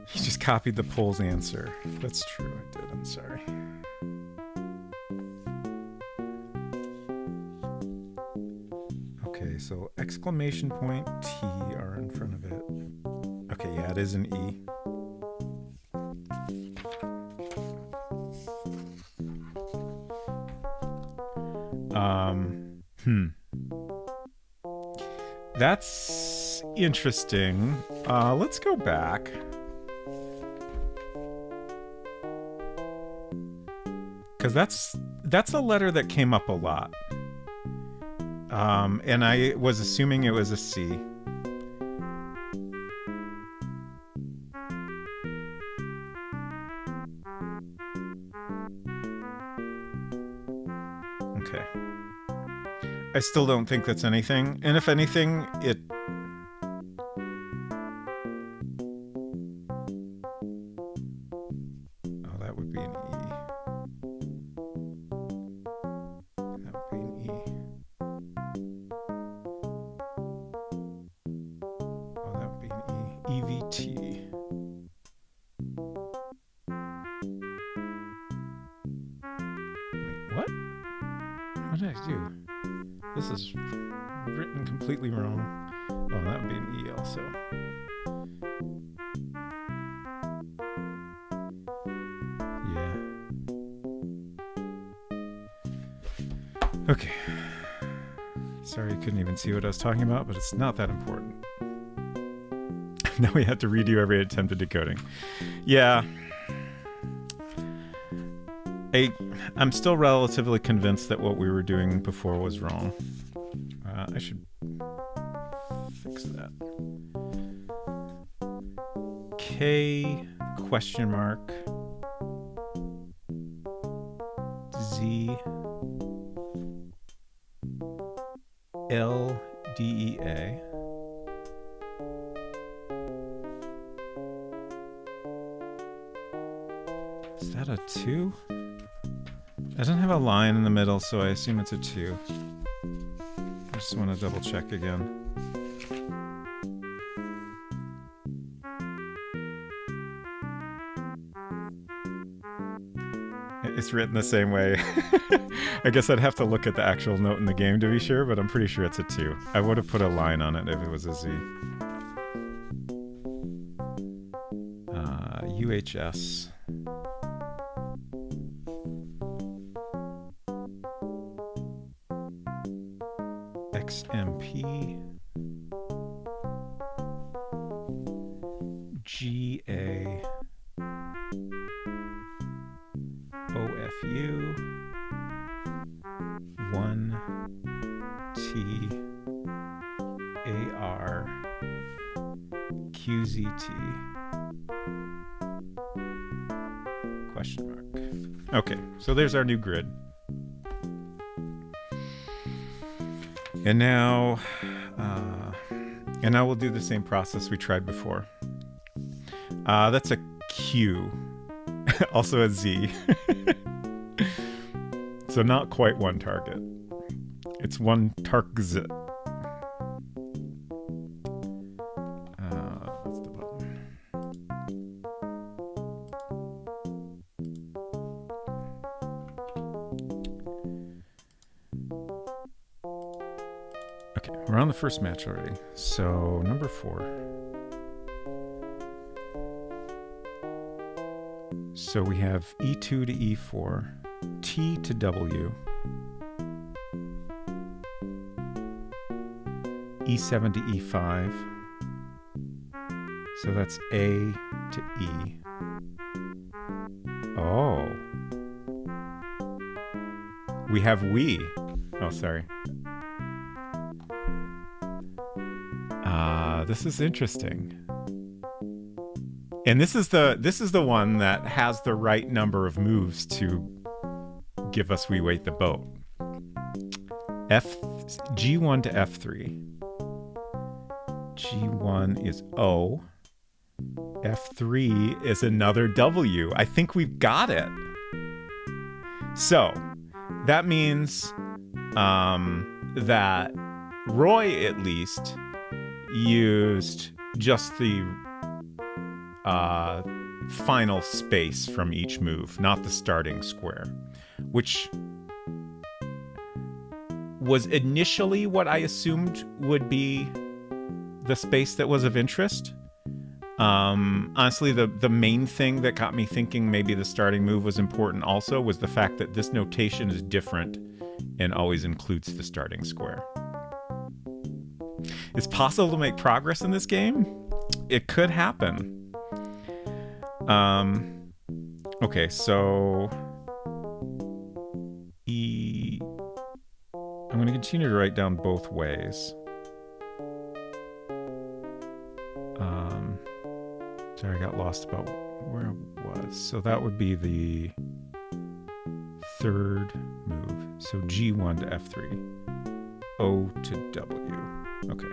He just copied the poll's answer. That's true, I did. I'm sorry. Okay, so exclamation point T are in front of it. Okay, yeah, it is an E. That's interesting. Let's go back. Because that's a letter that came up a lot. And I was assuming it was a C. Okay. I still don't think that's anything. And if anything, it... Oh, that would be an E. That would be an E. Oh, that would be an E. EVT. Wait, what? too. This is written completely wrong. Oh, that would be an E also. Yeah. Okay. Sorry, you couldn't even see what I was talking about, but it's not that important. Now we have to redo every attempt at decoding. Yeah. I'm still relatively convinced that what we were doing before was wrong. I should fix that. K question mark Z L D E A. Is that a 2? It doesn't have a line in the middle, so I assume it's a 2. I just want to double check again. It's written the same way. I guess I'd have to look at the actual note in the game to be sure, but I'm pretty sure it's a 2. I would have put a line on it if it was a Z. UHS. XMP. GA. OFU. 1T. AR. QZT. Question mark. Okay, so there's our new grid. And now we'll do the same process we tried before. That's a Q. Also a Z. So not quite one target. It's one targzit. That's the button. Okay, we're on the first match already. So number 4. So we have E2 to E4, T to W, E7 to E5. So that's A to E. Oh. We have we. Oh, sorry. This is interesting. And this is the one that has the right number of moves to give us we wait the boat. G1 to F3. G1 is O. F3 is another W. I think we've got it. So that means that Roy at least used just the final space from each move, not the starting square, which was initially what I assumed would be the space that was of interest. Honestly, the main thing that got me thinking maybe the starting move was important also was the fact that this notation is different and always includes the starting square. It's possible to make progress in this game. It could happen. Okay, so I'm going to continue to write down both ways. Sorry, I got lost about where it was. So that would be the third move. So G1 to F3. O to W. Okay.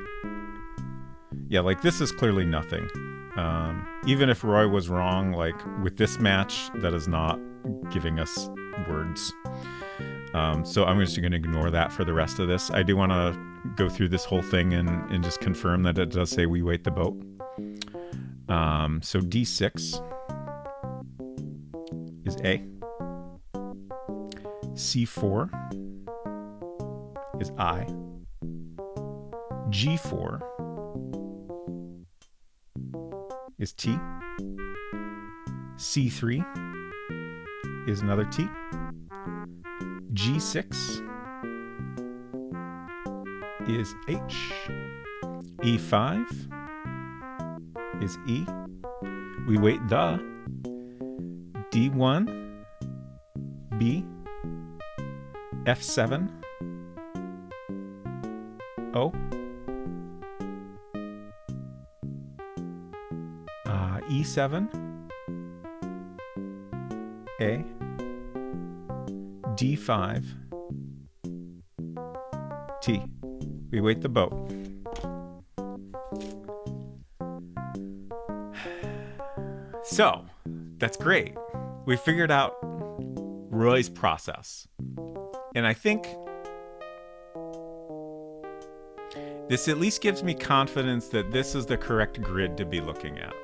Yeah, like this is clearly nothing. Even if Roy was wrong, like with this match, that is not giving us words. So I'm just going to ignore that for the rest of this. I do want to go through this whole thing and just confirm that it does say we wait the boat. So D6 is A. C4 is I. G4 is T. C3 is another T. G6 is H. E5 is E. We wait the. D1, B, F7, O, E7, A, D5, T. We wait the boat. So, that's great. We figured out Roy's process. And I think this at least gives me confidence that this is the correct grid to be looking at.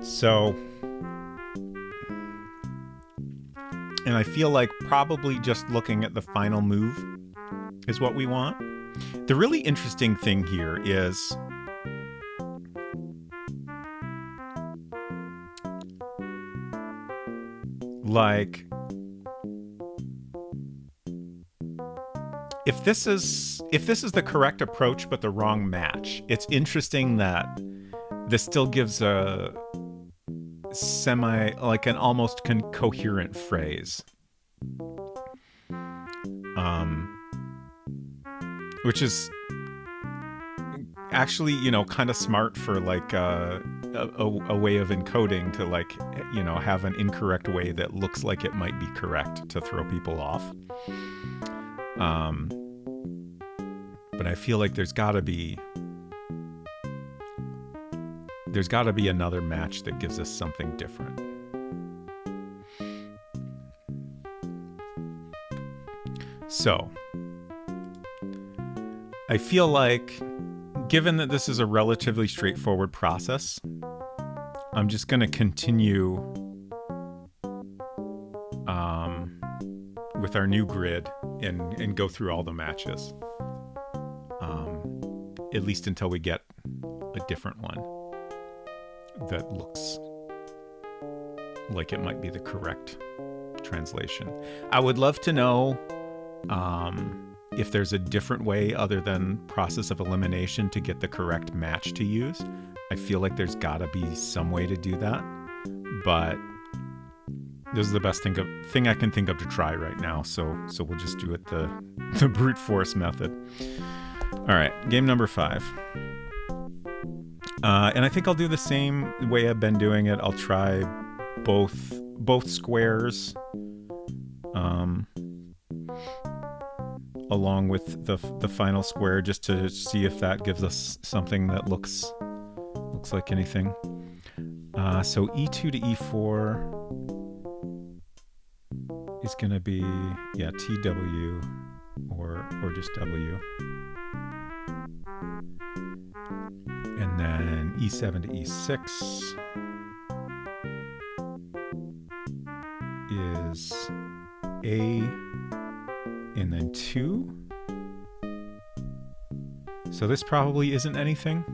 So, and I feel like probably just looking at the final move is what we want. The really interesting thing here is like if this is the correct approach but the wrong match, it's interesting that this still gives a like an almost coherent phrase. Which is actually, you know, kind of smart for like a way of encoding to like, you know, have an incorrect way that looks like it might be correct to throw people off. But I feel like there's got to be another match that gives us something different. So, I feel like, given that this is a relatively straightforward process, I'm just going to continue with our new grid and go through all the matches, at least until we get a different one that looks like it might be the correct translation. I would love to know if there's a different way other than process of elimination to get the correct match to use. I feel like there's gotta be some way to do that, but this is the best thing I can think of to try right now. So we'll just do it the brute force method. All right, game number 5. And I think I'll do the same way I've been doing it. I'll try both squares, along with the final square, just to see if that gives us something that looks like anything. So E2 to E4 is going to be, yeah, TW or just W. And then E7 to E6 is A and then 2. So this probably isn't anything.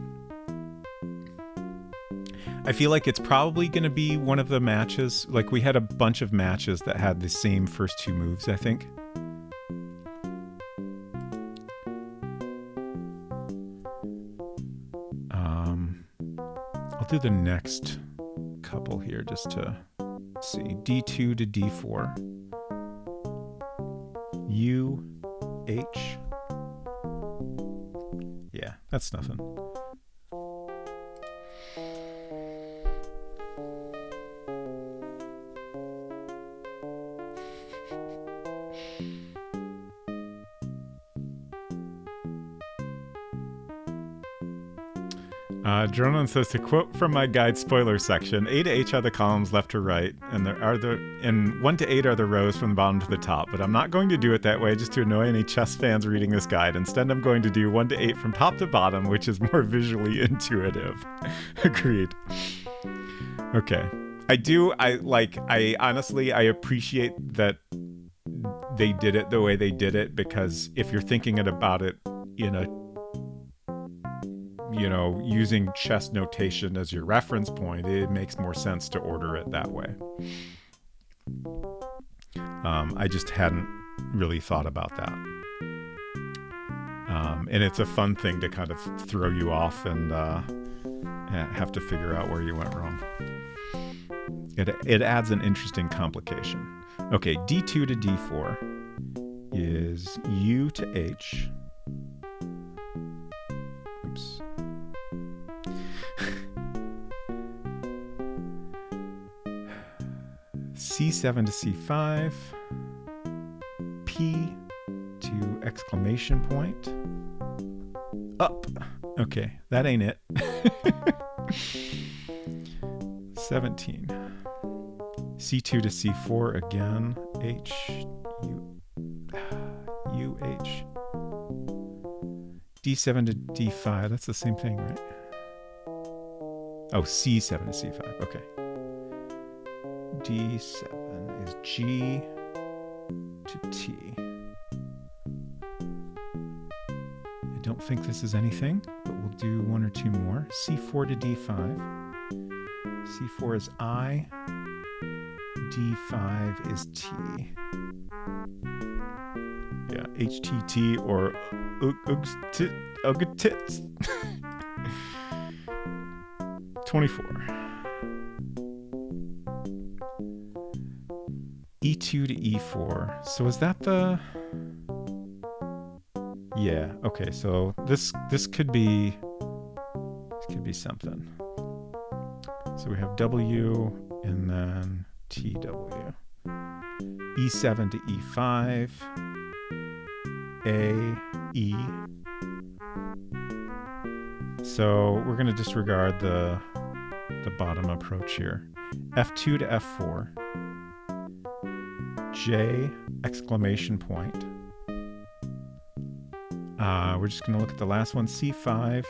I feel like it's probably going to be one of the matches. Like, we had a bunch of matches that had the same first 2 moves, I think. I'll do the next couple here just to see. D2 to D4. U, H. Yeah, that's nothing. Dronan says, to quote from my guide spoiler section, A to H are the columns left to right, and 1 to 8 are the rows from the bottom to the top. But I'm not going to do it that way just to annoy any chess fans reading this guide. Instead, I'm going to do 1 to 8 from top to bottom, which is more visually intuitive. Agreed. Okay. I honestly, I appreciate that they did it the way they did it, because if you're thinking about it in a, using chess notation as your reference point, it makes more sense to order it that way. I just hadn't really thought about that. And it's a fun thing to kind of throw you off and have to figure out where you went wrong. It adds an interesting complication. Okay, D2 to D4 is U to H. Oops. C7 to C5. P to exclamation point. Up. Okay, that ain't it. 17. C2 to C4 again. H, U, U, H. D7 to D5. That's the same thing, right? Oh, C7 to C5. Okay. D7 is G to T. I don't think this is anything, but we'll do one or two more. C4 to D5. C4 is I. D5 is T. Yeah, HTT or Ugtits. 24. E2 to E4. So is that the... Yeah, okay, so this could be... This could be something. So we have W and then TW. E7 to E5. A, E. So we're going to disregard the bottom approach here. F2 to F4. J, exclamation point. We're just going to look at the last one. C5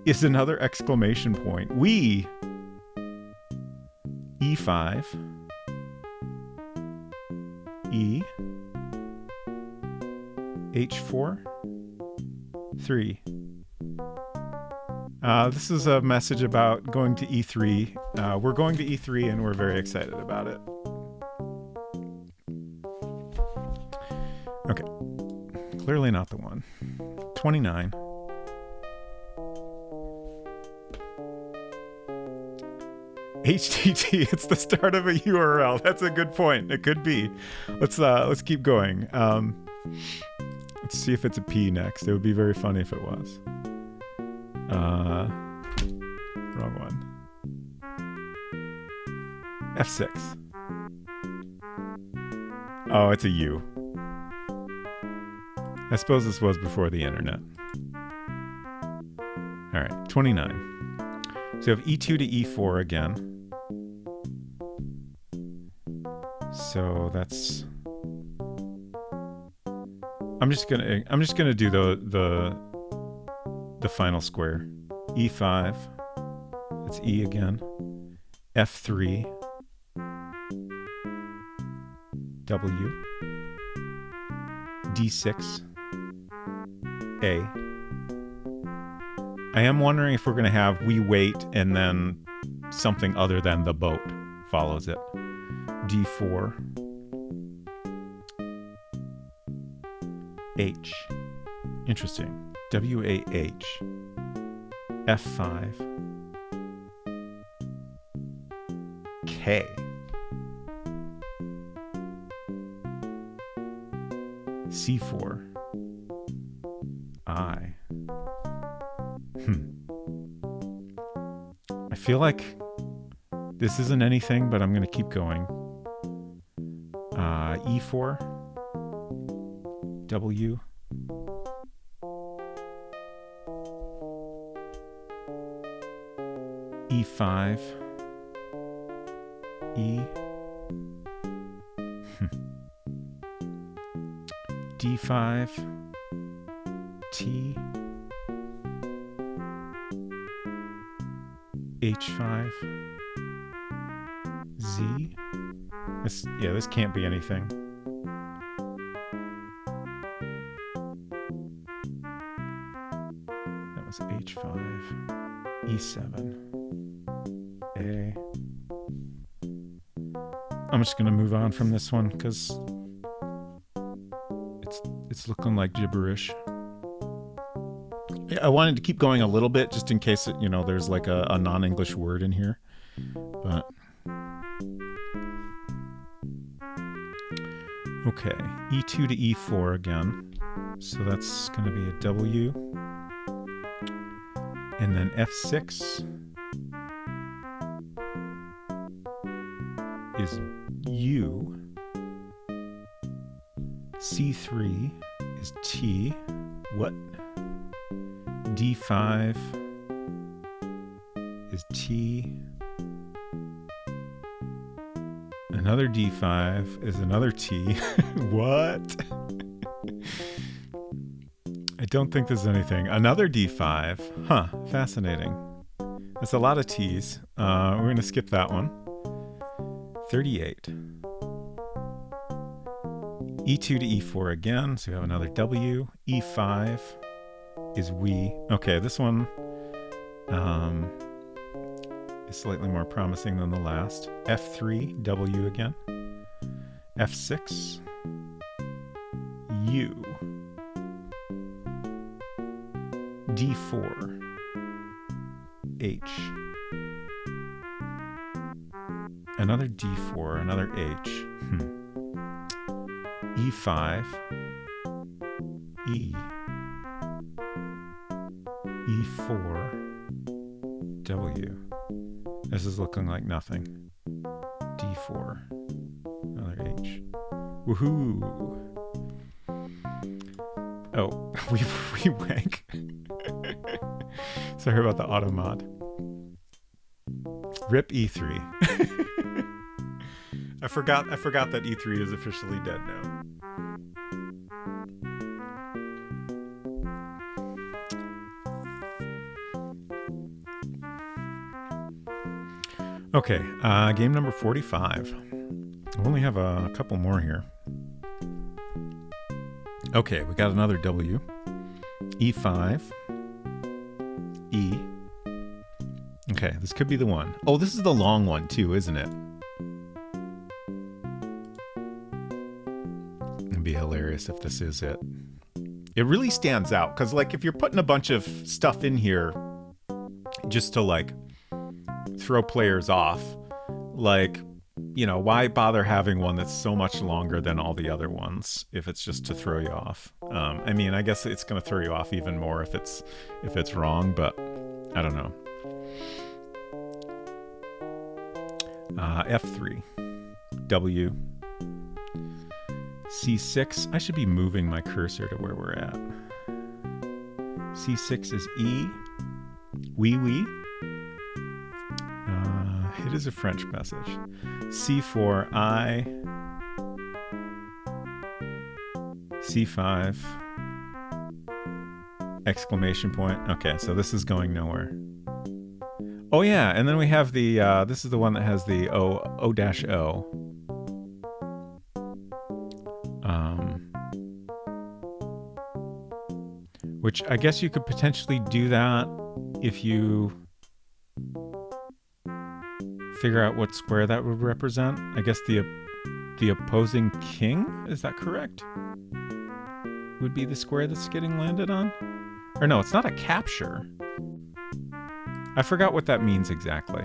is another exclamation point. We, E5, E, H4, 3. This is a message about going to E3. We're going to E3 and we're very excited about it. Okay. Clearly not the one. 29. HTT, it's the start of a URL. That's a good point. It could be. Let's keep going. Let's see if it's a P next. It would be very funny if it was. Wrong one. F6. Oh, it's a U. I suppose this was before the internet. All right, 29. So we have E2 to E4 again. So that's... I'm just gonna do the final square. E5. It's E again. F3. W. D6. A. I am wondering if we're going to have we wait and then something other than the boat follows it. D4. H. Interesting. W-A-H. F5. K. C4. I. I feel like this isn't anything, but I'm going to keep going. E4. W. E5. E. D5. T. H5. Z. This can't be anything. That was H5. E7. A. I'm just gonna move on from this one because it's looking like gibberish. I wanted to keep going a little bit just in case there's like a non-English word in here, but okay. E2 to E4 again, so that's gonna be a W, and then F6 is U. C3 is T. What? D5 is T. Another D5 is another T. What? I don't think there's anything. Another D5. Huh. Fascinating. That's a lot of T's. We're going to skip that one. 38. E2 to E4 again, so we have another W. E5 is we. Okay, this one is slightly more promising than the last. F3, W again. F6, U. D4, H. Another D4, another H. E5, E. E4, W. This is looking like nothing. D4, another H. Woohoo! Oh, we wank. Sorry about the auto mod. Rip E3. I forgot that E3 is officially dead now. Okay, game number 45. We only have a couple more here. Okay, we got another W. E5. E. Okay, this could be the one. Oh, this is the long one too, isn't it? It'd be hilarious if this is it. It really stands out because, like, if you're putting a bunch of stuff in here just to like throw players off, like, why bother having one that's so much longer than all the other ones if it's just to throw you off? I mean, I guess it's going to throw you off even more if it's wrong, but I don't know. F3, W, C6. I should be moving my cursor to where we're at. C6 is E, wee wee. It is a French message. C4, I. C5. Exclamation point. Okay, so this is going nowhere. Oh yeah, and then we have the, this is the one that has the O-O-O. Which I guess you could potentially do that if you figure out what square that would represent. I guess the opposing king, is that correct? Would be the square that's getting landed on? Or no, it's not a capture. I forgot what that means exactly.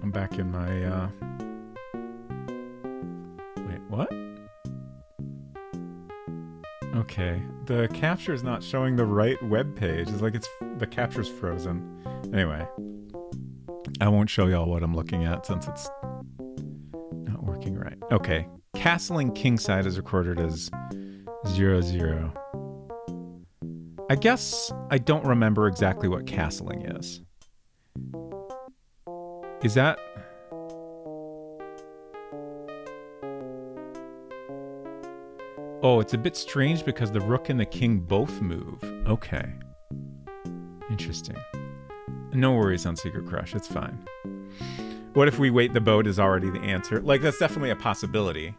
I'm back in my wait, what? Okay, the capture is not showing the right web page. It's like the capture's frozen. Anyway, I won't show y'all what I'm looking at since it's not working right. Okay, castling kingside is recorded as 00. I guess I don't remember exactly what castling is. Is that... Oh, it's a bit strange because the rook and the king both move. Okay. Interesting. No worries on Secret Crush. It's fine. What if we wait the boat is already the answer? Like, that's definitely a possibility.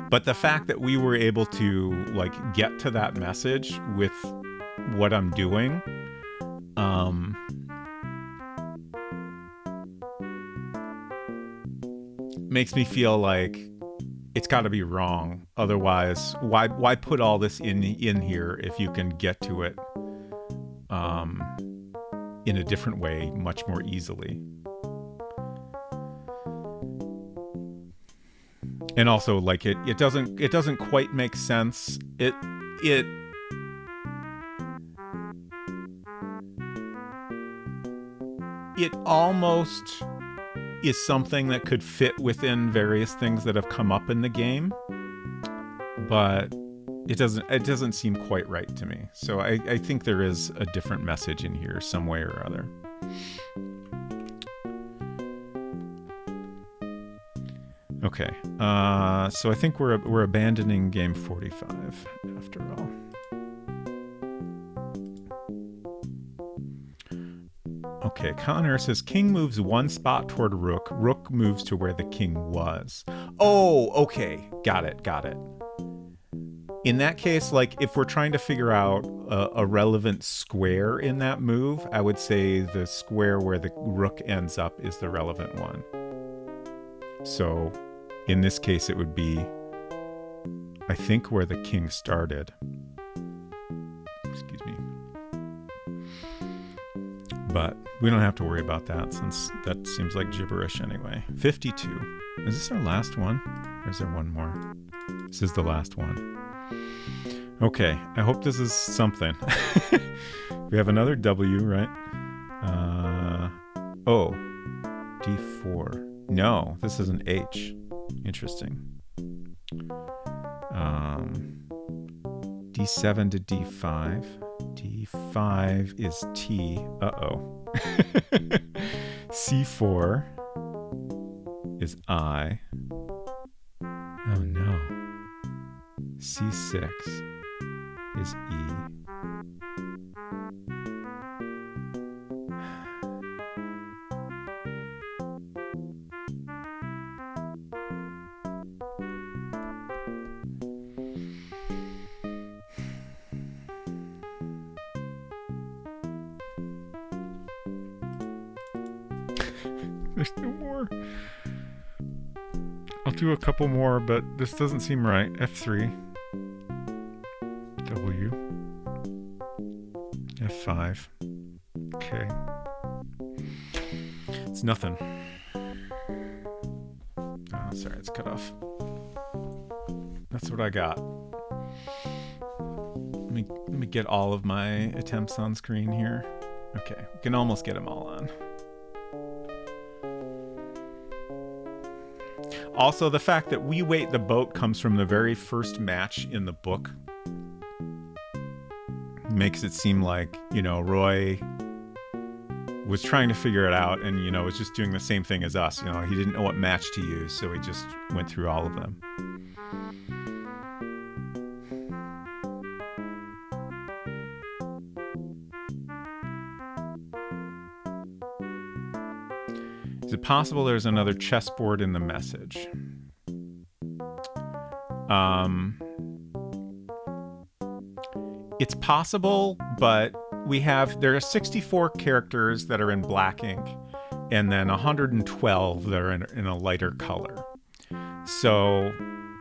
But the fact that we were able to, like, get to that message with what I'm doing, makes me feel like it's got to be wrong. Otherwise, why put all this in here if you can get to it in a different way much more easily? And also, like, it doesn't quite make sense. It almost is something that could fit within various things that have come up in the game, but it doesn't seem quite right to me. So I think there is a different message in here some way or other. Okay, so I think we're abandoning game 45 after all. Okay, Connor says king moves one spot toward rook. Rook moves to where the king was. Oh, okay, got it. In that case, like, if we're trying to figure out a relevant square in that move, I would say the square where the rook ends up is the relevant one. So in this case, it would be, I think, where the king started. Excuse me. But we don't have to worry about that since that seems like gibberish anyway. 52. Is this our last one? Or is there one more? This is the last one. Okay, I hope this is something. We have another W, right? Oh, D4. No, this is an H. Interesting. D7 to D5. D5 is T. Uh-oh. C4 is I. Oh no. C6 is E. There's no more. I'll do a couple more, but this doesn't seem right. F3. W. F5. Okay. It's nothing. Oh, sorry, it's cut off. That's what I got. Let me get all of my attempts on screen here. Okay, we can almost get them all on. Also, the fact that we wait the boat comes from the very first match in the book makes it seem like, you know, Roy was trying to figure it out and, you know, was just doing the same thing as us. You know, he didn't know what match to use, so he just went through all of them. Is it possible there's another chessboard in the message? It's possible, but there are 64 characters that are in black ink and then 112 that are in a lighter color. So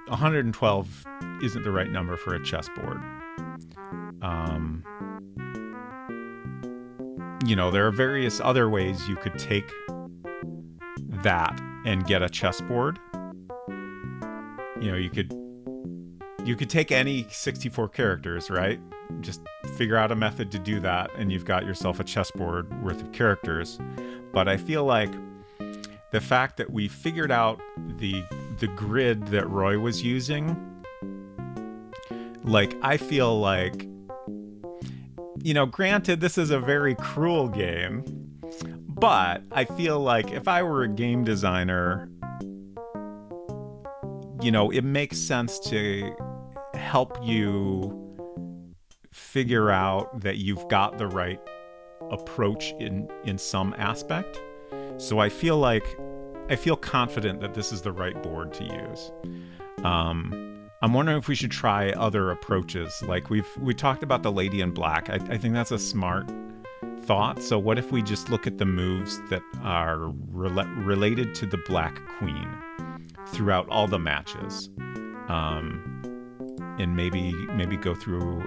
112 isn't the right number for a chessboard. You know, there are various other ways you could take that and get a chessboard. You know, you could take any 64 characters, right? Just figure out a method to do that and you've got yourself a chessboard worth of characters. But I feel like the fact that we figured out the grid that Roy was using, like, I feel like, you know, granted, this is a very cruel game, but I feel like if I were a game designer, it makes sense to help you figure out that you've got the right approach in some aspect. So I feel confident that this is the right board to use. I'm wondering if we should try other approaches. Like we talked about the Lady in Black. I think that's a smart thought. So what if we just look at the moves that are related to the Black Queen throughout all the matches, and maybe go through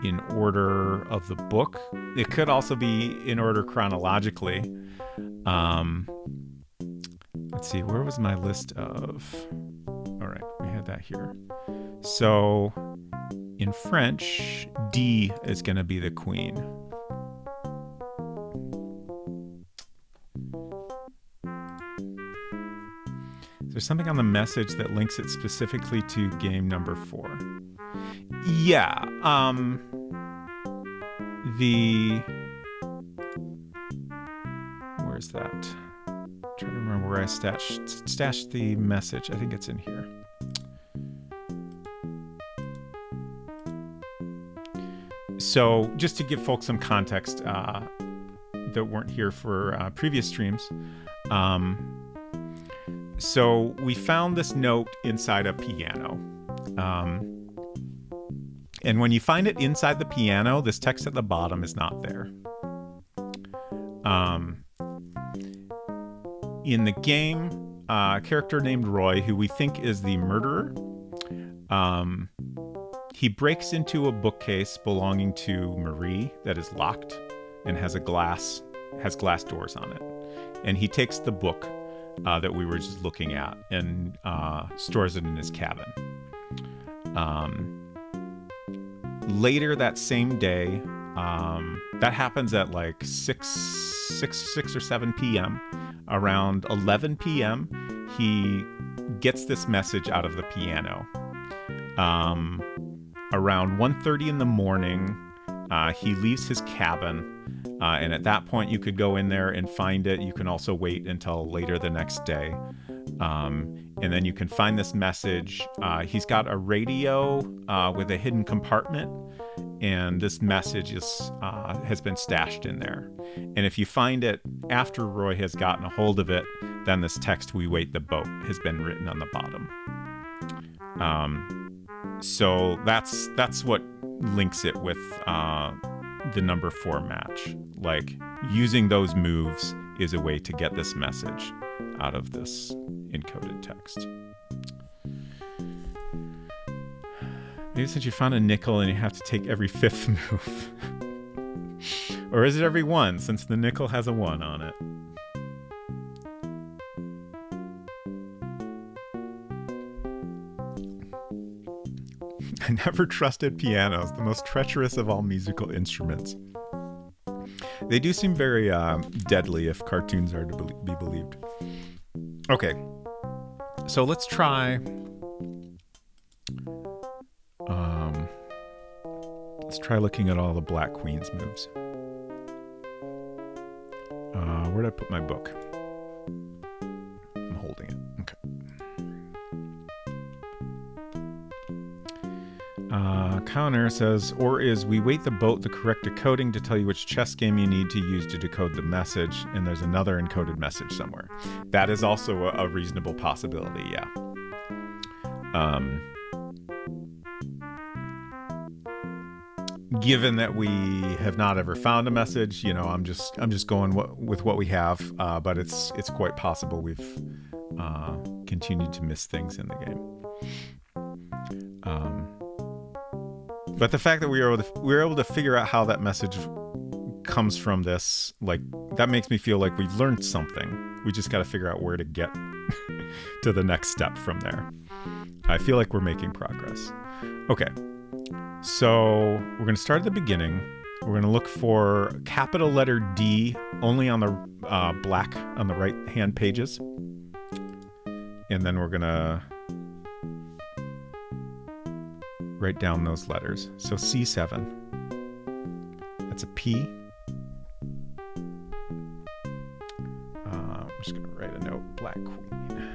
in order of the book. It could also be in order chronologically. Let's see, where was my list of... All right, we had that here. So in French, D is going to be the queen. There's something on the message that links it specifically to game number 4. Yeah, where's that? I'm trying to remember where I stashed the message. I think it's in here. So just to give folks some context that weren't here for previous streams, so we found this note inside a piano. And when you find it inside the piano, this text at the bottom is not there. In the game, a character named Roy, who we think is the murderer, he breaks into a bookcase belonging to Marie that is locked and has glass doors on it. And he takes the book that we were just looking at and stores it in his cabin. Later that same day, that happens at like 6 or 7 p.m. Around 11 p.m., he gets this message out of the piano. Around 1:30 in the morning, he leaves his cabin, and at that point you could go in there and find it. You can also wait until later the next day, and then you can find this message. He's got a radio with a hidden compartment, and this message has been stashed in there. And if you find it after Roy has gotten a hold of it, then this text, "We wait the boat," has been written on the bottom. So that's what links it with the number 4 match. Like, using those moves is a way to get this message out of this encoded text. Maybe since you found a nickel and you have to take every 5th move. Or is it every 1, since the nickel has a 1 on it? I never trusted pianos, the most treacherous of all musical instruments. They do seem very deadly if cartoons are to be believed. Okay, so let's try... let's try looking at all the Black Queen's moves. Where did I put my book? I'm holding it. Okay. Counter says, or is "we wait the boat" the correct decoding to tell you which chess game you need to use to decode the message, and there's another encoded message somewhere. That is also a reasonable possibility, yeah. Given that we have not ever found a message, I'm just going with what we have, but it's quite possible we've continued to miss things in the game. But the fact that we were able to figure out how that message comes from this, like, that makes me feel like we've learned something. We just got to figure out where to get to the next step from there. I feel like we're making progress. Okay, so we're going to start at the beginning. We're going to look for capital letter D only on the black on the right hand pages, and then we're going to write down those letters. So C7, that's a P. I'm just going to write a note, Black Queen.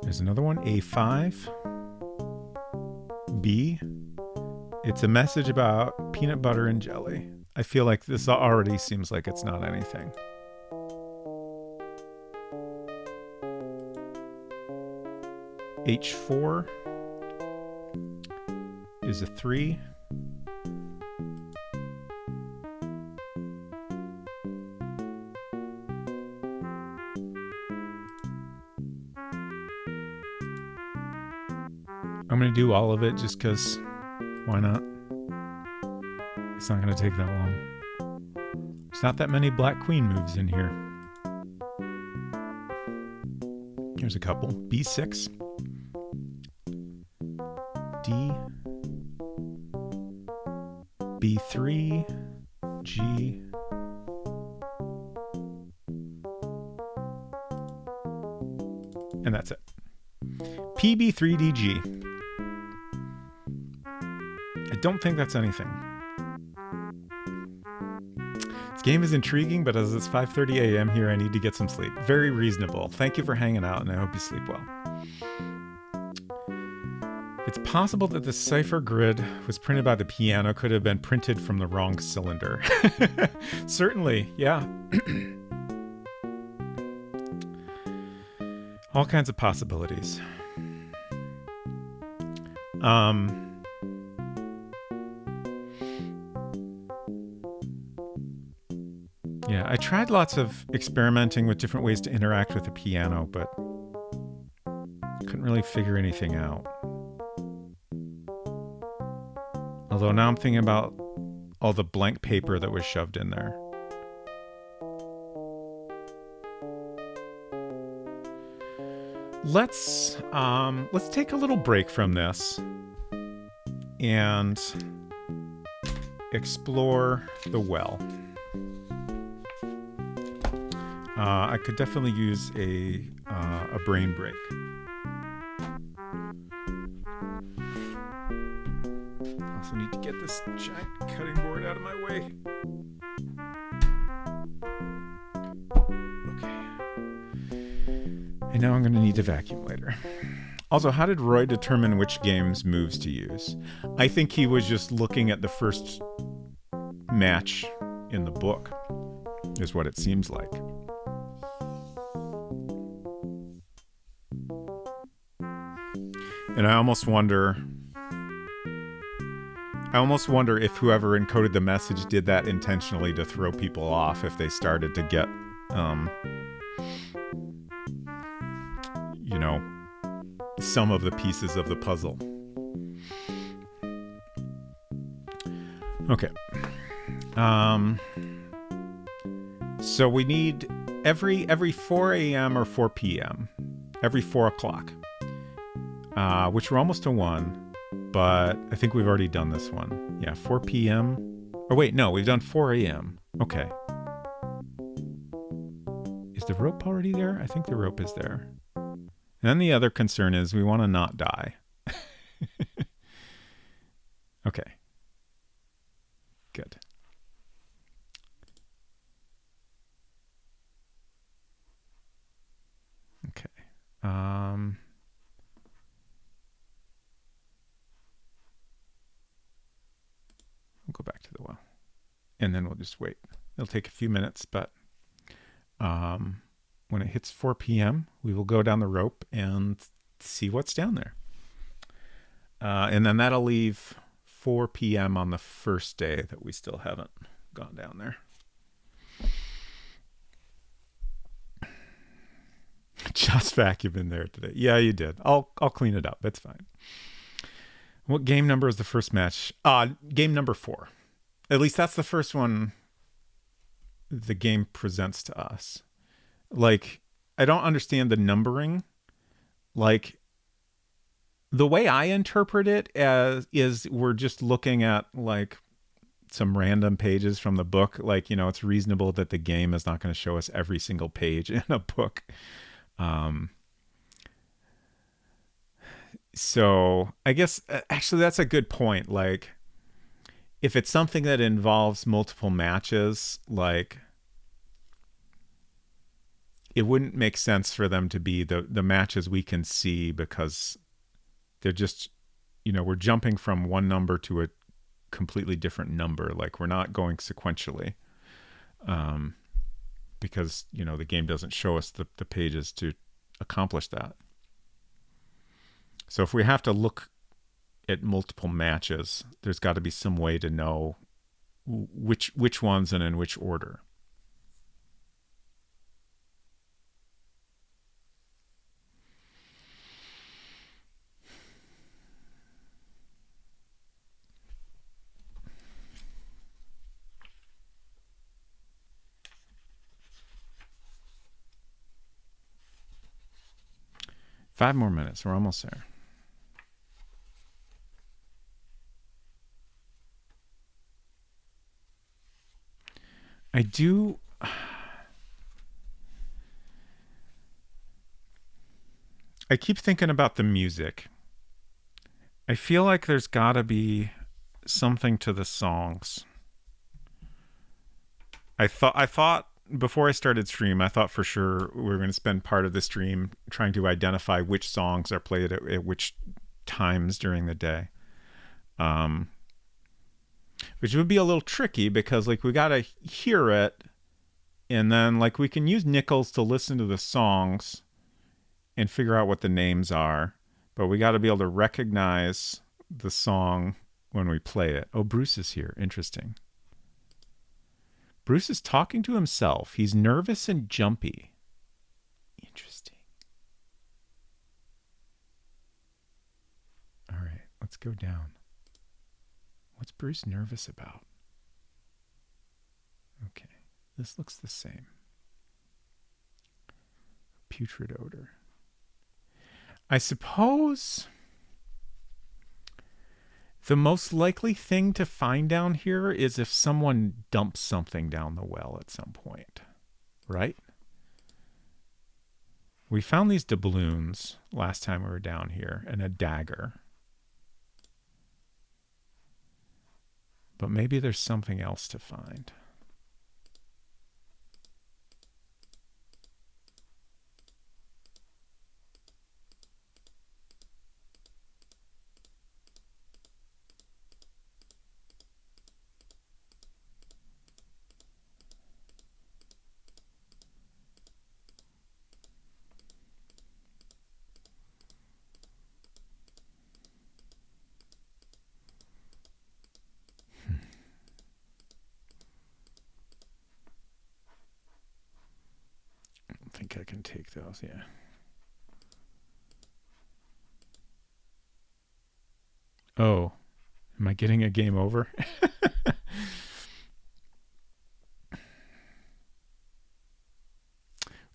There's another one, A5. B. It's a message about peanut butter and jelly. I feel like this already seems like it's not anything. H4 is a 3. I'm going to do all of it just because why not? It's not going to take that long. There's not that many Black Queen moves in here. Here's a couple. B6. D. B3. G. And that's it. PB3DG. I don't think that's anything. This game is intriguing, but as it's 5:30 a.m. here, I need to get some sleep. Very reasonable. Thank you for hanging out, and I hope you sleep well. It's possible that the cipher grid was printed by the piano could have been printed from the wrong cylinder. Certainly, yeah. All kinds of possibilities. Yeah, I tried lots of experimenting with different ways to interact with the piano, but couldn't really figure anything out. Although now I'm thinking about all the blank paper that was shoved in there. Let's take a little break from this and explore the well. I could definitely use a brain break. Also need to get this giant cutting board out of my way. I know I'm going to need to vacuum later. Also, how did Roy determine which game's moves to use? I think he was just looking at the first match in the book, is what it seems like. And I almost wonder if whoever encoded the message did that intentionally to throw people off if they started to get, some of the pieces of the puzzle. Okay. So we need every 4 a.m. or 4 p.m. every 4 o'clock. Which we're almost to 1, but I think we've already done this one. Yeah, 4 p.m. Or wait, no, we've done 4 a.m. Okay. Is the rope already there? I think the rope is there. And then the other concern is we want to not die. Okay. Good. Okay. We'll go back to the well. And then we'll just wait. It'll take a few minutes, but when it hits 4 p.m., we will go down the rope and see what's down there. And then that'll leave 4 p.m. on the first day that we still haven't gone down there. Just vacuum in there today. Yeah, you did. I'll clean it up. It's fine. What game number is the first match? Game number 4. At least that's the first one the game presents to us. Like, I don't understand the numbering. Like, the way I interpret it is we're just looking at, like, some random pages from the book. Like, it's reasonable that the game is not going to show us every single page in a book. So I guess actually that's a good point. Like, if it's something that involves multiple matches, like it wouldn't make sense for them to be the matches we can see, because they're just, we're jumping from one number to a completely different number. Like, we're not going sequentially, because, the game doesn't show us the pages to accomplish that. So if we have to look at multiple matches, there's got to be some way to know which ones and in which order. Five more minutes. We're almost there. I keep thinking about the music. I feel like there's got to be something to the songs. I thought before I started stream, I thought for sure we were going to spend part of the stream trying to identify which songs are played at which times during the day. Which would be a little tricky, because like we got to hear it, and then like we can use nickels to listen to the songs and figure out what the names are, but we got to be able to recognize the song when we play it. Oh, Bruce is here. Interesting. Bruce is talking to himself. He's nervous and jumpy. Interesting. All right, let's go down. What's Bruce nervous about? Okay, this looks the same. Putrid odor. I suppose the most likely thing to find down here is if someone dumps something down the well at some point, right? We found these doubloons last time we were down here, and a dagger. But maybe there's something else to find. I think I can take those, yeah. Oh, am I getting a game over?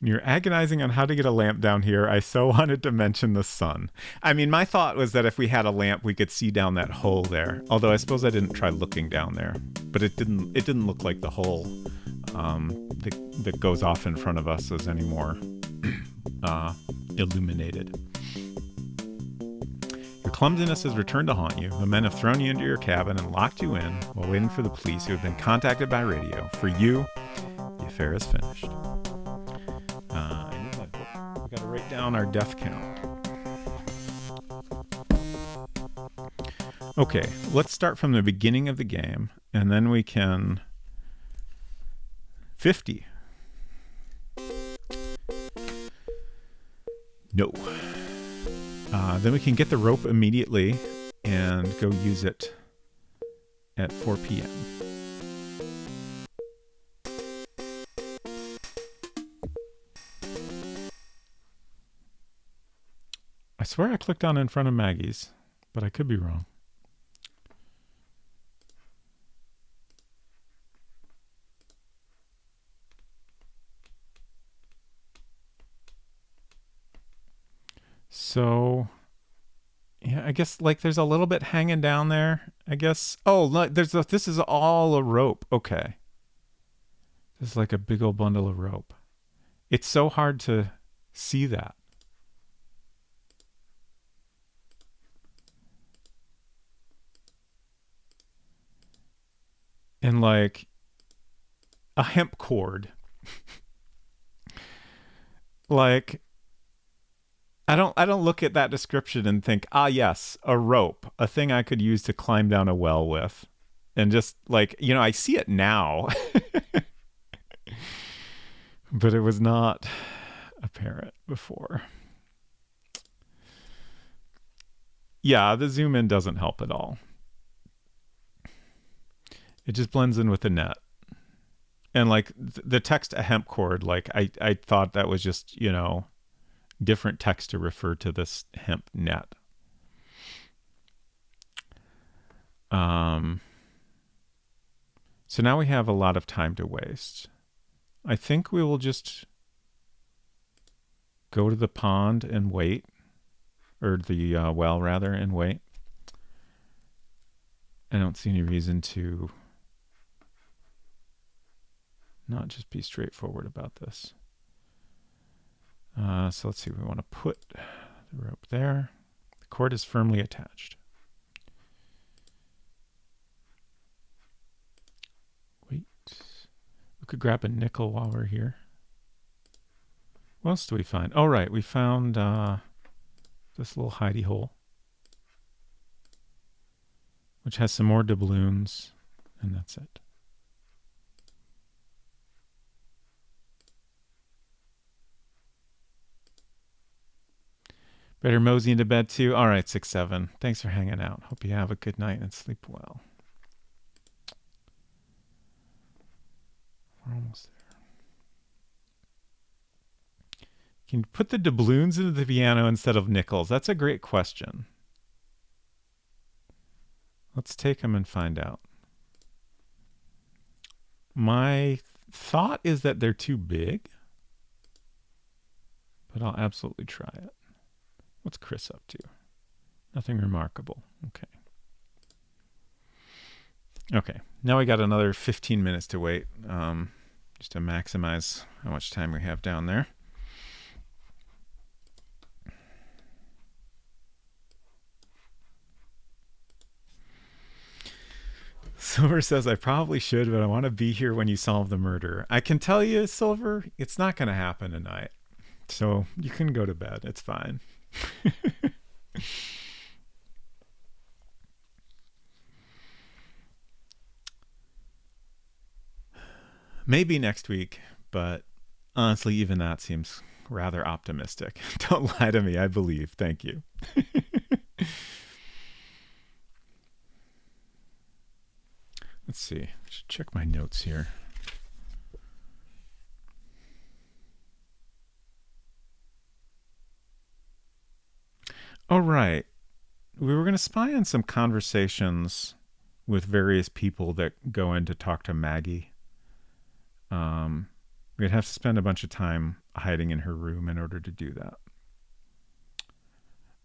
When you're agonizing on how to get a lamp down here, I so wanted to mention the sun. I mean, my thought was that if we had a lamp, we could see down that hole there. Although I suppose I didn't try looking down there, but it didn't look like the hole that goes off in front of us is any more illuminated. Your clumsiness has returned to haunt you. The men have thrown you into your cabin and locked you in while waiting for the police, who have been contacted by radio. For you, the affair is finished. I need my book. We gotta write down our death count. Okay, let's start from the beginning of the game, and then we can... 50. No. Then we can get the rope immediately and go use it at 4 p.m. I swear I clicked on in front of Maggie's, but I could be wrong. So, yeah, I guess like there's a little bit hanging down there, I guess. Oh, look, this is all a rope. Okay. This is like a big old bundle of rope. It's so hard to see that. And like a hemp cord. Like, I don't look at that description and think, ah, yes, a rope, a thing I could use to climb down a well with. And just like, I see it now, but it was not apparent before. Yeah, the zoom in doesn't help at all. It just blends in with the net. And like the text a hemp cord, like I thought that was just, different text to refer to this hemp net. So now we have a lot of time to waste. I think we will just go to the pond and wait, or the well rather, and wait. I don't see any reason to not just be straightforward about this. So let's see, we want to put the rope there. The cord is firmly attached. Wait. We could grab a nickel while we're here. What else do we find? Oh, right, we found this little hidey hole, which has some more doubloons, and that's it. Better mosey into bed too. All right, 6-7. Thanks for hanging out. Hope you have a good night and sleep well. We're almost there. Can you put the doubloons into the piano instead of nickels? That's a great question. Let's take them and find out. My thought is that they're too big, but I'll absolutely try it. What's Chris up to? Nothing remarkable. Okay. Now we got another 15 minutes to wait, just to maximize how much time we have down there. Silver says, I probably should, but I want to be here when you solve the murder. I can tell you, Silver, it's not going to happen tonight. So you can go to bed. It's fine. Maybe next week, but honestly, even that seems rather optimistic. Don't lie to me. I believe. Thank you. Let's see. I should check my notes here. All right. We were going to spy on some conversations with various people that go in to talk to Maggie. We'd have to spend a bunch of time hiding in her room in order to do that.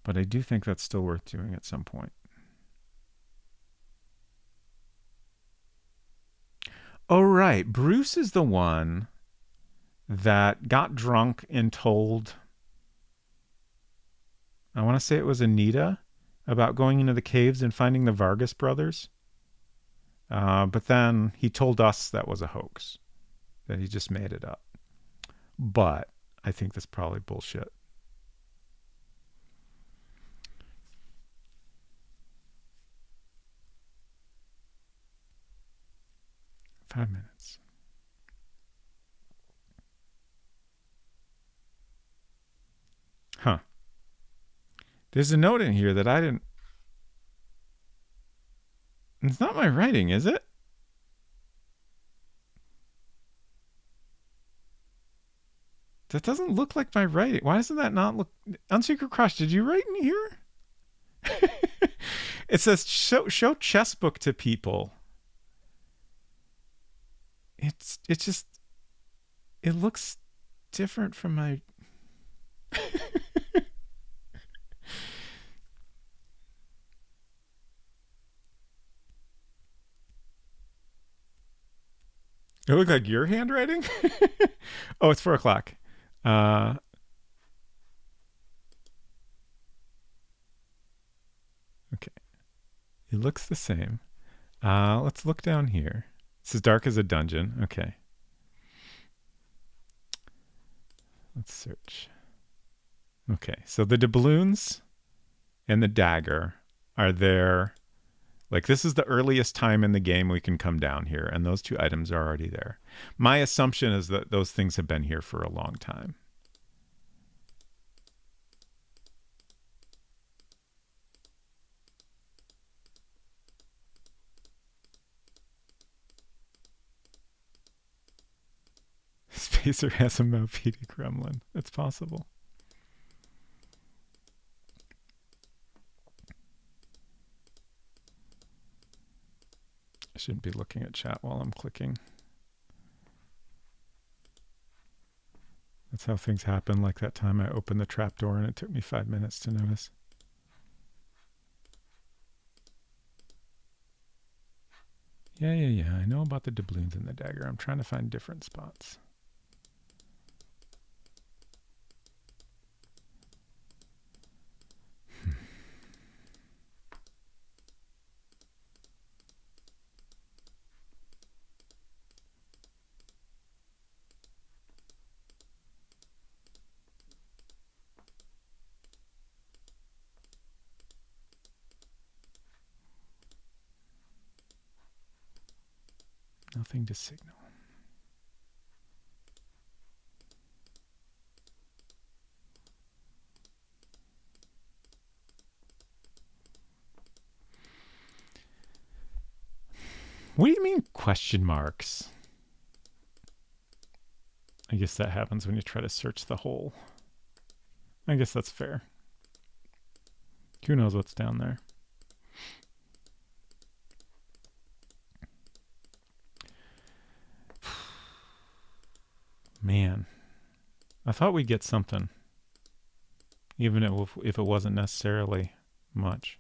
But I do think that's still worth doing at some point. Oh, right. Bruce is the one that got drunk and told, I want to say it was Anita, about going into the caves and finding the Vargas brothers. But then he told us that was a hoax, that he just made it up. But I think that's probably bullshit. Five minutes. Huh. There's a note in here that I didn't... It's not my writing, is it? That doesn't look like my writing. Why doesn't that not look... Unsecret Crush, did you write in here? It says, show chess book to people. It's just... It looks different from my... It looked like your handwriting? Oh, it's 4 o'clock. Okay. It looks the same. Let's look down here. It's as dark as a dungeon. Okay. Let's search. Okay, so the doubloons and the dagger are there. Like, this is the earliest time in the game we can come down here, and those two items are already there. My assumption is that those things have been here for a long time. Spacer has a Maupiti gremlin. It's possible. I shouldn't be looking at chat while I'm clicking. That's how things happen, like that time I opened the trapdoor and it took me 5 minutes to notice. Yeah, I know about the doubloons and the dagger. I'm trying to find different spots. Nothing to signal. What do you mean question marks? I guess that happens when you try to search the hole. I guess that's fair. Who knows what's down there? Man, I thought we'd get something, even if it wasn't necessarily much.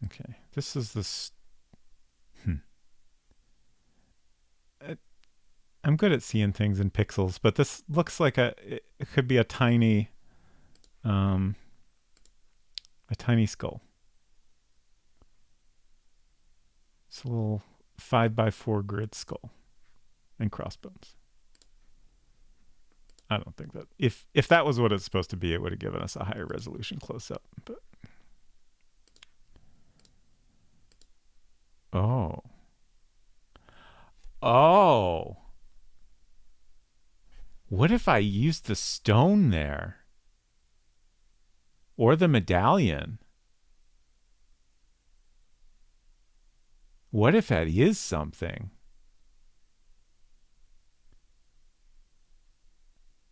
Okay, this is this. I'm good at seeing things in pixels, but this looks like it could be a tiny skull. It's a little 5x4 grid skull and crossbones. I don't think that if that was what it's supposed to be, it would have given us a higher resolution close up. But oh, what if I used the stone there or the medallion? What if that is something?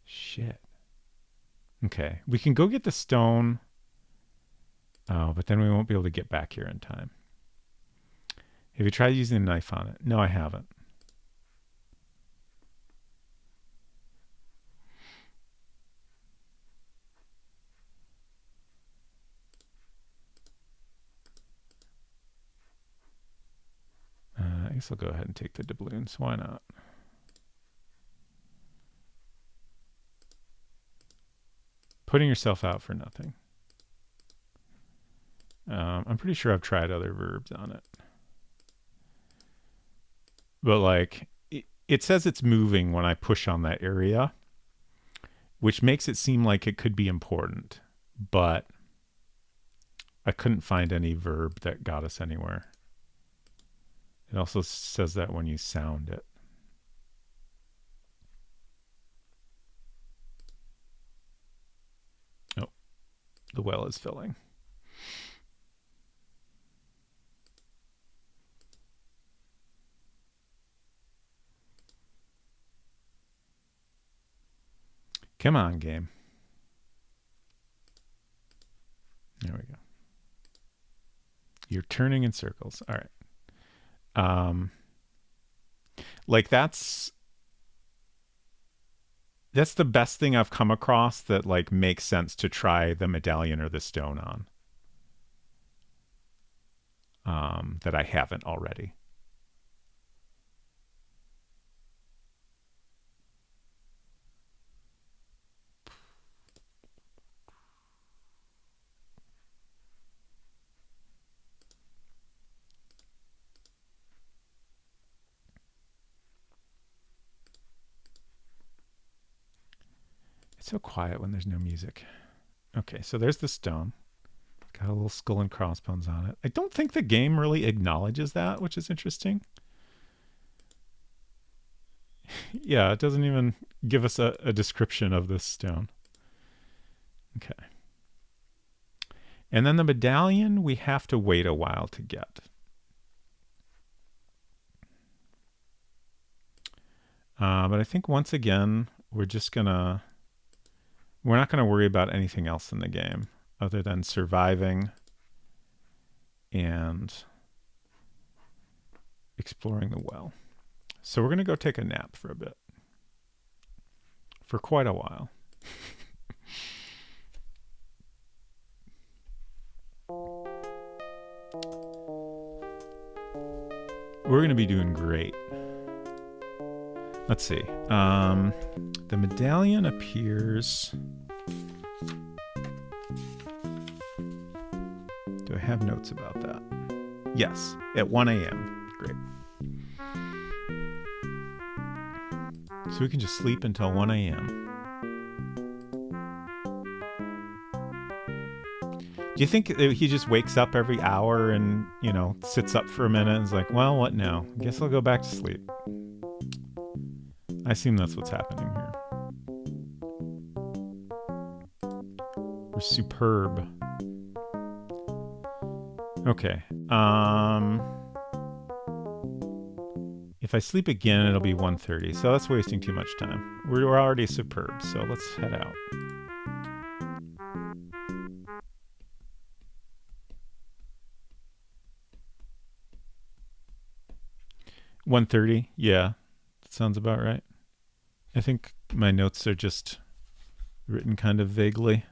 Shit. Okay, we can go get the stone. Oh, but then we won't be able to get back here in time. Have you tried using a knife on it? No, I haven't. I guess I'll go ahead and take the doubloons. Why not? Putting yourself out for nothing. I'm pretty sure I've tried other verbs on it. But like, it says it's moving when I push on that area, which makes it seem like it could be important. But I couldn't find any verb that got us anywhere. It also says that when you sound it. Oh, the well is filling. Come on, game. There we go. You're turning in circles. All right. Like that's the best thing I've come across that like makes sense to try the medallion or the stone on. That I haven't already. So quiet when there's no music. Okay, so there's the stone. Got a little skull and crossbones on it. I don't think the game really acknowledges that, which is interesting. Yeah, it doesn't even give us a description of this stone. Okay. And then the medallion we have to wait a while to get. But I think once again, we're not gonna worry about anything else in the game other than surviving and exploring the well. So we're gonna go take a nap for a bit. For quite a while. We're gonna be doing great. Let's see. The medallion appears. Do I have notes about that? Yes, at 1 a.m. Great. So we can just sleep until 1 a.m. Do you think he just wakes up every hour and, sits up for a minute and is like, well, what now? I guess I'll go back to sleep. I assume that's what's happening here. We're superb. Okay. If I sleep again, it'll be 1:30. So that's wasting too much time. We're already superb, so let's head out. $1:30? Yeah, that sounds about right. I think my notes are just written kind of vaguely.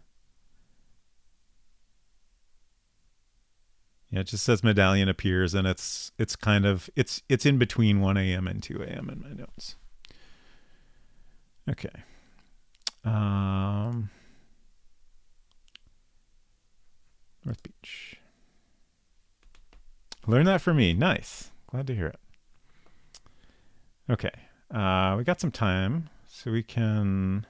Yeah, it just says medallion appears, and it's in between 1 a.m. and 2 a.m. in my notes. Okay. North Beach. Learn that from me. Nice. Glad to hear it. Okay. We got some time, so we can...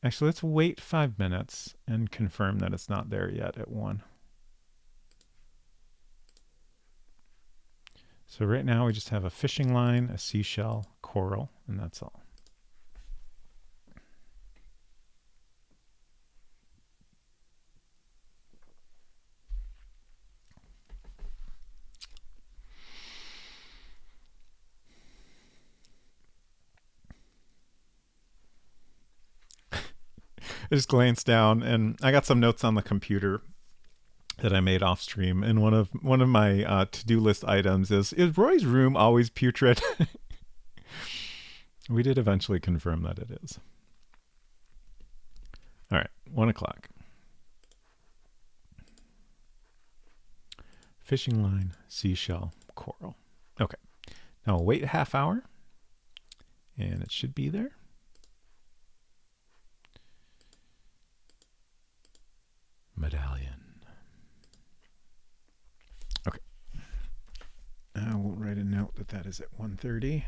Actually, let's wait 5 minutes and confirm that it's not there yet at 1. So right now we just have a fishing line, a seashell, coral, and that's all. I just glanced down and I got some notes on the computer that I made off stream, and one of my to-do list items is Roy's room always putrid? We did eventually confirm that it is. All right, 1 o'clock. Fishing line, seashell, coral. Okay, now we'll wait a half hour and it should be there. Medallion. Okay. I will write a note that is at 1:30.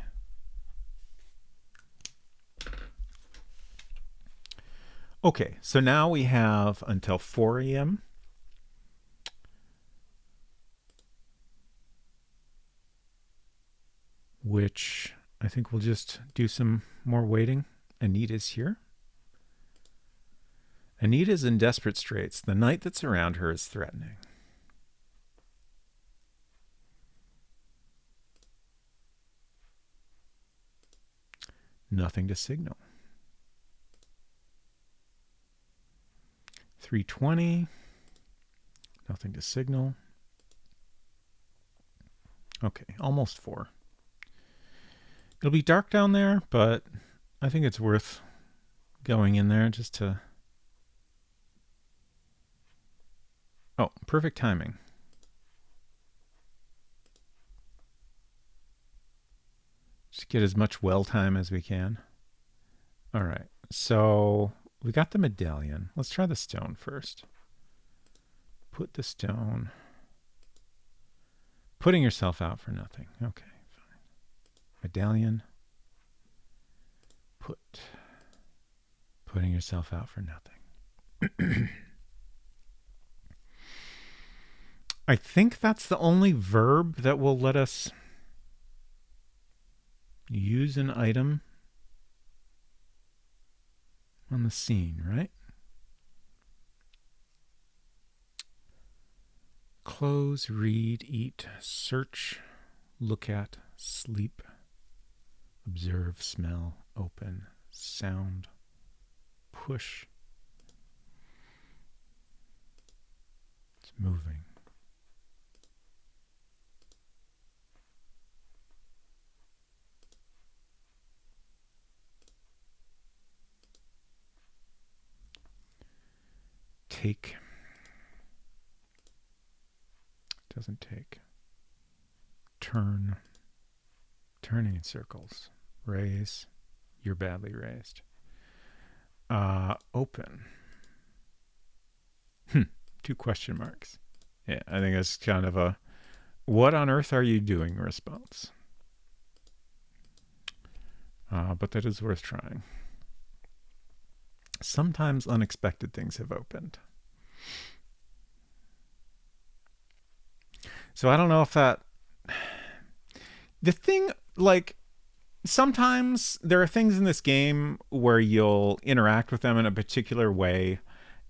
Okay, so now we have until 4 a.m. which I think we'll just do some more waiting. Anita's here. Anita's in desperate straits. The night that's around her is threatening. Nothing to signal. 3:20. Nothing to signal. Okay, almost 4. It'll be dark down there, but I think it's worth going in there just to... Oh, perfect timing. Just get as much well time as we can. All right, so we got the medallion. Let's try the stone first. Put the stone. Putting yourself out for nothing. Okay, fine. Medallion. Put. Putting yourself out for nothing. I think that's the only verb that will let us use an item on the scene, right? Close, read, eat, search, look at, sleep, observe, smell, open, sound, push. It's moving. Take. Doesn't take. Turn. Turning in circles. Raise. You're badly raised. Open. 2 question marks. Yeah, I think that's kind of a what on earth are you doing response. But that is worth trying. Sometimes unexpected things have opened. So I don't know if that... The thing, like, sometimes there are things in this game where you'll interact with them in a particular way,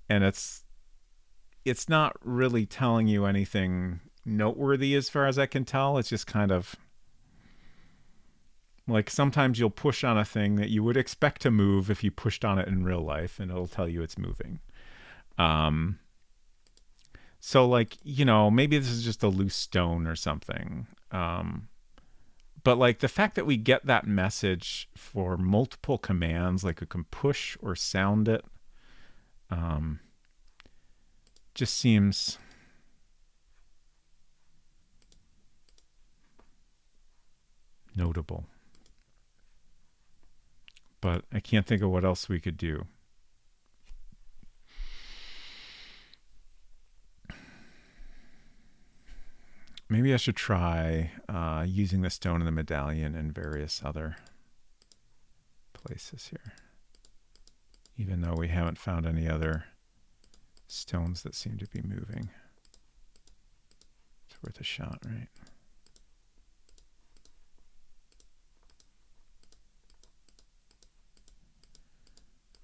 and it's not really telling you anything noteworthy as far as I can tell. It's just kind of... Like, sometimes you'll push on a thing that you would expect to move if you pushed on it in real life, and it'll tell you it's moving. So, like, you know, maybe this is just a loose stone or something. But, like, the fact that we get that message for multiple commands, like we can push or sound it, just seems... notable. But I can't think of what else we could do. Maybe I should try using the stone and the medallion in various other places here. Even though we haven't found any other stones that seem to be moving. It's worth a shot, right?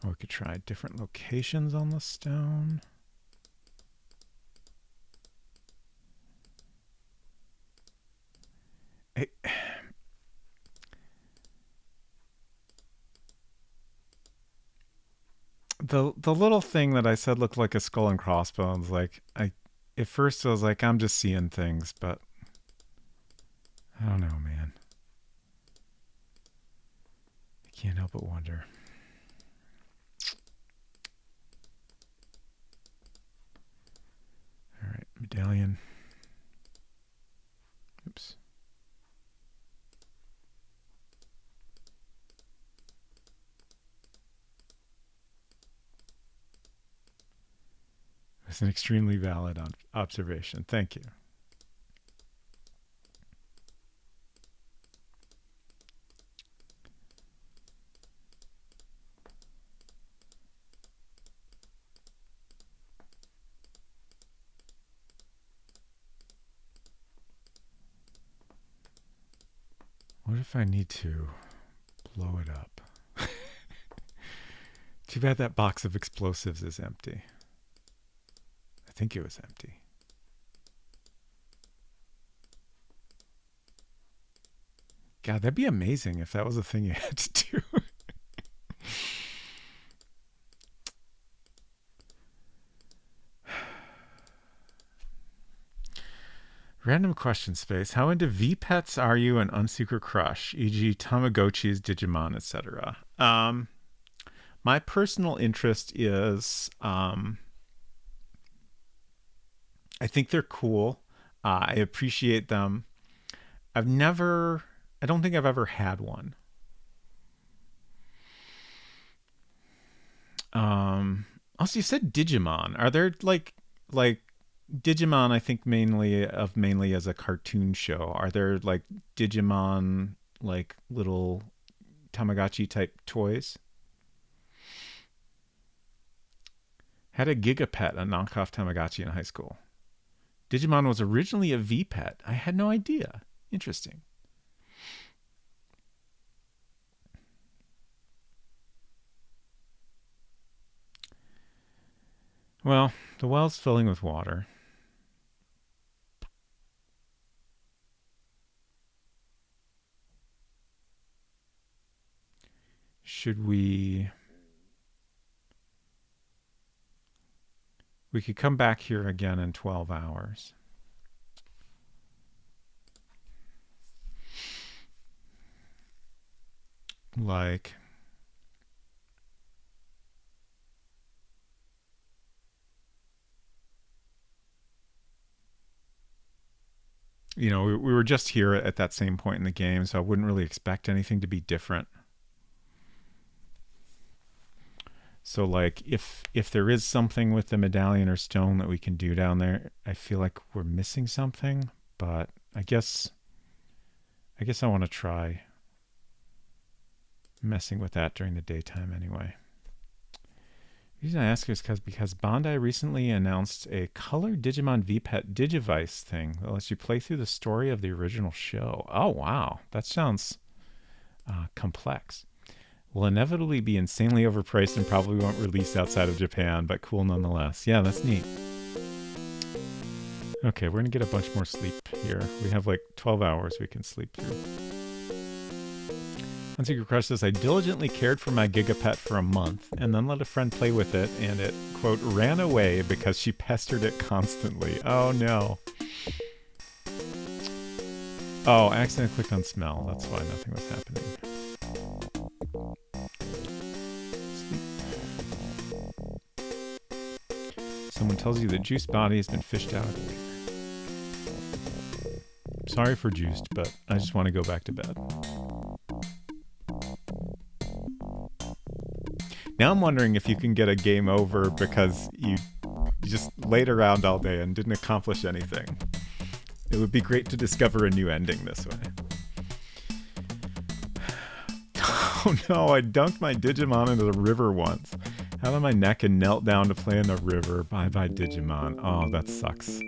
Or we could try different locations on the stone. The little thing that I said looked like a skull and crossbones, like at first I was like, I'm just seeing things, but I don't know, man. I can't help but wonder. All right, medallion. Oops. It's an extremely valid observation. Thank you. What if I need to blow it up? Too bad that box of explosives is empty. I think it was empty. God, that'd be amazing if that was a thing you had to do. Random question space. How into V-Pets are you and Unsecret Crush, e.g. Tamagotchis, Digimon, etc.? My personal interest is... I think they're cool. I appreciate them. I don't think I've ever had one. Also, you said Digimon. Are there like Digimon? I think mainly as a cartoon show. Are there like Digimon like little Tamagotchi type toys? Had a Gigapet, a knockoff Tamagotchi in high school. Digimon was originally a V-Pet. I had no idea. Interesting. Well, the well's filling with water. Should we... We could come back here again in 12 hours. Like... You know, we were just here at that same point in the game, so I wouldn't really expect anything to be different. So, like, if there is something with the medallion or stone that we can do down there, I feel like we're missing something. But I guess I want to try messing with that during the daytime anyway. The reason I ask is because Bandai recently announced a color Digimon V-Pet Digivice thing that lets you play through the story of the original show. Oh, wow. That sounds complex. Will inevitably be insanely overpriced and probably won't release outside of Japan, but cool nonetheless. Yeah, that's neat. Okay, we're going to get a bunch more sleep here. We have like 12 hours we can sleep through. Unsecret Crush says, I diligently cared for my Gigapet for a month and then let a friend play with it, and it, quote, ran away because she pestered it constantly. Oh, no. Oh, I accidentally clicked on smell. That's why nothing was happening. Sleep. Someone tells you that Juiced Body has been fished out of the lake. Sorry for Juiced, but I just want to go back to bed. Now I'm wondering if you can get a game over because you just laid around all day and didn't accomplish anything. It would be great to discover a new ending this way. Oh no, I dunked my Digimon into the river once. Out on my neck and knelt down to play in the river. Bye bye Digimon. Oh, that sucks.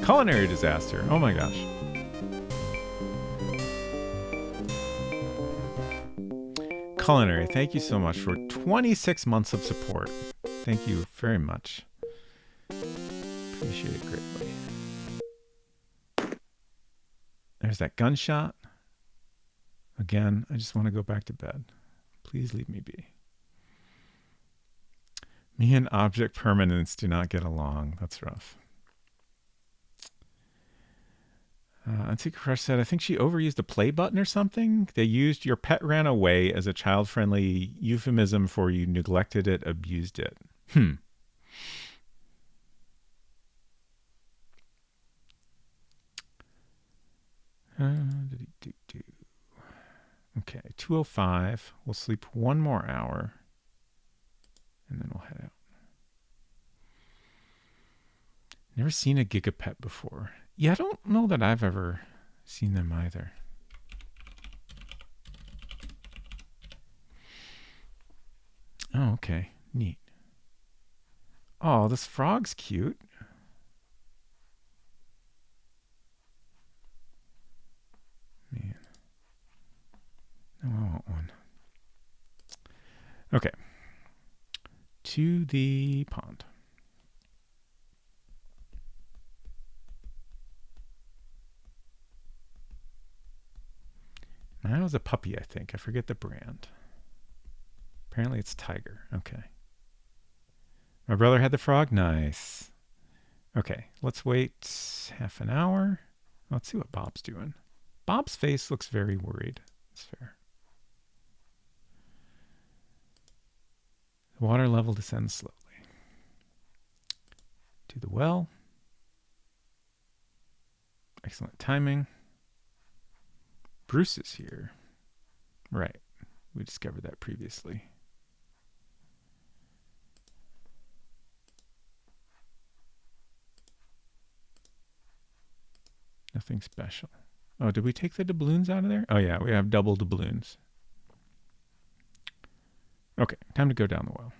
Culinary disaster. Oh my gosh. Culinary, thank you so much for 26 months of support. Thank you very much. Appreciate it greatly. There's that gunshot. Again, I just want to go back to bed. Please leave me be. Me and object permanence do not get along. That's rough. Unsecret Crush said, I think she overused the play button or something. They used your pet ran away as a child-friendly euphemism for you neglected it, abused it. Okay, 2:05. We'll sleep one more hour, and then we'll head out. Never seen a Gigapet before. Yeah, I don't know that I've ever seen them either. Oh, okay. Neat. Oh, this frog's cute. Man. No, I want one. Okay. To the pond. That was a puppy, I think. I forget the brand. Apparently it's Tiger. Okay. My brother had the frog? Nice. Okay, let's wait half an hour. Let's see what Bob's doing. Bob's face looks very worried. That's fair. The water level descends slowly. To the well. Excellent timing. Bruce is here. Right. We discovered that previously. Nothing special. Oh, did we take the doubloons out of there? Oh yeah, we have double doubloons. Okay, time to go down the well.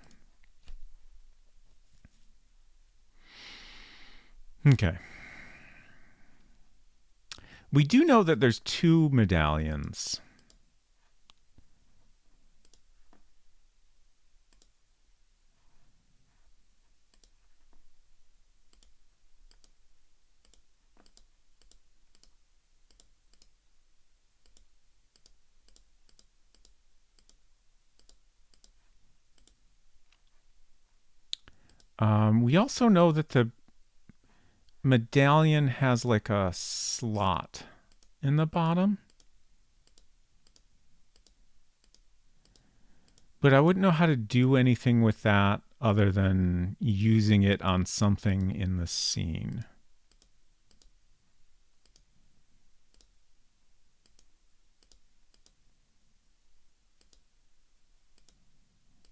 Okay. We do know that there's 2 medallions. We also know that the medallion has like a slot in the bottom. But I wouldn't know how to do anything with that other than using it on something in the scene.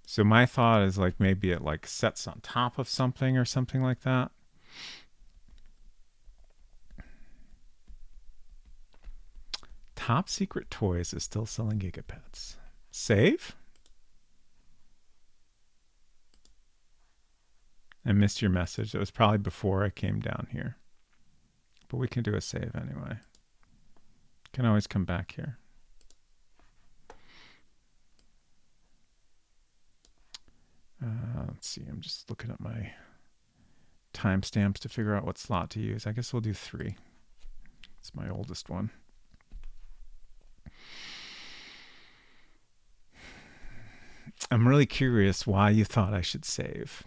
So my thought is like maybe it like sets on top of something or something like that. Top Secret Toys is still selling gigapets. Save? I missed your message. It was probably before I came down here. But we can do a save anyway. Can always come back here. Let's see. I'm just looking at my timestamps to figure out what slot to use. I guess we'll do 3. It's my oldest one. I'm really curious why you thought I should save.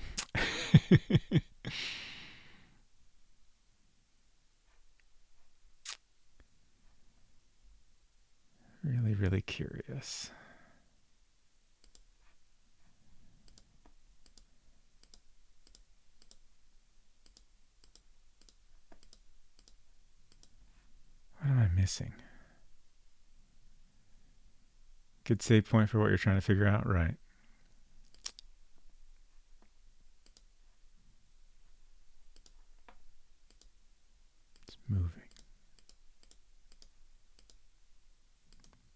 Really, really curious. What am I missing? Good save point for what you're trying to figure out, right? It's moving.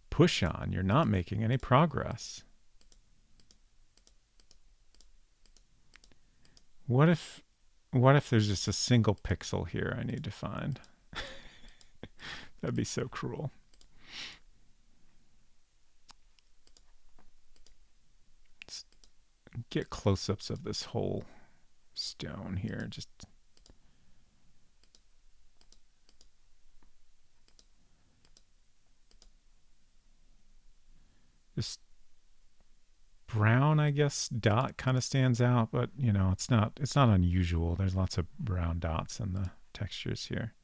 Push on. You're not making any progress. What if there's just a single pixel here I need to find? That'd be so cruel. Let's get close-ups of this whole stone here. Just brown, I guess, dot kind of stands out, but you know, it's not unusual. There's lots of brown dots in the textures here.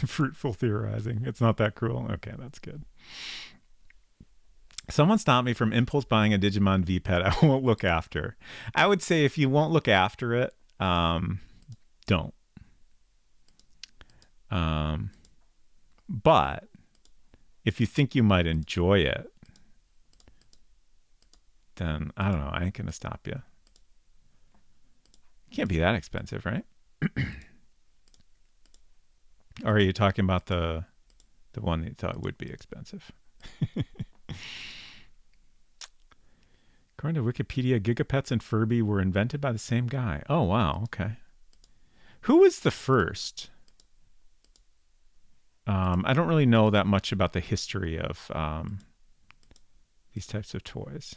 Fruitful theorizing. It's not that cruel. Okay, that's good. Someone stopped me from impulse buying a Digimon V-Pet I won't look after. I would say if you won't look after it, don't. But if you think you might enjoy it, then I don't know. I ain't gonna stop you. It can't be that expensive, right? Or are you talking about the one that you thought would be expensive? According to Wikipedia, Gigapets and Furby were invented by the same guy. Oh, wow. Okay. Who was the first? I don't really know that much about the history of these types of toys.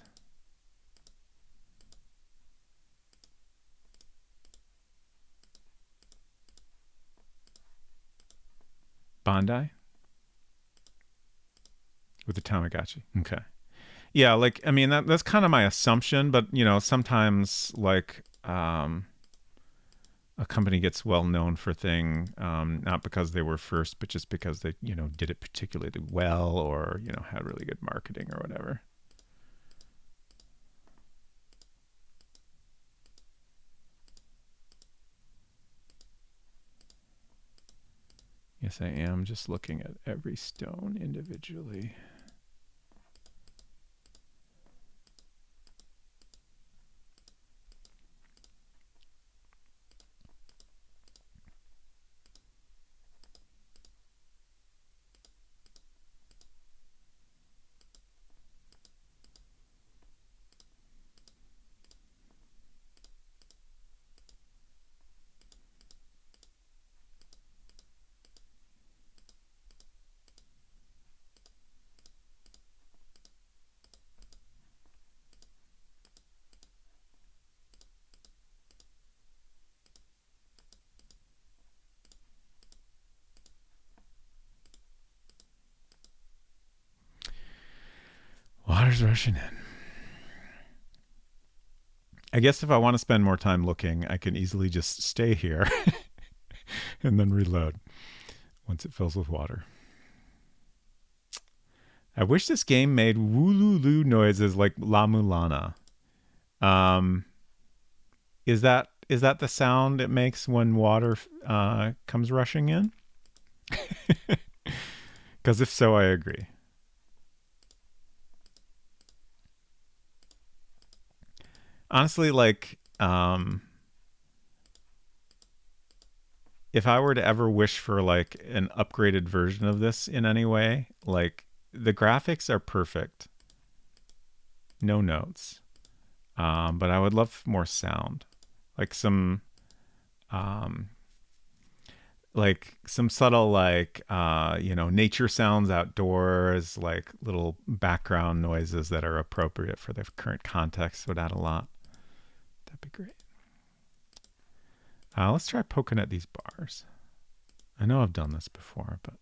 Bandai? With the Tamagotchi. Okay. Yeah, like, I mean, that's kind of my assumption, but, you know, sometimes, like, a company gets well known for a thing, not because they were first, but just because they, you know, did it particularly well or, you know, had really good marketing or whatever. Yes, I am just looking at every stone individually. Water's rushing in. I guess if I want to spend more time looking, I can easily just stay here and then reload once it fills with water. I wish this game made wooloo noises like La Mulana. Is that the sound it makes when water comes rushing in? Because if so, I agree. Honestly, like, if I were to ever wish for like an upgraded version of this in any way, like the graphics are perfect, no notes, but I would love more sound, like some subtle nature sounds outdoors, like little background noises that are appropriate for the current context would add a lot. That'd be great. Let's try poking at these bars. I know I've done this before, but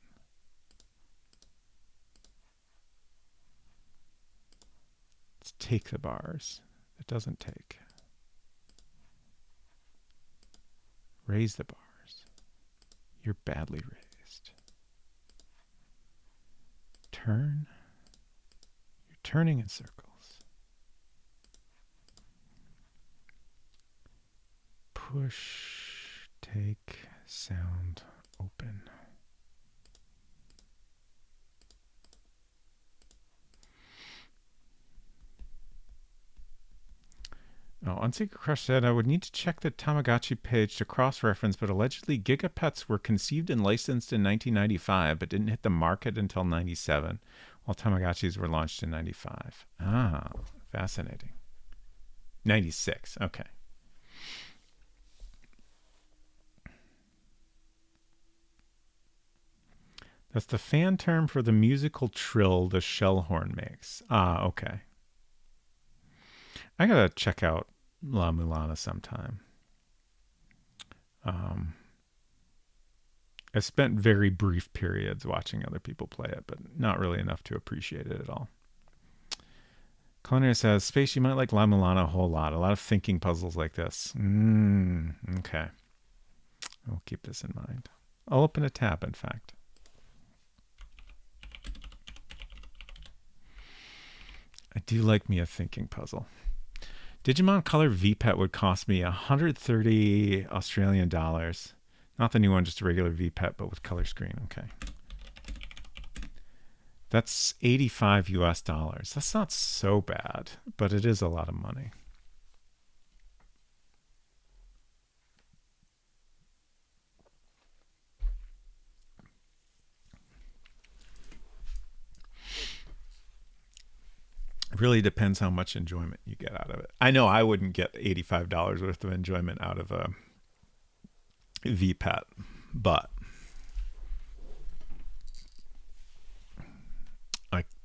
let's take the bars. It doesn't take. Raise the bars. You're badly raised. Turn. You're turning in circles. Push, take, sound, open. Oh, Unsecret Crush said, I would need to check the Tamagotchi page to cross-reference, but allegedly Gigapets were conceived and licensed in 1995, but didn't hit the market until 97, while Tamagotchis were launched in 95. Ah, fascinating. 96, okay. That's the fan term for the musical trill the shell horn makes. Ah, okay. I gotta check out La Mulana sometime. I spent very brief periods watching other people play it, but not really enough to appreciate it at all. Culinary says, Space, you might like La Mulana a whole lot. A lot of thinking puzzles like this. Okay. I'll keep this in mind. I'll open a tab, in fact. I do like me a thinking puzzle. Digimon Color VPET would cost me 130 Australian dollars. Not the new one, just a regular VPET, but with color screen. Okay. That's 85 US dollars. That's not so bad, but it is a lot of money. It really depends how much enjoyment you get out of it. I know I wouldn't get $85 worth of enjoyment out of a VPET, but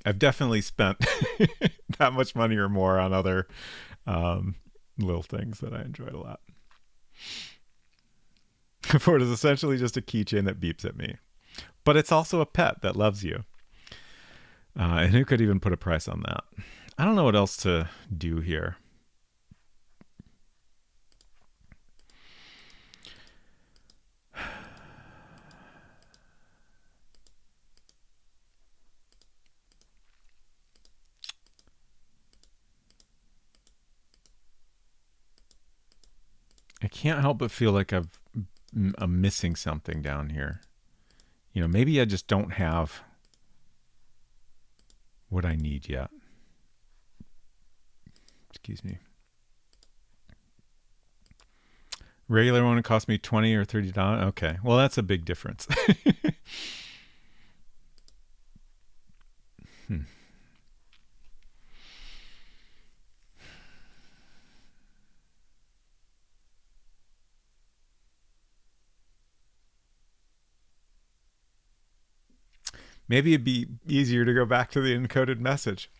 I've definitely spent that much money or more on other little things that I enjoyed a lot. For it is essentially just a keychain that beeps at me, but it's also a pet that loves you. And who could even put a price on that? I don't know what else to do here. I can't help but feel like I'm missing something down here. You know, maybe I just don't have what I need yet. Excuse me. Regular one would cost me $20 or $30. Okay, well that's a big difference. Maybe it'd be easier to go back to the encoded message.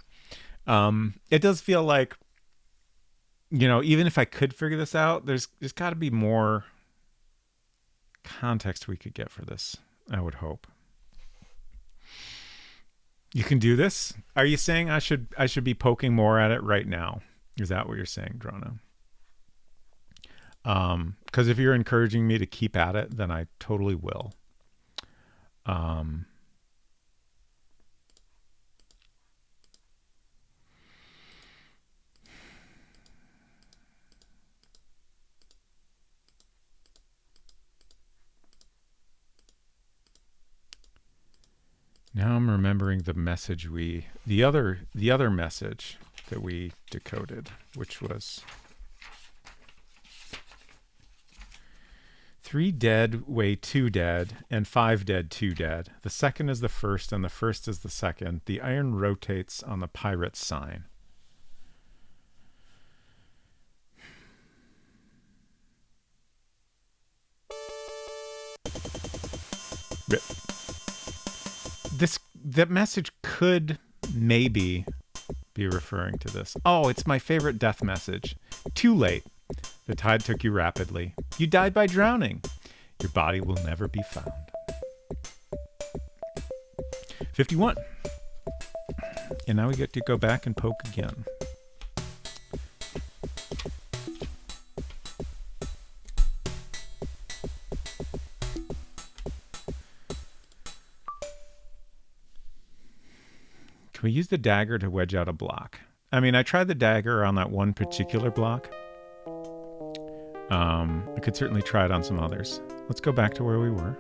It does feel like, you know, even if I could figure this out, there's got to be more context we could get for this, I would hope. You can do this? Are you saying I should be poking more at it right now? Is that what you're saying, Drono? Because if you're encouraging me to keep at it, then I totally will. Now I'm remembering the message the other message that we decoded, which was 3 dead, way 2 dead, and 5 dead, 2 dead. The second is the first, and the first is the second. The iron rotates on the pirate's sign. That message could maybe be referring to this. Oh, it's my favorite death message. Too late. The tide took you rapidly. You died by drowning. Your body will never be found. 51. And now we get to go back and poke again. We use the dagger to wedge out a block. I mean, I tried the dagger on that one particular block. I could certainly try it on some others. Let's go back to where we were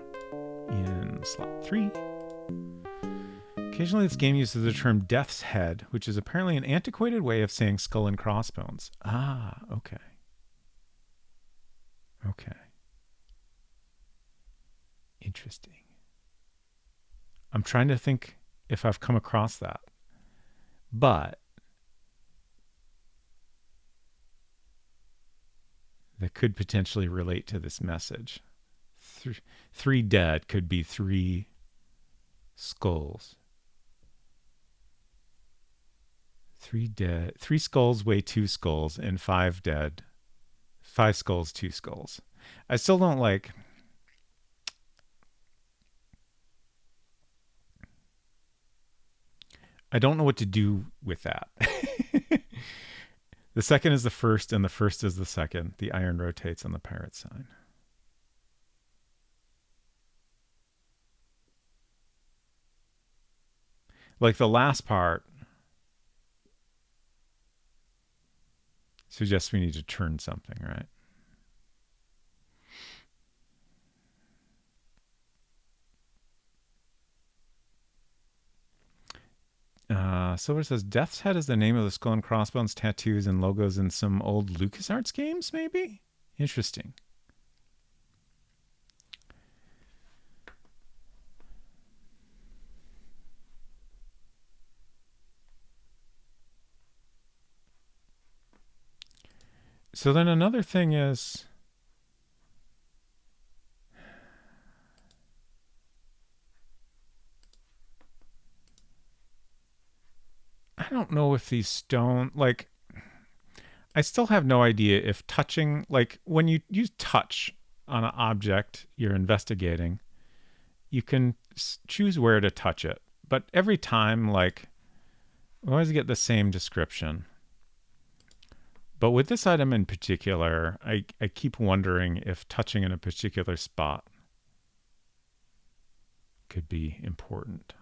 in slot 3. Occasionally this game uses the term death's head, which is apparently an antiquated way of saying skull and crossbones. Ah, okay. Okay. Interesting. I'm trying to think if I've come across that. But that could potentially relate to this message. 3 dead could be 3 skulls. 3 dead. 3 skulls weigh 2 skulls, and 5 dead. 5 skulls, 2 skulls. I still don't like... I don't know what to do with that. The second is the first, and the first is the second. The iron rotates on the pirate sign. Like the last part suggests we need to turn something, right? Silver says, Death's Head is the name of the skull and crossbones tattoos and logos in some old LucasArts games, maybe? Interesting. So then another thing is... I don't know if these stone, like, I still have no idea if touching, like, when you use touch on an object you're investigating, you can choose where to touch it. But every time, like, we always get the same description. But with this item in particular, I keep wondering if touching in a particular spot could be important.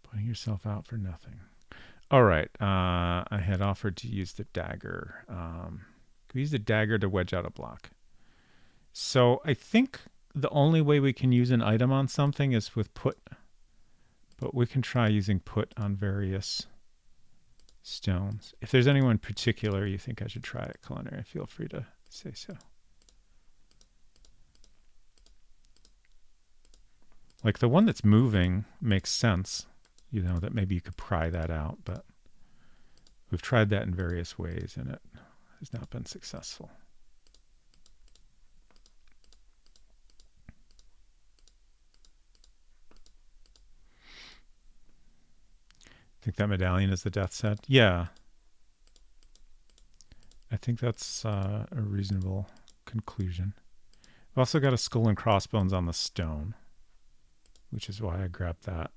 Putting yourself out for nothing. All right. I had offered to use the dagger. We use the dagger to wedge out a block. So I think the only way we can use an item on something is with put. But we can try using put on various stones. If there's anyone in particular you think I should try it, Culinary, feel free to say so. Like the one that's moving makes sense. you know, that maybe you could pry that out, but we've tried that in various ways and it has not been successful. Think that medallion is the death's head? Yeah. I think that's a reasonable conclusion. I've also got a skull and crossbones on the stone, which is why I grabbed that.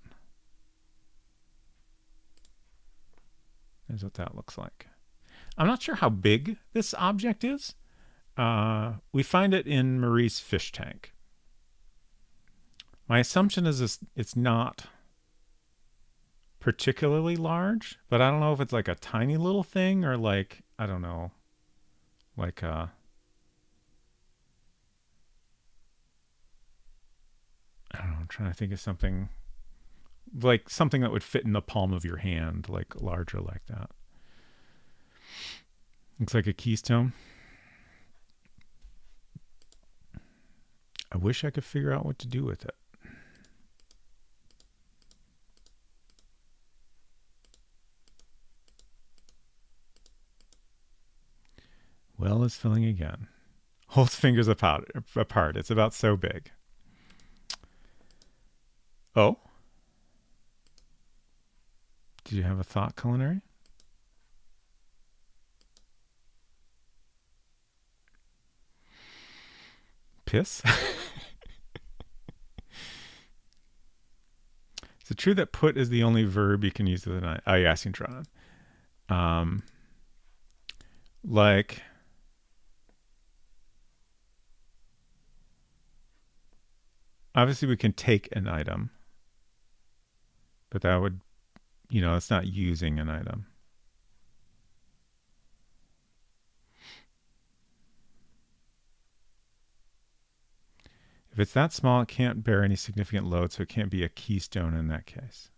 Is what that looks like. I'm not sure how big this object is. We find it in Marie's fish tank. My assumption is it's not particularly large, but I don't know if it's like a tiny little thing or like, I don't know, like a, I don't know, I'm trying to think of something like something that would fit in the palm of your hand, like larger like that. Looks like a keystone. I wish I could figure out what to do with it. Well is filling again. Holds fingers apart. It's about so big. Oh? Did you have a thought, Culinary? Piss? Is it true that put is the only verb you can use with an I? Oh, you're asking Tron. Like, obviously we can take an item, but that would, you know, it's not using an item. If it's that small, it can't bear any significant load, so it can't be a keystone in that case.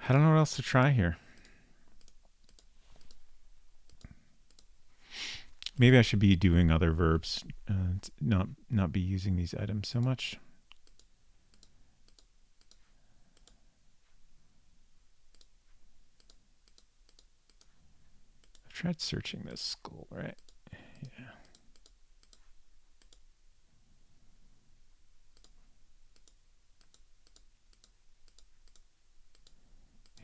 I don't know what else to try here. Maybe I should be doing other verbs, not be using these items so much. I've tried searching this skull, right? Yeah.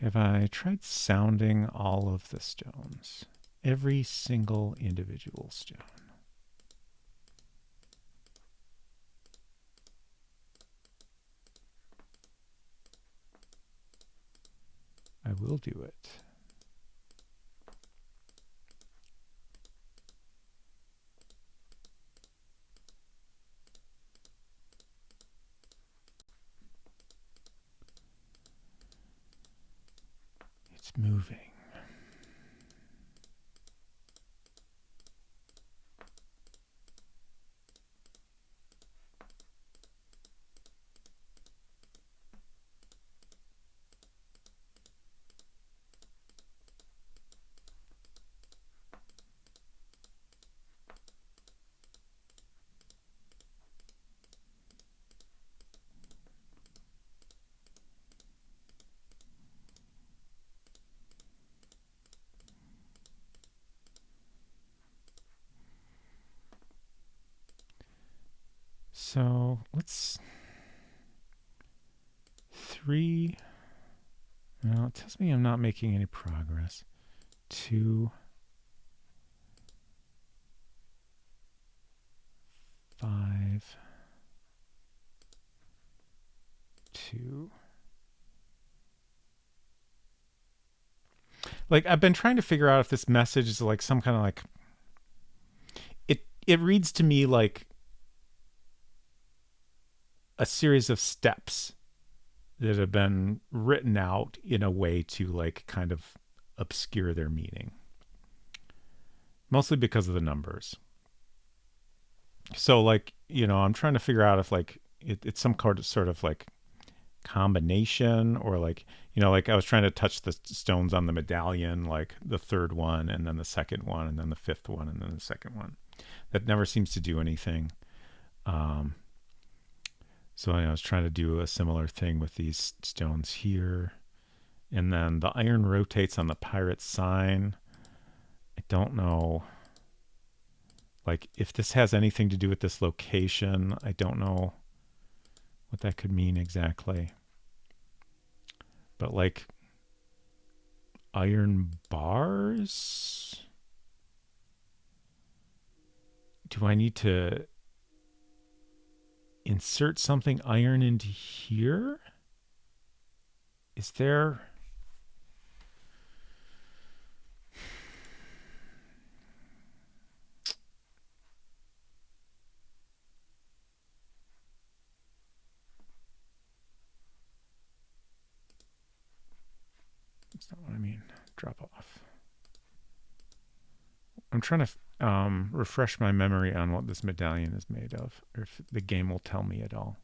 Have I tried sounding all of the stones? Every single individual stone. I will do it. It's moving. So let's 3. Well, it tells me I'm not making any progress. 2, 5, 2. Like, I've been trying to figure out if this message is like some kind of like, it reads to me like a series of steps that have been written out in a way to like kind of obscure their meaning. Mostly because of the numbers. So like, I'm trying to figure out if like it's some sort of like combination, or like, like I was trying to touch the stones on the medallion, like the third one and then the second one and then the fifth one and then the second one. That never seems to do anything. So I was trying to do a similar thing with these stones here. And then the iron rotates on the pirate sign. I don't know, like, if this has anything to do with this location. I don't know what that could mean exactly. But like, iron bars? Do I need to insert something iron into here? Is there... That's not what I mean. Drop off. I'm trying to refresh my memory on what this medallion is made of, or if the game will tell me at all.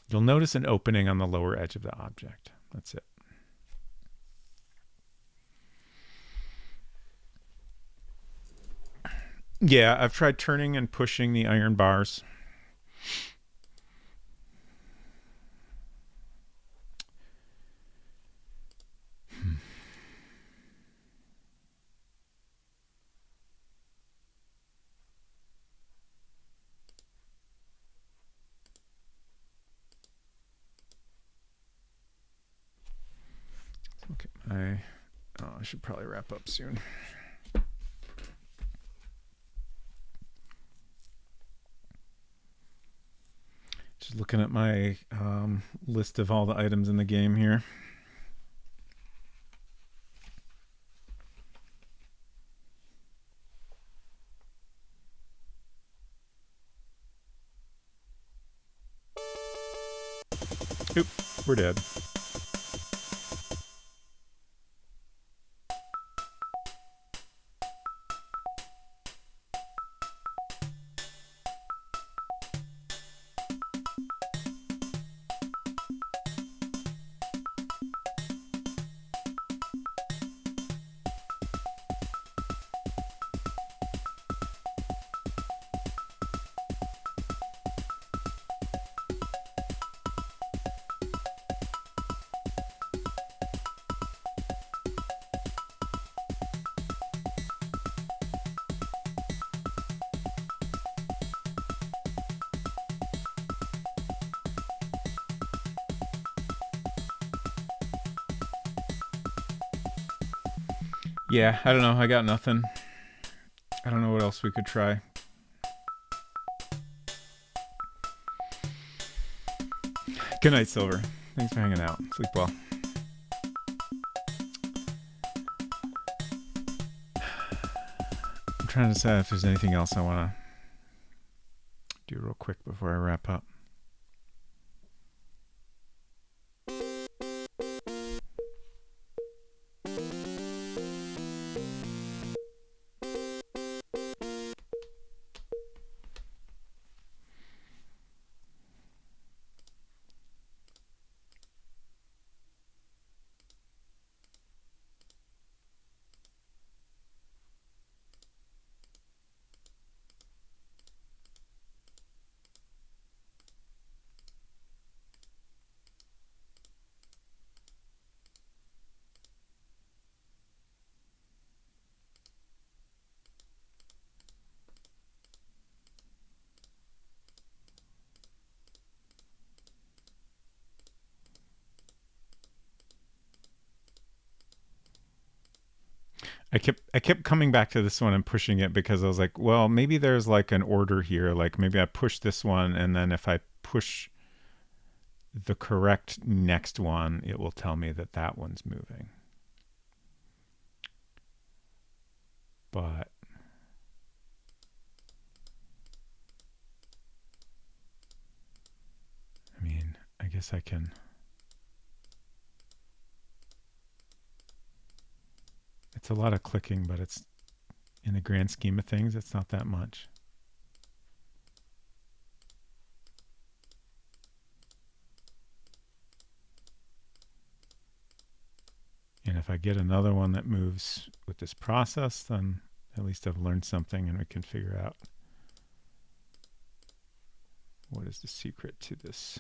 You'll notice an opening on the lower edge of the object. That's it. Yeah, I've tried turning and pushing the iron bars. Okay, I should probably wrap up soon. Just looking at my list of all the items in the game here. Oop, we're dead. Yeah, I don't know. I got nothing. I don't know what else we could try. Good night, Silver. Thanks for hanging out. Sleep well. I'm trying to decide if there's anything else I want to do real quick before I wrap up. I kept coming back to this one and pushing it because I was like, well, maybe there's like an order here. Like maybe I push this one, and then if I push the correct next one, it will tell me that that one's moving. But I mean, I guess I can... It's a lot of clicking, but it's In the grand scheme of things, it's not that much. And if I get another one that moves with this process, then at least I've learned something and we can figure out what is the secret to this.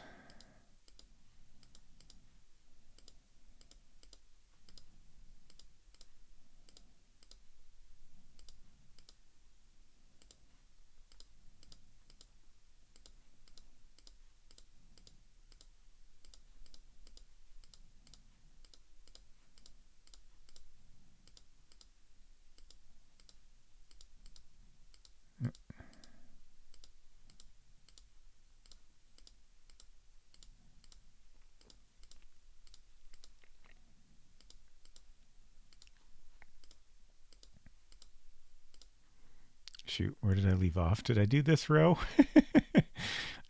Shoot, where did I leave off? Did I do this row?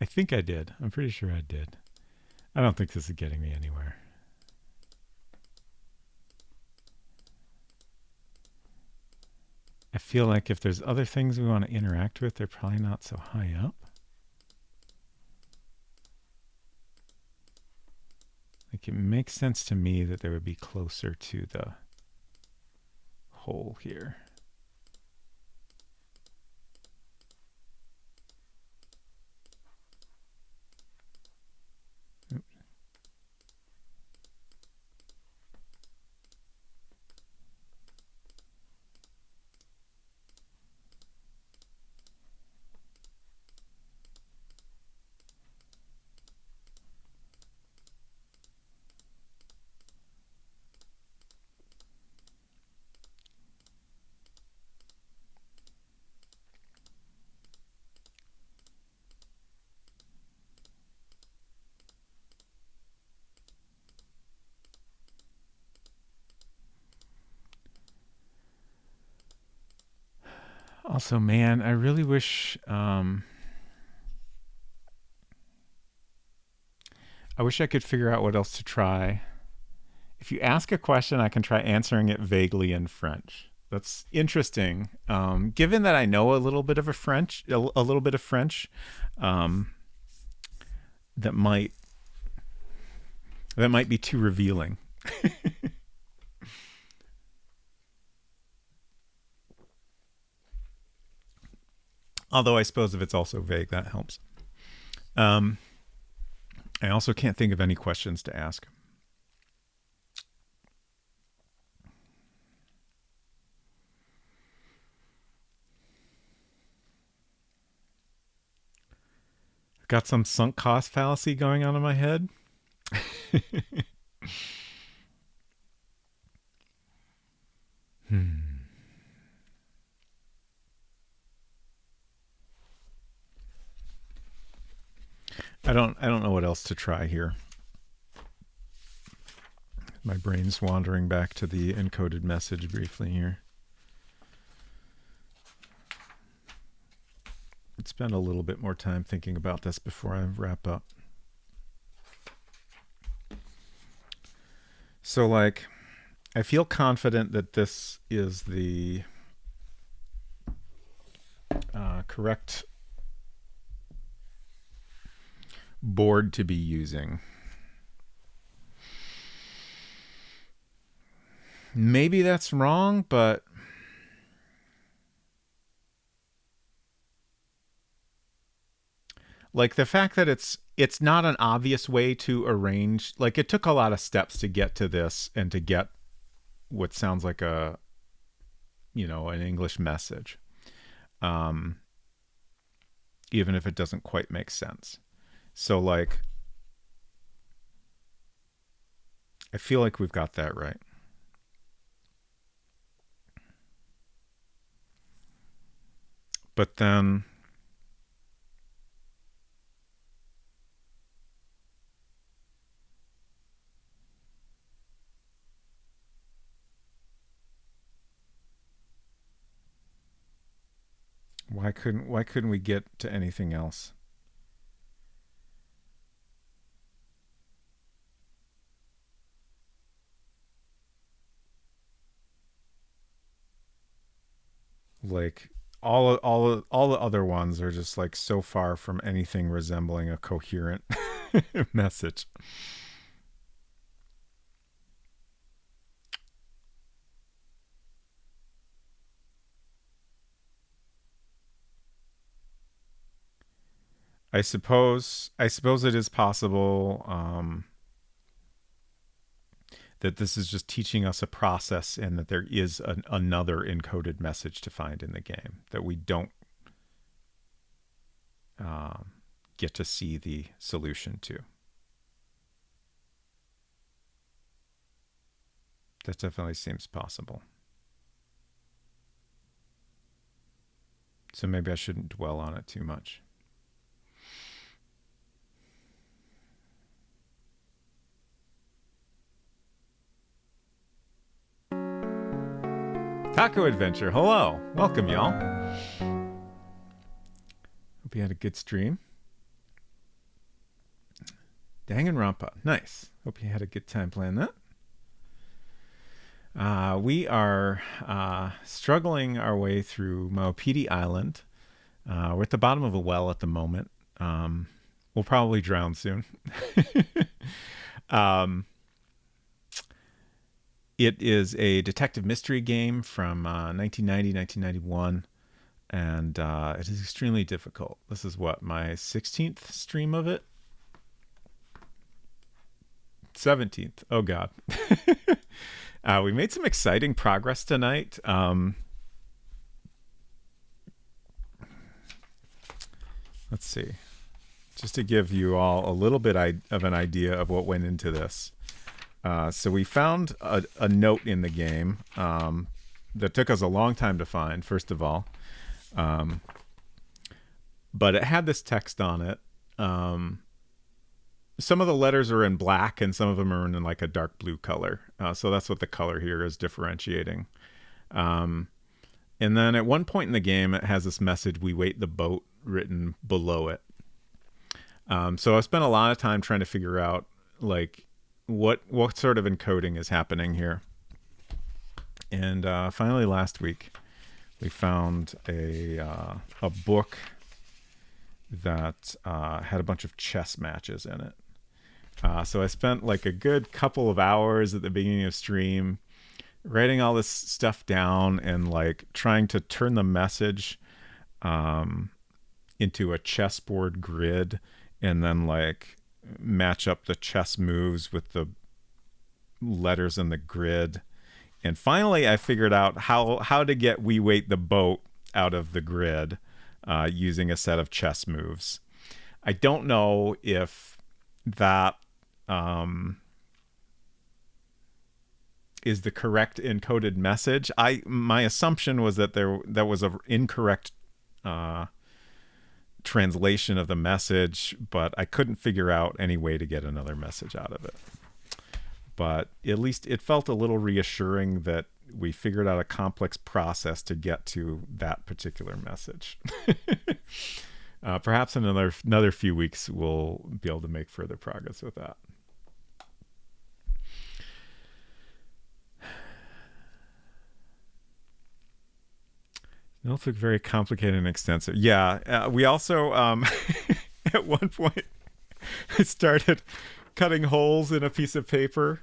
I think I did. I'm pretty sure I did. I don't think this is getting me anywhere. I feel like if there's other things we want to interact with, they're probably not so high up. Like, it makes sense to me that they would be closer to the hole here. Also, man, I really wish I wish I could figure out what else to try. If you ask a question, I can try answering it vaguely in French. That's interesting. Given that I know a little bit of French, that might be too revealing. Although I suppose if it's also vague, that helps. I also can't think of any questions to ask. Got some sunk cost fallacy going on in my head. I don't know what else to try here. My brain's wandering back to the encoded message briefly here. Let's spend a little bit more time thinking about this before I wrap up. So, like, I feel confident that this is the correct board to be using. Maybe that's wrong, but like the fact that it's not an obvious way to arrange, like it took a lot of steps to get to this and to get what sounds like a, you know, an English message. Even if it doesn't quite make sense. So like, I feel like we've got that right. But then why couldn't we get to anything else? Like all the other ones are just like so far from anything resembling a coherent message. I suppose it is possible that this is just teaching us a process and that there is another encoded message to find in the game that we don't get to see the solution to. That definitely seems possible. So maybe I shouldn't dwell on it too much. Taco Adventure, hello. Welcome, y'all. Hope you had a good stream. Danganronpa, nice. Hope you had a good time playing that. We are struggling our way through Maupiti Island. We're at the bottom of a well at the moment. We'll probably drown soon. It is a detective mystery game from 1990, 1991, and it is extremely difficult. This is what, my 16th stream of it? 17th. Oh, God. We made some exciting progress tonight. Let's see. Just to give you all a little bit of an idea of what went into this. So we found a note in the game that took us a long time to find, first of all. But it had this text on it. Some of the letters are in black and some of them are in like a dark blue color. So that's what the color here is differentiating. And then at one point in the game, it has this message, "We wait the boat," written below it. So I spent a lot of time trying to figure out like what sort of encoding is happening here. And finally last week, we found a book that had a bunch of chess matches in it. So I spent like a good couple of hours at the beginning of stream writing all this stuff down and like trying to turn the message into a chessboard grid and then like match up the chess moves with the letters in the grid. And finally I figured out how to get "We wait the boat" out of the grid using a set of chess moves. I don't know if that is the correct encoded message. My assumption was that that was an incorrect translation of the message, but I couldn't figure out any way to get another message out of it. But at least it felt a little reassuring that we figured out a complex process to get to that particular message. Perhaps in another few weeks we'll be able to make further progress with that. Notes look very complicated and extensive. Yeah, we also at one point I started cutting holes in a piece of paper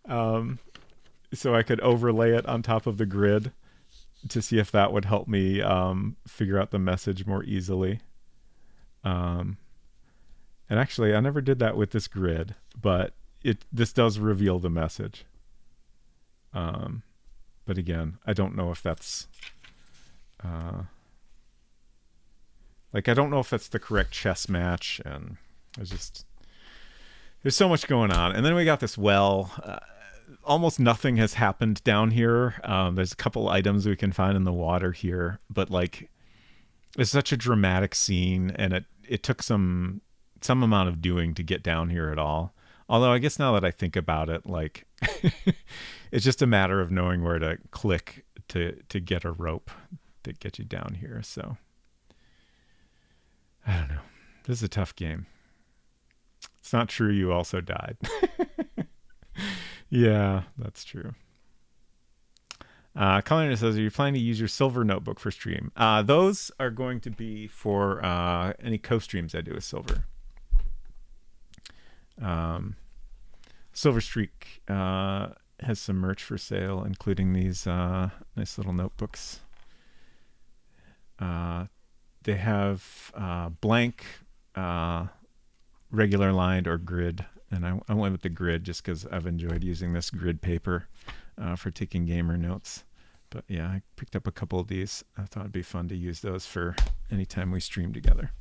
so I could overlay it on top of the grid to see if that would help me figure out the message more easily. And actually, I never did that with this grid, but this does reveal the message. But again, I don't know if that's I don't know if that's the correct chess match, and there's so much going on. And then we got this well. Almost nothing has happened down here. There's a couple items we can find in the water here, but like it's such a dramatic scene, and it took some amount of doing to get down here at all. Although I guess now that I think about it, like it's just a matter of knowing where to click to get a rope to get you down here. So I don't know. This is a tough game. It's not true you also died. Yeah, that's true. Culinary says, are you planning to use your silver notebook for stream? Those are going to be for any co-streams I do with Silver. Silver Streak has some merch for sale, including these nice little notebooks. They have blank, regular lined, or grid. And I went with the grid just because I've enjoyed using this grid paper for taking gamer notes. But yeah, I picked up a couple of these. I thought it'd be fun to use those for any time we stream together.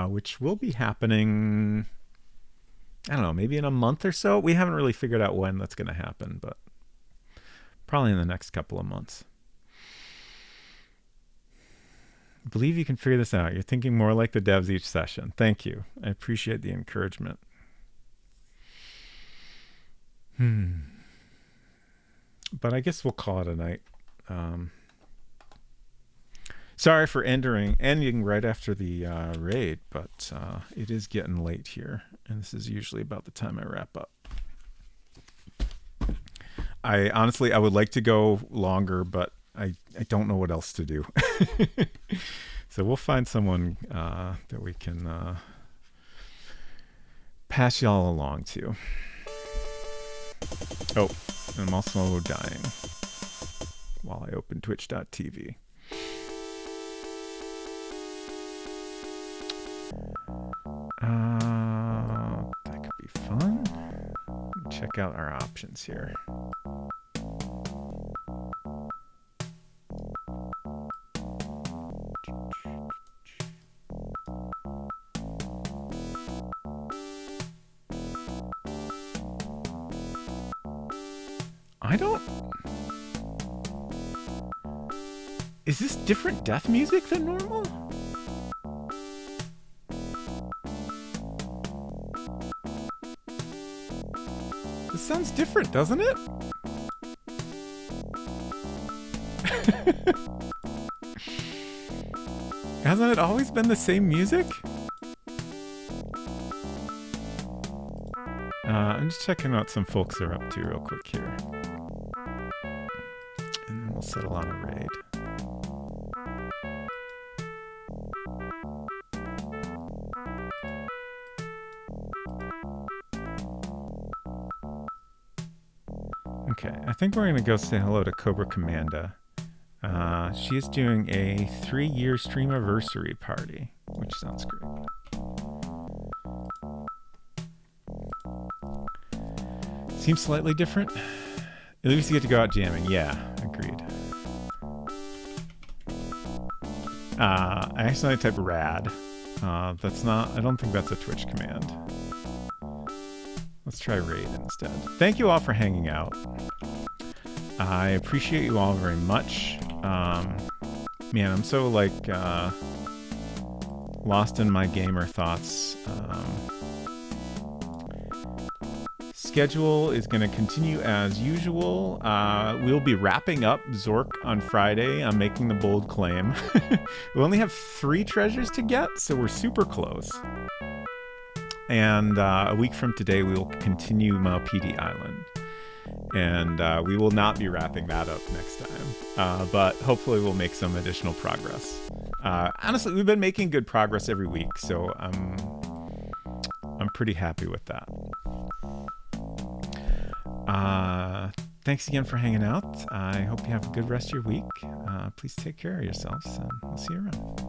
Which will be happening, I don't know, maybe in a month or so. We haven't really figured out when that's going to happen, but probably in the next couple of months. I believe you can figure this out. You're thinking more like the devs each session. Thank you. I appreciate the encouragement. But I guess we'll call it a night. Sorry for ending right after the raid, but it is getting late here, and this is usually about the time I wrap up. I would like to go longer, but I don't know what else to do. So we'll find someone that we can pass y'all along to. Oh, and I'm also dying while I open twitch.tv. That could be fun. Check out our options here. Is this different death music than normal? This sounds different, doesn't it? Hasn't it always been the same music? I'm just checking out what some folks are up to real quick here. And then we'll settle on a raid. Okay, I think we're going to go say hello to Cobra Commanda. She is doing a 3-year streamiversary party, which sounds great. Seems slightly different. At least you get to go out jamming. Yeah, agreed. I accidentally typed rad. That's not, I don't think that's a Twitch command. Let's try raid instead. Thank you all for hanging out. I appreciate you all very much. Man, I'm so lost in my gamer thoughts. Schedule is going to continue as usual. We'll be wrapping up Zork on Friday. I'm making the bold claim. We only have 3 treasures to get, so we're super close. And a week from today, we will continue Maupiti Island. And we will not be wrapping that up next time. But hopefully we'll make some additional progress. Honestly, we've been making good progress every week, so I'm pretty happy with that. Thanks again for hanging out. I hope you have a good rest of your week. Please take care of yourselves, and we'll see you around.